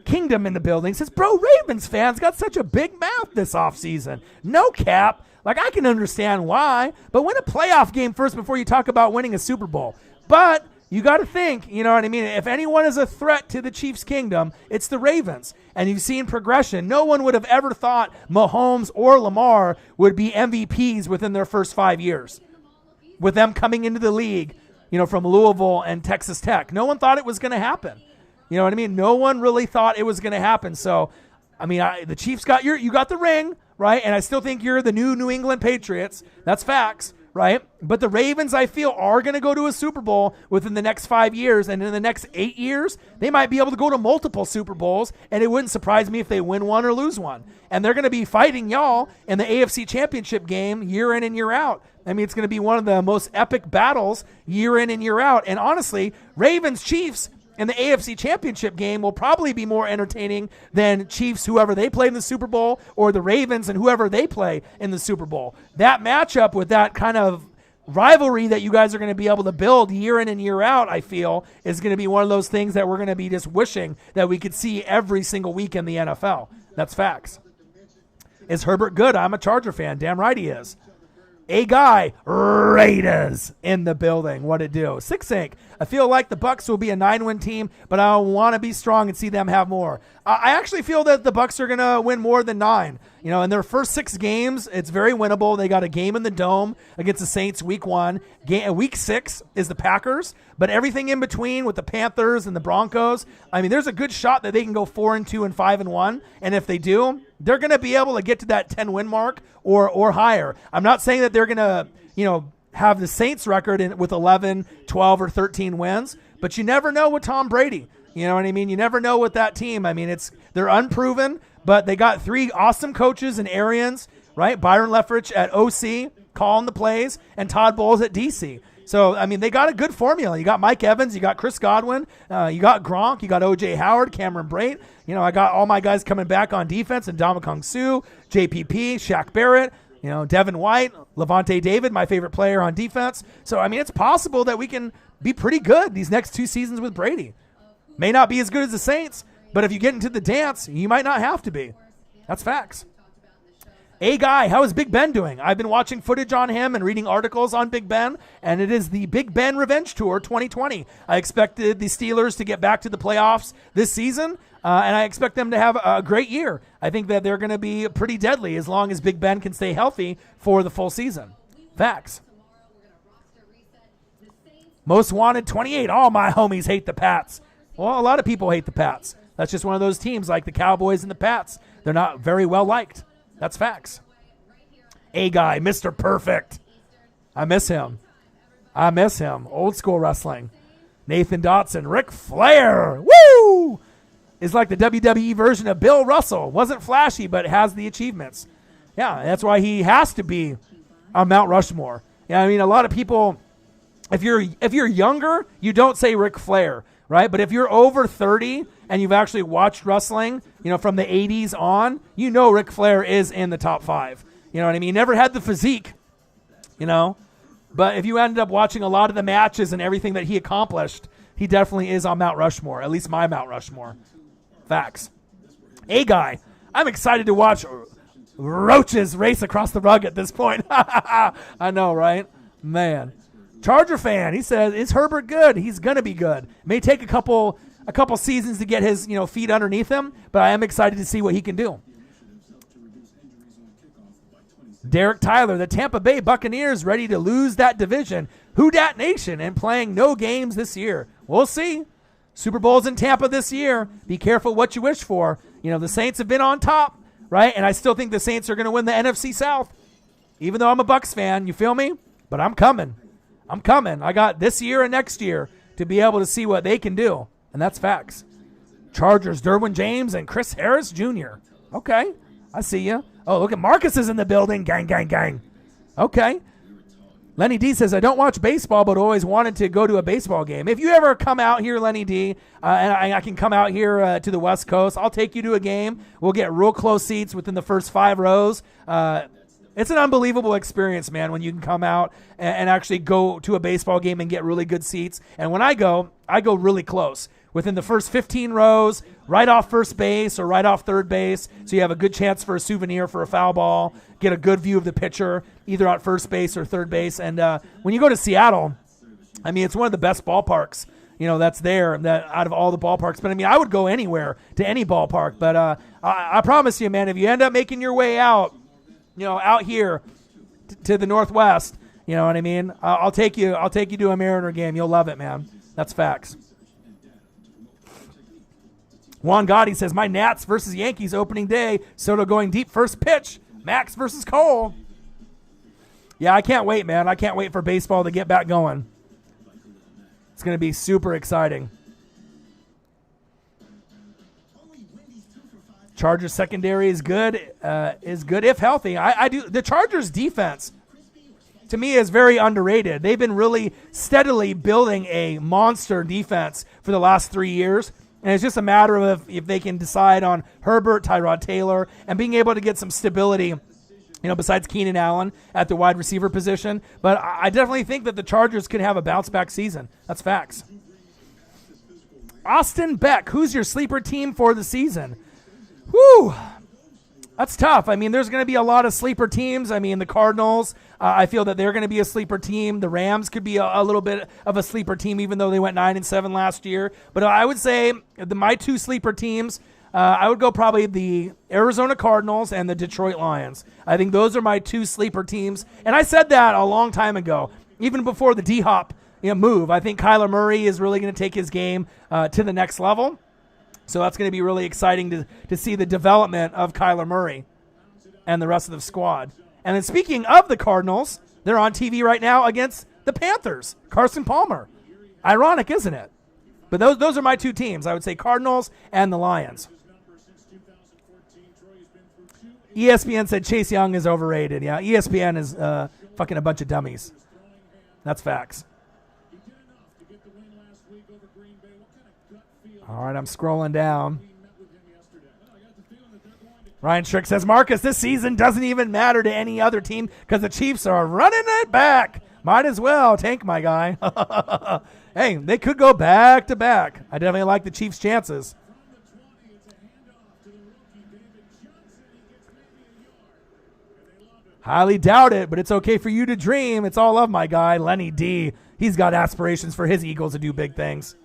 Kingdom in the building says, bro, Ravens fans got such a big mouth this offseason. No cap. Like, I can understand why, but win a playoff game first before you talk about winning a Super Bowl. But you got to think, you know what I mean? If anyone is a threat to the Chiefs' kingdom, it's the Ravens. And you've seen progression. No one would have ever thought Mahomes or Lamar would be MVPs within their first 5 years, with them coming into the league, you know, from Louisville and Texas Tech. No one thought it was going to happen. You know what I mean? No one really thought it was going to happen. So, I mean, the Chiefs got you got the ring, right? And I still think you're the New England Patriots. That's facts, right? But the Ravens, I feel, are going to go to a Super Bowl within the next 5 years. And in the next 8 years, they might be able to go to multiple Super Bowls. And it wouldn't surprise me if they win one or lose one. And they're going to be fighting y'all in the AFC Championship game year in and year out. I mean, it's going to be one of the most epic battles year in and year out. And honestly, Ravens-Chiefs in the AFC Championship game will probably be more entertaining than Chiefs, whoever they play in the Super Bowl, or the Ravens and whoever they play in the Super Bowl. That matchup with that kind of rivalry that you guys are going to be able to build year in and year out, I feel, is going to be one of those things that we're going to be just wishing that we could see every single week in the NFL. That's facts. Is Herbert good? I'm a Charger fan. Damn right he is. A guy, Raiders in the building. What it do? 6 Inc. I feel like the Bucs will be a 9-win team, but I want to be strong and see them have more. I actually feel that the Bucs are going to win more than 9. You know, in their first 6 games, it's very winnable. They got a game in the Dome against the Saints week 1. Week 6 is the Packers, but everything in between with the Panthers and the Broncos, I mean, there's a good shot that they can go 4-2 and 5-1. And if they do, they're going to be able to get to that 10-win mark or higher. I'm not saying that they're going to, you know, have the Saints record with 11, 12, or 13 wins, but you never know with Tom Brady. You know what I mean? You never know with that team. I mean, they're unproven, but they got 3 awesome coaches in Arians, right? Byron Leftwich at OC, calling the plays, and Todd Bowles at DC. So, I mean, they got a good formula. You got Mike Evans, you got Chris Godwin, you got Gronk, you got O.J. Howard, Cameron Brate. You know, I got all my guys coming back on defense, and Ndamukong Suh, JPP, Shaq Barrett, you know, Devin White, Levante David, my favorite player on defense. So, I mean, it's possible that we can be pretty good these next 2 seasons with Brady. May not be as good as the Saints, but if you get into the dance, you might not have to be. That's facts. A guy, how is Big Ben doing? I've been watching footage on him and reading articles on Big Ben, and it is the Big Ben Revenge Tour 2020. I expected the Steelers to get back to the playoffs this season, and I expect them to have a great year. I think that they're going to be pretty deadly as long as Big Ben can stay healthy for the full season. Facts. Most wanted 28. All my homies hate the Pats. Well, a lot of people hate the Pats. That's just one of those teams like the Cowboys and the Pats. They're not very well liked. That's facts. A guy, Mr. Perfect. I miss him. Old school wrestling. Nathan Dotson, Ric Flair. Woo! Is like the WWE version of Bill Russell. Wasn't flashy, but has the achievements. Yeah, that's why he has to be on Mount Rushmore. Yeah, I mean, a lot of people, if you're younger, you don't say Ric Flair, right? But if you're over 30 and you've actually watched wrestling, you know, from the 80s on, you know Ric Flair is in the top 5. You know what I mean? He never had the physique, you know. But if you ended up watching a lot of the matches and everything that he accomplished, he definitely is on Mount Rushmore, at least my Mount Rushmore. Facts. A guy, I'm excited to watch roaches race across the rug at this point. I know, right? Man. Charger fan, he says, is Herbert good? He's going to be good. May take a couple seasons to get his, you know, feet underneath him, but I am excited to see what he can do. Derek Tyler, the Tampa Bay Buccaneers ready to lose that division. Who dat nation and playing no games this year. We'll see. Super Bowl's in Tampa this year. Be careful what you wish for. You know, the Saints have been on top, right? And I still think the Saints are going to win the NFC South. Even though I'm a Bucs fan, you feel me? But I'm coming. I got this year and next year to be able to see what they can do. And that's facts. Chargers, Derwin James and Chris Harris Jr. Okay, I see you. Oh, look at Marcus is in the building. Gang, gang, gang. Okay. Lenny D says, I don't watch baseball, but always wanted to go to a baseball game. If you ever come out here, Lenny D, and I can come out here to the West Coast, I'll take you to a game. We'll get real close seats within the first 5 rows. It's an unbelievable experience, man, when you can come out and actually go to a baseball game and get really good seats. And when I go really close. within the first 15 rows, right off first base or right off third base, so you have a good chance for a souvenir for a foul ball, get a good view of the pitcher, either at first base or third base. And when you go to Seattle, I mean, it's one of the best ballparks, that's there that out of all the ballparks. But, I mean, I would go anywhere to any ballpark. But I promise you, man, if you end up making your way out, out here to the Northwest, you know what I mean? I'll take you to a Mariner game. You'll love it, man. That's facts. Juan Gotti says, my Nats versus Yankees opening day. Soto going deep first pitch. Max versus Cole. Yeah, I can't wait, man. I can't wait for baseball to get back going. It's going to be super exciting. Chargers secondary is good if healthy. I do. The Chargers defense, to me, is very underrated. They've been really steadily building a monster defense for the last 3 years. And it's just a matter of if they can decide on Herbert, Tyrod Taylor, and being able to get some stability, besides Keenan Allen at the wide receiver position. But I definitely think that the Chargers could have a bounce-back season. That's facts. Austin Beck, who's your sleeper team for the season? Whew. That's tough. I mean, there's going to be a lot of sleeper teams. I mean, the Cardinals, I feel that they're going to be a sleeper team. The Rams could be a little bit of a sleeper team, even though they went 9-7 last year. But I would say my two sleeper teams, I would go probably the Arizona Cardinals and the Detroit Lions. I think those are my two sleeper teams. And I said that a long time ago, even before the D-Hop move. I think Kyler Murray is really going to take his game to the next level. So that's going to be really exciting to see the development of Kyler Murray and the rest of the squad. And then speaking of the Cardinals, they're on TV right now against the Panthers. Carson Palmer. Ironic, isn't it? But those are my two teams. I would say Cardinals and the Lions. ESPN said Chase Young is overrated. Yeah, ESPN is fucking a bunch of dummies. That's facts. All right, I'm scrolling down. Ryan Strick says, Marcus, this season doesn't even matter to any other team because the Chiefs are running it back. Might as well. Tank, my guy. Hey, they could go back to back. I definitely like the Chiefs' chances. Highly doubt it, but it's okay for you to dream. It's all love, my guy. Lenny D. He's got aspirations for his Eagles to do big things.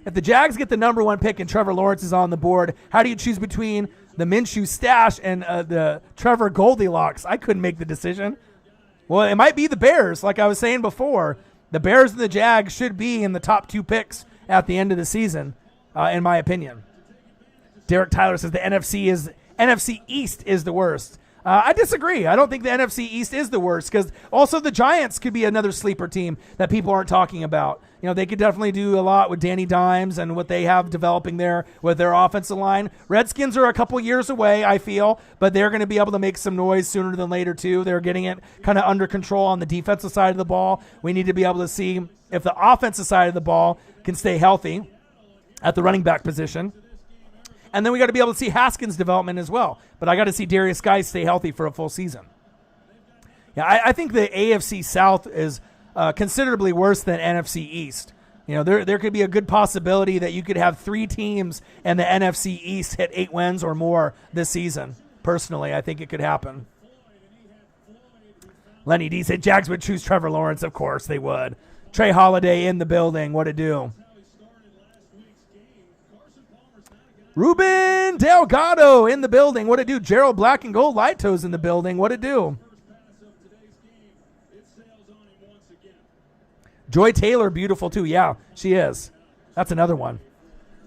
If the Jags get the number one pick and Trevor Lawrence is on the board, how do you choose between the Minshew stash and the Trevor Goldilocks? I couldn't make the decision. Well, it might be the Bears, like I was saying before. The Bears and the Jags should be in the top two picks at the end of the season, in my opinion. Derek Tyler says the NFC East is the worst. I disagree. I don't think the NFC East is the worst because also the Giants could be another sleeper team that people aren't talking about. They could definitely do a lot with Danny Dimes and what they have developing there with their offensive line. Redskins are a couple years away, I feel, but they're going to be able to make some noise sooner than later, too. They're getting it kind of under control on the defensive side of the ball. We need to be able to see if the offensive side of the ball can stay healthy at the running back position. And then we got to be able to see Haskins' development as well. But I got to see Darius Guy stay healthy for a full season. Yeah, I think the AFC South is considerably worse than NFC East. There could be a good possibility that you could have three teams in the NFC East hit 8 wins or more this season. Personally, I think it could happen. Lenny D said Jags would choose Trevor Lawrence. Of course they would. Trey Holiday in the building. What to do? Ruben Delgado in the building. What to do? Gerald Black and Gold Light Toes in the building. What to do? Joy Taylor, beautiful too. Yeah, she is. That's another one.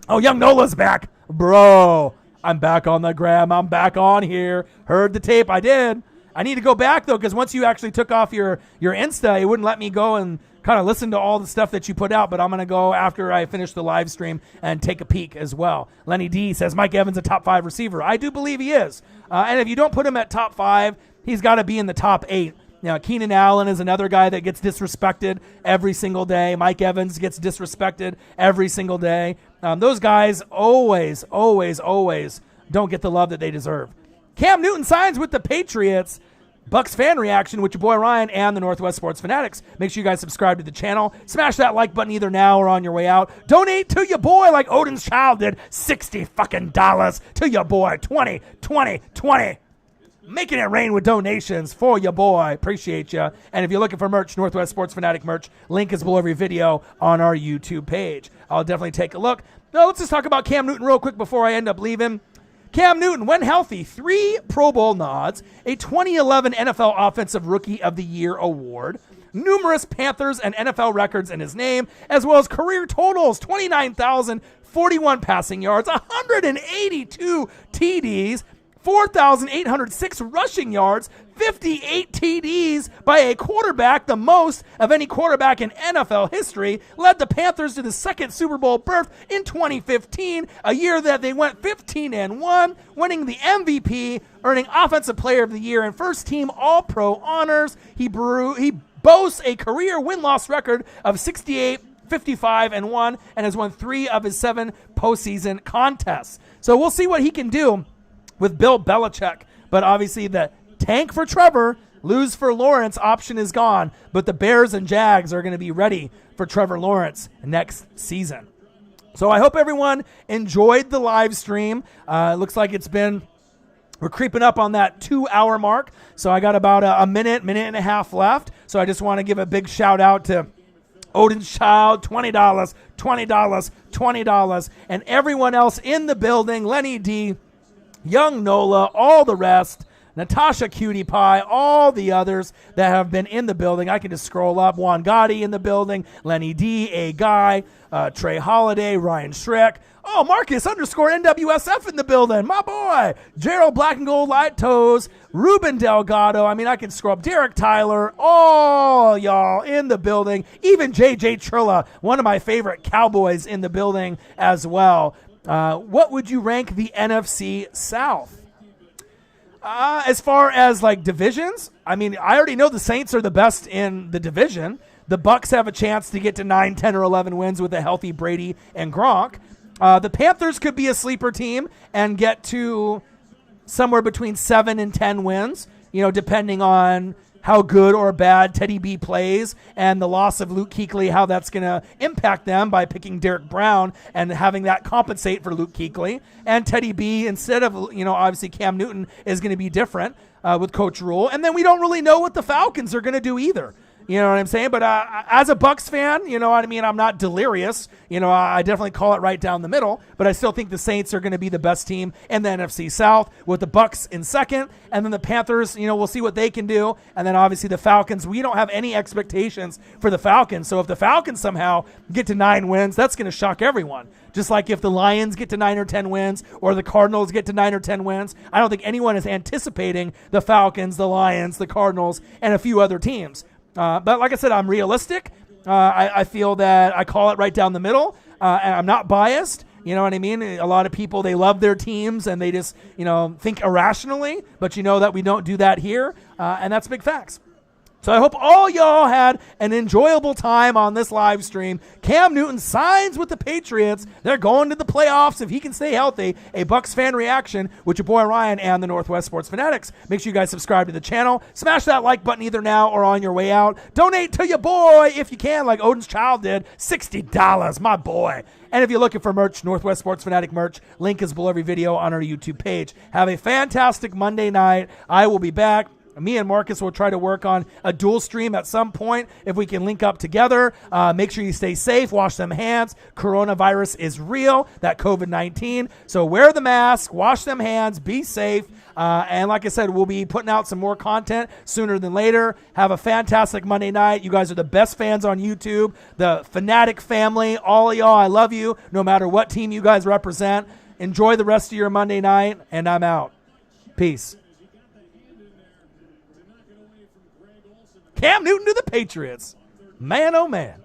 Oh, Young Nola's back. Bro, I'm back on the gram. I'm back on here. Heard the tape. I did. I need to go back, though, because once you actually took off your Insta, it wouldn't let me go and kind of listen to all the stuff that you put out, but I'm going to go after I finish the live stream and take a peek as well. Lenny D says Mike Evans a top 5 receiver. I do believe he is. And if you don't put him at top 5, he's got to be in the top 8. Now, Keenan Allen is another guy that gets disrespected every single day. Mike Evans gets disrespected every single day. Those guys always don't get the love that they deserve. Cam Newton signs with the Patriots. Bucs fan reaction with your boy Ryan and the Northwest Sports Fanatics. Make sure you guys subscribe to the channel. Smash that like button either now or on your way out. Donate to your boy like Odin's child did. $60 to your boy. 20, 20, 20. Making it rain with donations for your boy. Appreciate you. And if you're looking for merch, Northwest Sports Fanatic merch, link is below every video on our YouTube page. I'll definitely take a look. Now, let's just talk about Cam Newton real quick before I end up leaving. Cam Newton, when healthy, 3 Pro Bowl nods, a 2011 NFL Offensive Rookie of the Year award, numerous Panthers and NFL records in his name, as well as career totals, 29,041 passing yards, 182 TDs, 4,806 rushing yards, 58 TDs by a quarterback, the most of any quarterback in NFL history, led the Panthers to the second Super Bowl berth in 2015, a year that they went 15-1, winning the MVP, earning Offensive Player of the Year and first team All-Pro honors. He boasts a career win-loss record of 68, 55-1, and has won 3 of his 7 postseason contests. So we'll see what he can do with Bill Belichick. But obviously the tank for Trevor, lose for Lawrence option is gone. But the Bears and Jags are going to be ready for Trevor Lawrence next season. So I hope everyone enjoyed the live stream. It looks like we're creeping up on that 2-hour mark. So I got about a minute and a half left. So I just want to give a big shout out to Odin's Child, $20, $20, $20. And everyone else in the building, Lenny D, Young Nola, all the rest, Natasha Cutie Pie, all the others that have been in the building. I can just scroll up. Juan Gotti in the building, Lenny D, A Guy, Trey Holiday, Ryan Schreck. Oh, Marcus _NWSF in the building. My boy. Gerald Black and Gold Light Toes, Ruben Delgado. I mean, I can scroll up. Derek Tyler, all y'all in the building. Even JJ Trilla, one of my favorite Cowboys in the building as well. What would you rank the NFC South? As far as like divisions, I mean, I already know the Saints are the best in the division. The Bucs have a chance to get to 9, 10, or 11 wins with a healthy Brady and Gronk. The Panthers could be a sleeper team and get to somewhere between 7 and 10 wins, depending on how good or bad Teddy B plays and the loss of Luke Kuechly, how that's going to impact them by picking Derek Brown and having that compensate for Luke Kuechly. And Teddy B, instead of, obviously Cam Newton, is going to be different with Coach Rule. And then we don't really know what the Falcons are going to do either. You know what I'm saying? But as a Bucs fan, you know what I mean? I'm not delirious. I definitely call it right down the middle. But I still think the Saints are going to be the best team in the NFC South with the Bucs in second. And then the Panthers, we'll see what they can do. And then obviously the Falcons, we don't have any expectations for the Falcons. So if the Falcons somehow get to 9 wins, that's going to shock everyone. Just like if the Lions get to 9 or 10 wins or the Cardinals get to 9 or 10 wins, I don't think anyone is anticipating the Falcons, the Lions, the Cardinals, and a few other teams. But like I said, I'm realistic. I feel that I call it right down the middle, and I'm not biased. You know what I mean? A lot of people, they love their teams, and they just, think irrationally. But you know that we don't do that here, and that's big facts. So I hope all y'all had an enjoyable time on this live stream. Cam Newton signs with the Patriots. They're going to the playoffs if he can stay healthy. A Bucs fan reaction with your boy Ryan and the Northwest Sports Fanatics. Make sure you guys subscribe to the channel. Smash that like button either now or on your way out. Donate to your boy if you can, like Odin's child did. $60, my boy. And if you're looking for merch, Northwest Sports Fanatic merch, link is below every video on our YouTube page. Have a fantastic Monday night. I will be back. Me and Marcus will try to work on a dual stream at some point if we can link up together. Make sure you stay safe. Wash them hands. Coronavirus is real, that COVID-19. So wear the mask. Wash them hands. Be safe. And like I said, we'll be putting out some more content sooner than later. Have a fantastic Monday night. You guys are the best fans on YouTube. The Fanatic family. All of y'all, I love you. No matter what team you guys represent. Enjoy the rest of your Monday night. And I'm out. Peace. Cam Newton to the Patriots. Man, oh man.